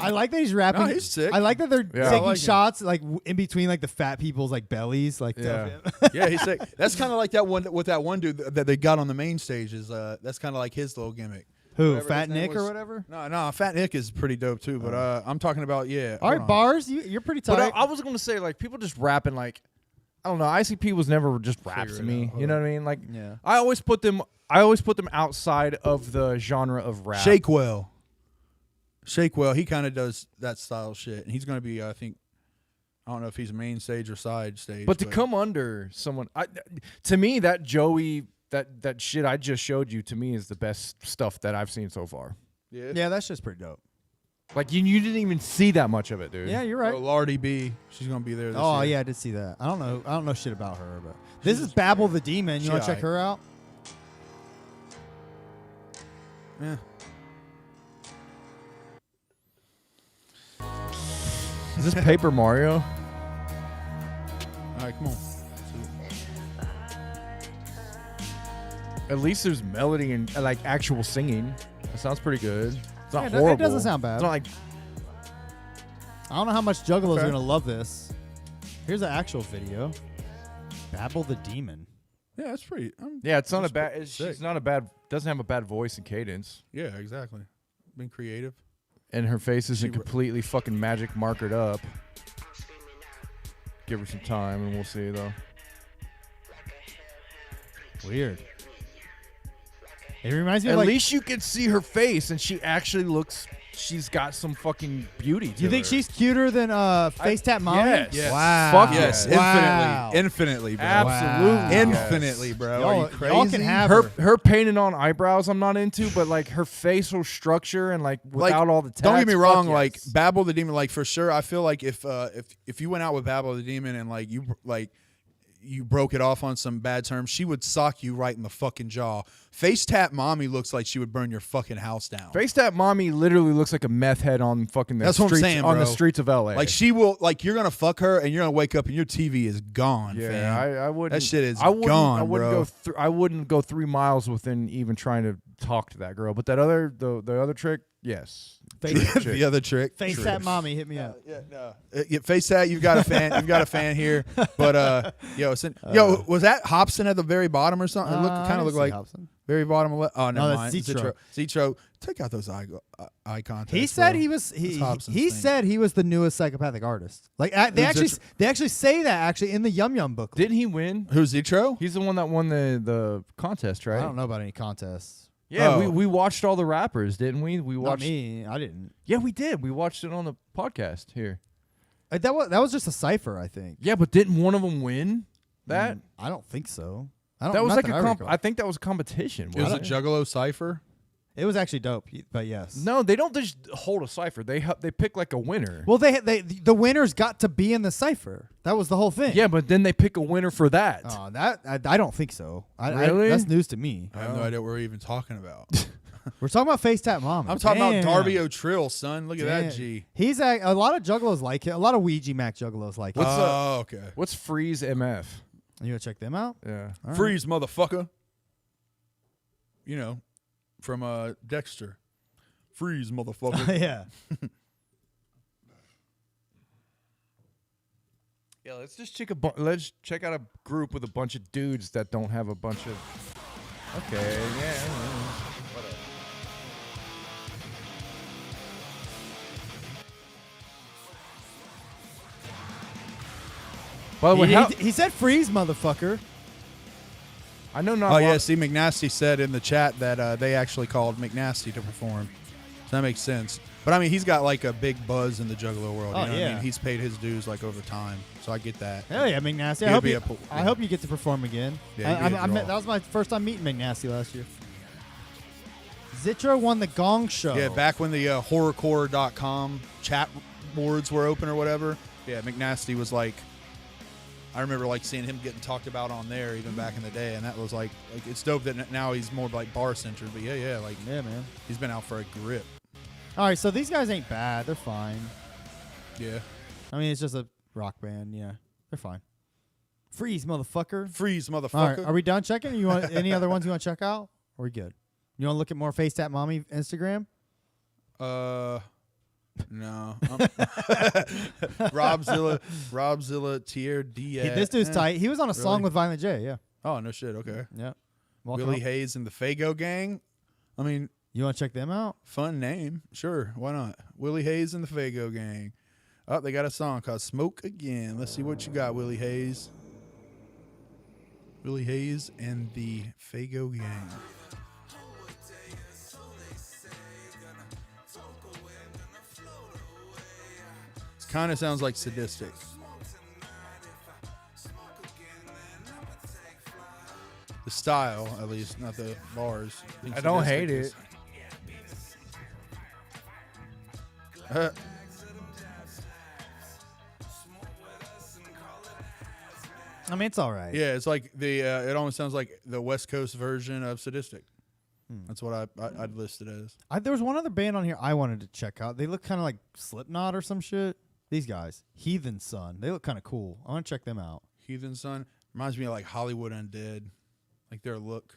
I like that he's rapping. No, he's sick. I like that they're Yeah. I taking like him. shots like in between like the fat people's like bellies. Like Yeah. Yeah, he's sick. That's kind of like that one with that one dude that they got on the main stage. Is that's kind of like his little gimmick. who? Whatever Fat his name Nick or was. whatever. No, Fat Nick is pretty dope too. But I'm talking about All right, bars. You're pretty But tight. I was gonna say like people just rapping like I don't know. ICP was never just rap Figure to it me. out. You know what I mean? Like Yeah. I always put them outside of the genre of rap. Shakewell. Shakewell, he kind of does that style shit, and he's going to be, I think, I don't know if he's main stage or side stage. But to come under someone, to me, that Joey, that shit I just showed you, to me is the best stuff that I've seen so far. Yeah, that's just pretty dope. Like you didn't even see that much of it, dude. Yeah, you're right. Oh, Lardy B, she's going to be there this Oh year. yeah, I did see that. I don't know shit about her, but this is Babel the Demon. You she want to check alright. her out? Yeah. Is this Paper Mario? All right, come on. At least there's melody and like actual singing. That sounds pretty good. It's not Yeah, horrible. it doesn't sound bad. It's not like I don't know how much Juggalo's Okay. gonna love this. Here's an actual video. Babel the Demon. Yeah, that's pretty. yeah, it's not a That's bad. pretty She's sick. not a bad. Doesn't have a bad voice and cadence, Yeah, exactly. Been creative. and her face isn't She- completely fucking magic markered up. Give her some time, and we'll see though. Weird. It reminds me At of like. least you can see her face, and she actually looks. She's got some fucking beauty. To You think her. she's cuter than Face Tap Mommy? yes. Yes. Wow. Fuck Yes, Wow. infinitely, bro. Absolutely, Infinitely, bro. Are you Y'all crazy? can have her painted on eyebrows I'm not into, but like her facial structure and like without all the tats, Don't get me fuck wrong, yes. like Babel the Demon, like for sure. I feel like if you went out with Babel the Demon and like you broke it off on some bad terms, she would sock you right in the fucking jaw. Face Tap Mommy looks like she would burn your fucking house down. Face Tap Mommy literally looks like a meth head on fucking the That's what I'm streets, saying, on the bro. streets of LA. Like she will, like you're gonna fuck her and you're gonna wake up and your TV is gone. yeah, fam. I wouldn't. That shit is I wouldn't, gone, I wouldn't bro. go. I wouldn't go 3 miles within even trying to talk to that girl. But that other the other trick, yes. The other trick. Face that mommy, hit me up. Yeah, no. Face that. You've got a fan. You've got a fan here. But was that Hobson at the very bottom or something? It kind of looked like Hobson. Very bottom left. Oh, never No, mind. that's Zitro. Zitro. Take out those eye contacts. He said bro. he was That's Hobson's he thing. said he was the newest psychopathic artist. Like they actually say that actually in the Yum Yum book. Didn't he win? Who's Zitro? He's the one that won the contest, right? I don't know about any contests. Yeah, Oh. we watched all the rappers, didn't we? We Not watched. me. I didn't. Yeah, we did. We watched it on the podcast here. That was just a cipher, I think. Yeah, but didn't one of them win that? I don't think so. I don't. That was not like that a I comp. recall. I think that was a competition. It was a wasn't it? Juggalo cipher. It was actually dope, but yes. No, they don't just hold a cipher. They pick like a winner. Well, the winners got to be in the cipher. That was the whole thing. Yeah, but then they pick a winner for that. Oh, I don't think so. Really? That's news to me. I have no idea what we're even talking about. We're talking about Face Tap Mama. I'm talking Damn. about Darby O'Trill, son. Look at Damn. that G. He's a lot of juggalos like it. A lot of Ouija Mac juggalos like it. Oh, okay. What's Freeze MF? You gonna check them out? Yeah. All right. Freeze, motherfucker. You know, from Dexter. Freeze, motherfucker. Yeah. Yeah, let's just let's check out a group with a bunch of dudes that don't have a bunch of. Okay, yeah. Whatever. By the way, He said freeze, motherfucker. I know not. Oh, yeah. See, McNasty said in the chat that they actually called McNasty to perform. So that makes sense. But, I mean, he's got, like, a big buzz in the Juggalo world. Oh, You know what I yeah. mean? He's paid his dues, like, over time. So I get that. Hell yeah, McNasty. I hope you get to perform again. Yeah, you get a draw. That was my first time meeting McNasty last year. Zitro won the Gong Show. Yeah, back when the horrorcore.com chat boards were open or whatever. Yeah, McNasty was like, I remember like seeing him getting talked about on there even back in the day, and that was like it's dope that now he's more like bar centered. But yeah, like Yeah, man. he's been out for a grip. All right, so these guys ain't bad. They're fine. Yeah, I mean, it's just a rock band. Yeah, they're fine. Freeze, motherfucker. freeze, All right, motherfucker. are we done checking? You want any other ones you want to check out? Or are we good? You want to look at more Face Tap Mommy Instagram? No. Robzilla tier D. This dude's tight. He was on a song with Violent J. Yeah. Oh no shit. Okay. Yeah. Welcome Willie up. Hayes and the Fago Gang. I mean, You want to check them out? fun name. Sure, why not? Willie Hayes and the Fago Gang. Oh, they got a song called Smoke Again. Let's see what you got, Willie Hayes. Willie Hayes and the Fago Gang. It kind of sounds like Sadistic. The style, at least, not the bars. I don't hate Sadistic it. I mean, it's all right. Yeah, it's like the. It almost sounds like the West Coast version of Sadistic. That's what I'd list it as. There was one other band on here I wanted to check out. They look kind of like Slipknot or some shit. These guys, Heathen Son. They look kind of cool. I want to check them out. Heathen Son reminds me of like Hollywood Undead, like their look.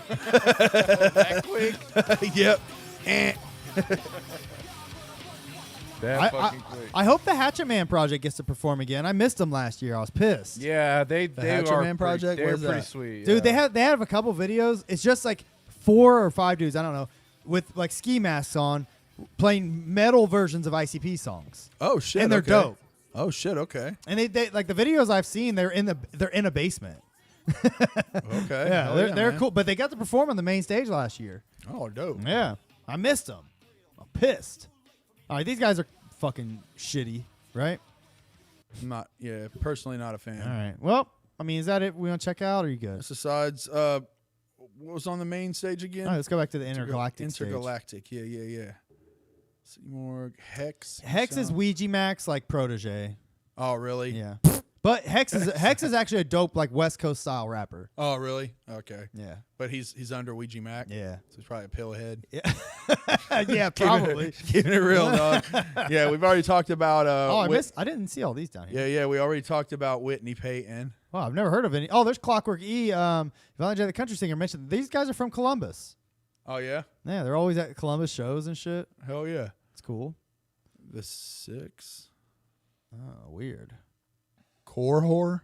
That quick. Yep. That fucking quick. I hope the Hatchet Man project gets to perform again. I missed them last year. I was pissed. Yeah, they Hatchet are Man project? They're What is pretty that? sweet, Dude, yeah. they have a couple videos. It's just like 4 or 5 dudes, I don't know, with like ski masks on, playing metal versions of ICP songs. Oh shit. And they're okay. dope. Oh shit. Okay. And they like the videos I've seen, they're in a basement. Okay. Yeah, Hell they're man. cool, but they got to perform on the main stage last year. Oh, dope. Yeah, I missed them. I'm pissed. All right, these guys are fucking shitty, right? Not. Yeah. Personally, not a fan. All right. Well, I mean, is that it? We want to check out? Or are you good? Besides, what was on the main stage again? All right, let's go back to the intergalactic. stage. Intergalactic. Yeah. Seymour Hex. Hex is Ouija Max like protege. Oh, really? Yeah. But Hex is actually a dope like West Coast style rapper. Oh, really? Okay. Yeah. But he's under Ouija Mac. Yeah. So he's probably a pillhead. Yeah. Yeah, probably. Keeping it real, dog. Yeah, we've already talked about. I didn't see all these down here. Yeah, we already talked about Whitney Payton. Wow, I've never heard of any. Oh, there's Clockwork E. Valiant J, the country singer, mentioned these guys are from Columbus. Oh yeah. Yeah, they're always at Columbus shows and shit. Hell yeah. It's cool. The 6. Oh, weird. Core whore.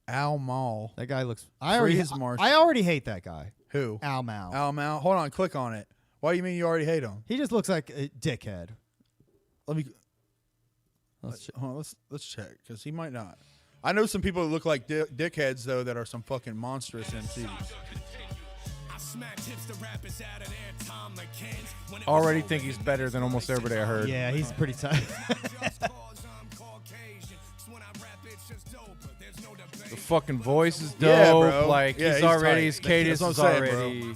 Al Mal. That guy looks. Freeze Marshall. I already hate that guy. Who? Al Mal. Al Mal. Hold on, click on it. Why do you mean you already hate him? He just looks like a dickhead. Let me. Let's check because he might not. I know some people that look like dickheads though that are some fucking monstrous MCs. Already think he's better than almost everybody I heard. Yeah, he's pretty tight. The fucking voice is dope. Yeah, bro. Like Yeah, he's he's already, tight. his cadence That's is what I'm saying, already.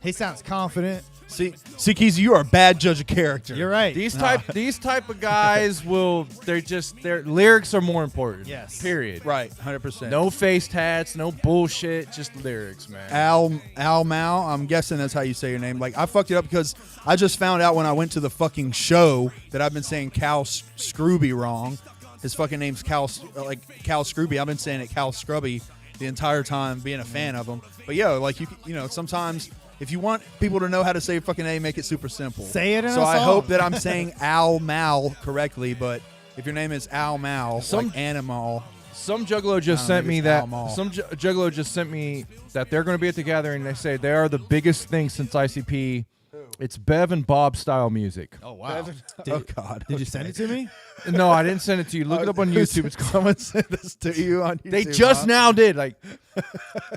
He sounds confident. See, Keezy, you are a bad judge of character. You're right. These type of guys their lyrics are more important. Yes. Period. Right, 100%. No face tats, no bullshit, just lyrics, man. Al Mal, I'm guessing that's how you say your name. Like, I fucked it up because I just found out when I went to the fucking show that I've been saying Cal Scrooby wrong. His fucking name's Cal Scrooby. I've been saying it Cal Scrubby the entire time, being a fan of him. But yo, like you know, sometimes if you want people to know how to say your fucking name, make it super simple. Say it in So a I song. hope that I'm saying Al Mal correctly, but if your name is Al Mal, like Animal. Some juggalo just I don't sent think me it's that. Al Mal. Some juggalo just sent me that they're going to be at the gathering. They say they are the biggest thing since ICP. It's Bev and Bob style music. Oh wow. Oh God! Did you send it to me? No, I didn't send it to you. Look it up on YouTube. It's Someone sent this to you on YouTube. They just huh? now did. Like,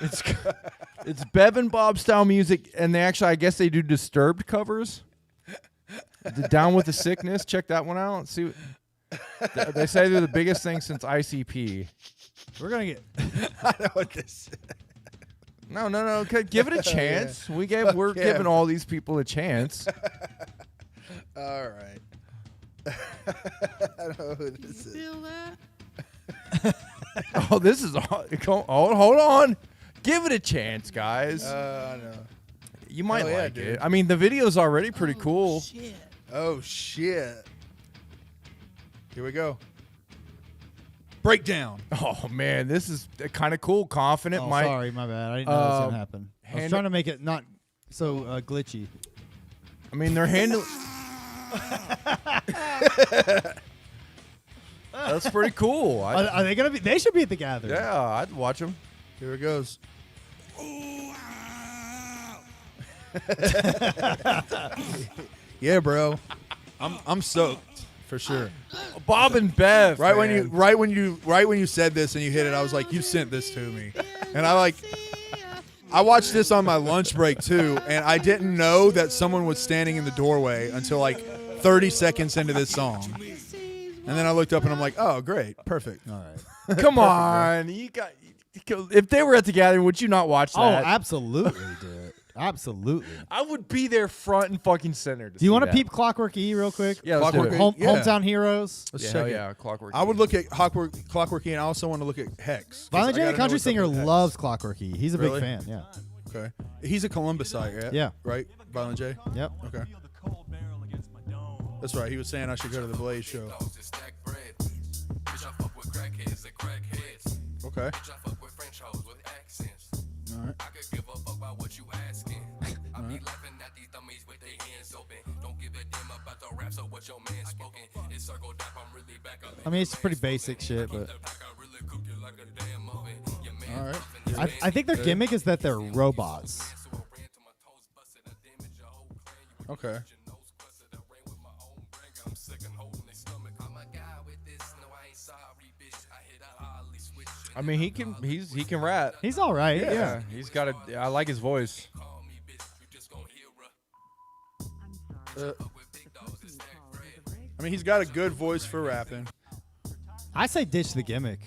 it's Bev and Bob style music, and they actually, I guess, they do Disturbed covers. The Down with the Sickness. Check that one out. See, they say they're the biggest thing since ICP. We're gonna get. I know what this is. No. Okay, give it a chance. We're giving all these people a chance. All right. I don't know who this is. Oh, this is all. Hold on. Give it a chance, guys. I know. You might Oh, yeah, like dude. it. I mean, the video's already pretty cool. Oh shit! Here we go. Breakdown. Oh man, this is kind of cool. Confident, Oh, Mike. sorry, my bad. I didn't know this was gonna happen. I was hand- trying to make it not so glitchy. I mean, they're handling. That's pretty cool. Are they gonna be? They should be at the gathering. Yeah, I'd watch them. Here it goes. Yeah, bro. I'm soaked for sure. Bob and Bev. Right man. when you said this and you hit it, I was like, you sent this to me, and I watched this on my lunch break too, and I didn't know that someone was standing in the doorway until like 30 seconds into this song, and then I looked up and I'm like, oh great, perfect. All right. Come on, you got. If they were at the gathering, would you not watch Oh, that? absolutely, dude. Absolutely. I would be there front and fucking center. Do you want to peep Clockwork E real quick? Yeah, let's do Clockwork it. E? Yeah. Hometown Heroes. Let's Yeah, check hell it. yeah, Clockwork. I would look at Clockwork E, and I also want to look at Hex. 'cause Violent I J, the gotta know country what's up singer, with Hex. loves Clockwork E. He's a Really? big fan. Yeah. Okay, he's a Columbusite, right? Yeah. Right, Violent J. Yep. Okay. That's right. He was saying I should go to the Blaze show. Okay. All right. I mean, it's pretty basic shit, but All right. I think their gimmick is that they're robots. Okay. I mean, he can rap. He's all right. Yeah, he's got a. I like his voice. I mean, he's got a good voice for rapping. I say ditch the gimmick.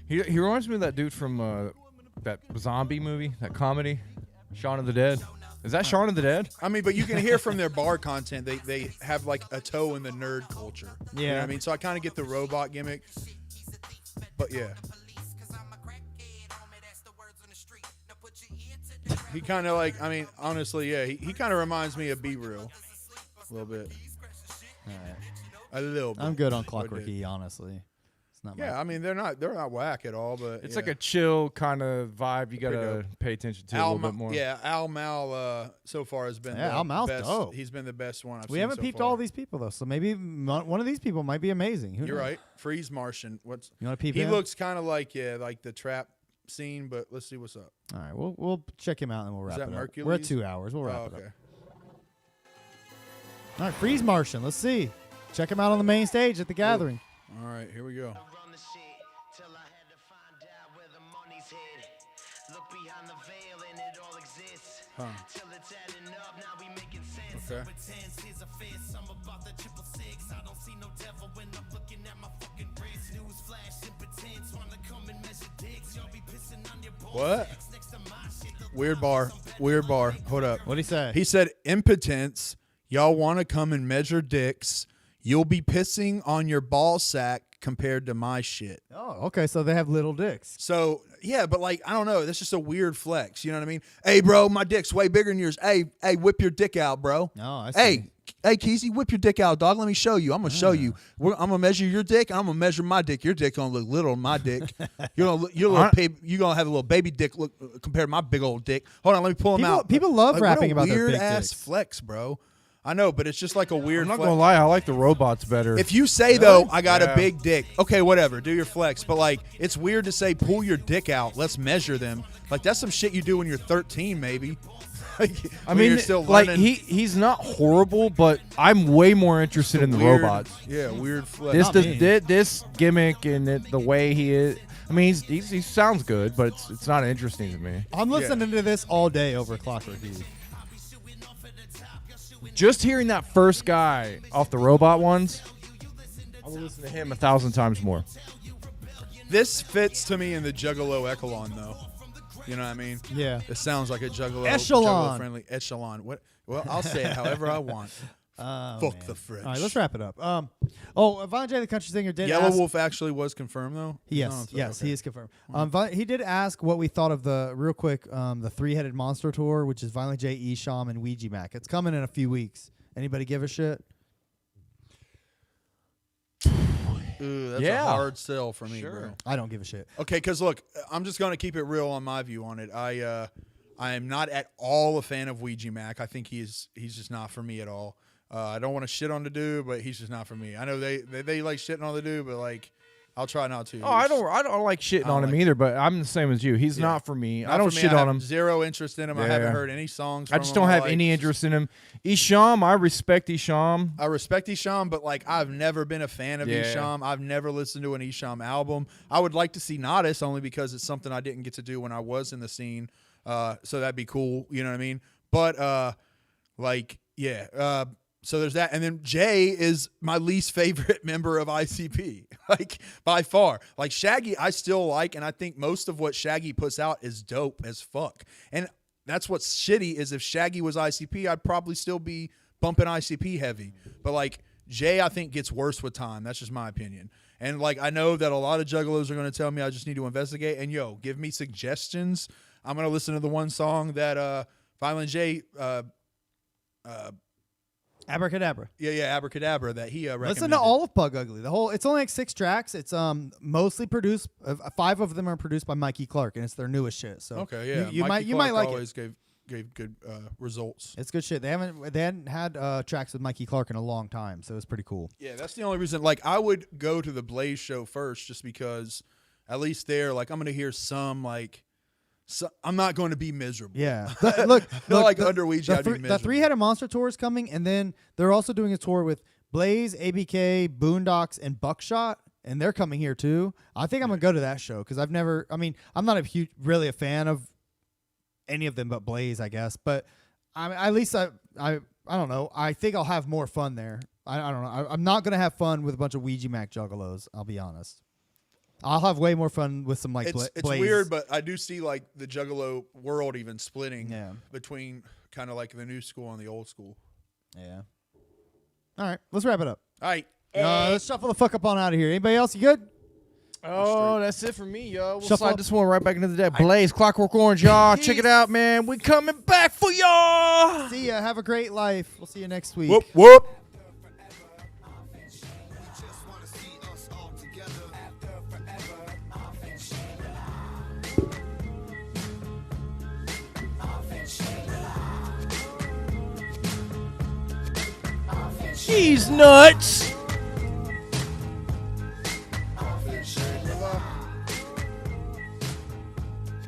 He reminds me of that dude from that zombie movie, that comedy, Shaun of the Dead. Is that Shaun of the Dead? I mean, but you can hear from their bar content, they have like a toe in the nerd culture. You know Yeah. what I mean? So I kind of get the robot gimmick. But yeah. He kind of like, I mean, honestly, yeah, he kind of reminds me of Be Real a little bit. All right. A little bit. I'm good on Clockwork Gray, honestly. It's not. Yeah, I mean, they're not whack at all, but It's yeah. like a chill kind of vibe. You gotta pay attention to a little bit more. Yeah, Al Mal so far has been Al Mal's best. dope. He's been the best one I've We seen haven't so peeped far. all these people though, so maybe one of these people might be amazing. Who You're knows? right. Freeze Martian. What's You want to peep he him? looks kind of like like the trap scene, but let's see what's up. All right, we'll check him out and we'll wrap that it up. Mercules? We're at 2 hours. We'll wrap Oh, it okay. up. All right, Freeze Martian. Let's see. Check him out on the main stage at the gathering. All right, here we go. Run the shit till I had to find out where the money's hid. Look behind the veil and it all exists. Till it's adding up, now we making sense. Okay. Pretends here's a fist. I'm about the 666. I don't see no devil when I'm looking at my fucking wrist. News flash, impotence. Wanna come and measure dicks. Y'all be pissing on your balls. What? Next to my shit. Weird bar. Weird bar. Hold up. What'd he say? He said impotence. Y'all want to come and measure dicks. You'll be pissing on your ball sack compared to my shit. Oh, okay. So they have little dicks. So, yeah, but like, I don't know. That's just a weird flex. You know what I mean? Hey, bro, my dick's way bigger than yours. Hey, whip your dick out, bro. Oh, I see. Hey, Keezy, whip your dick out, dog. Let me show you. I'm going to show you. I'm going to measure your dick, and I'm going to measure my dick. Your dick going to look little on my dick. You're going to have a little baby dick look compared to my big old dick. Hold on, let me pull him out. People love Like, rapping about what a their big weird-ass dicks. flex, bro. I know, but it's just like a weird I'm not flex. gonna lie, I like the robots better. If you say, though, I got Yeah. a big dick, okay, whatever, do your flex. But, like, it's weird to say, pull your dick out, let's measure them. Like, that's some shit you do when you're 13, maybe. I When mean, you're still like learning. he's not horrible, but I'm way more interested in the Weird- robots. Yeah, weird flex. This gimmick and the way he is. I mean, he sounds good, but it's not interesting to me. I'm listening to this all day over Clockwork Gray. Just hearing that first guy off the robot ones, I will listen to him 1,000 times more. This fits to me in the Juggalo echelon, though. You know what I mean? Yeah. It sounds like a Juggalo. Echelon. Juggalo-friendly echelon. What? Well, I'll say it however I want. Fuck man. the French. All right, let's wrap it up. Violent J, the country singer, did Yellow ask. Wolf actually was confirmed, though? Yes, No, yes, okay. he is confirmed. He did ask what we thought of the three-headed monster tour, which is Violent J, Esham, and Ouija Mac. It's coming in a few weeks. Anybody give a shit? Ooh, that's Yeah. a hard sell for me, bro. I don't give a shit. Okay, because look, I'm just going to keep it real on my view on it. I am not at all a fan of Ouija Mac. I think he's just not for me at all. I don't want to shit on the dude, but he's just not for me. I know they like shitting on the dude, but like I'll try not to. Oh, I don't like shitting on him like- either, but I'm the same as you. He's Yeah. not for me. Not I don't for me. shit I on have him. Zero interest in him. I Yeah. haven't heard any songs. I from just him. don't have Like, any interest in him. Isham, I respect Isham. I respect Esham, but like I've never been a fan of Yeah. Esham. I've never listened to an Esham album. I would like to see Nodis only because it's something I didn't get to do when I was in the scene. So that'd be cool. You know what I mean? But so there's that. And then Jay is my least favorite member of ICP, like by far. Like Shaggy, I still like, and I think most of what Shaggy puts out is dope as fuck. And that's what's shitty is if Shaggy was ICP, I'd probably still be bumping ICP heavy. But like Jay, I think gets worse with time. That's just my opinion. And like I know that a lot of juggalos are going to tell me I just need to investigate. And give me suggestions. I'm going to listen to the one song that Violent J Abracadabra. Abracadabra that he recommended. Listen to all of Pug Ugly. It's only like 6 tracks. It's mostly produced. 5 of them are produced by Mikey Clark, and it's their newest shit. So Okay, yeah. you Mikey might Clark like always it. gave good results. It's good shit. They hadn't had tracks with Mikey Clark in a long time, so it's pretty cool. Yeah, that's the only reason. Like, I would go to the Blaze show first, just because at least there, like, I'm gonna hear some I'm not going to be miserable. Yeah. Look, like under Ouija, I'd be the miserable. Three-Headed Monster tour is coming, and then they're also doing a tour with Blaze, ABK, Boondocks, and Buckshot, and they're coming here too. I think I'm gonna go to that show because I'm not really a fan of any of them but Blaze, I guess. But at least I don't know. I think I'll have more fun there. I don't know. I'm not gonna have fun with a bunch of Ouija Mac juggalos. I'll be honest. I'll have way more fun with some like It's Blaze. weird, but I do see like the Juggalo world even splitting Yeah. between kind of like the new school and the old school. Yeah. All right, let's wrap it up. All right. Let's shuffle the fuck up on out of here. Anybody else? You good? Oh, that's it for me, yo. We'll Shuffle slide up. this one right back into that. Blaze, Clockwork Orange, y'all. Check it out, man. We coming back for y'all. See ya. Have a great life. We'll see you next week. Whoop whoop. He's nuts.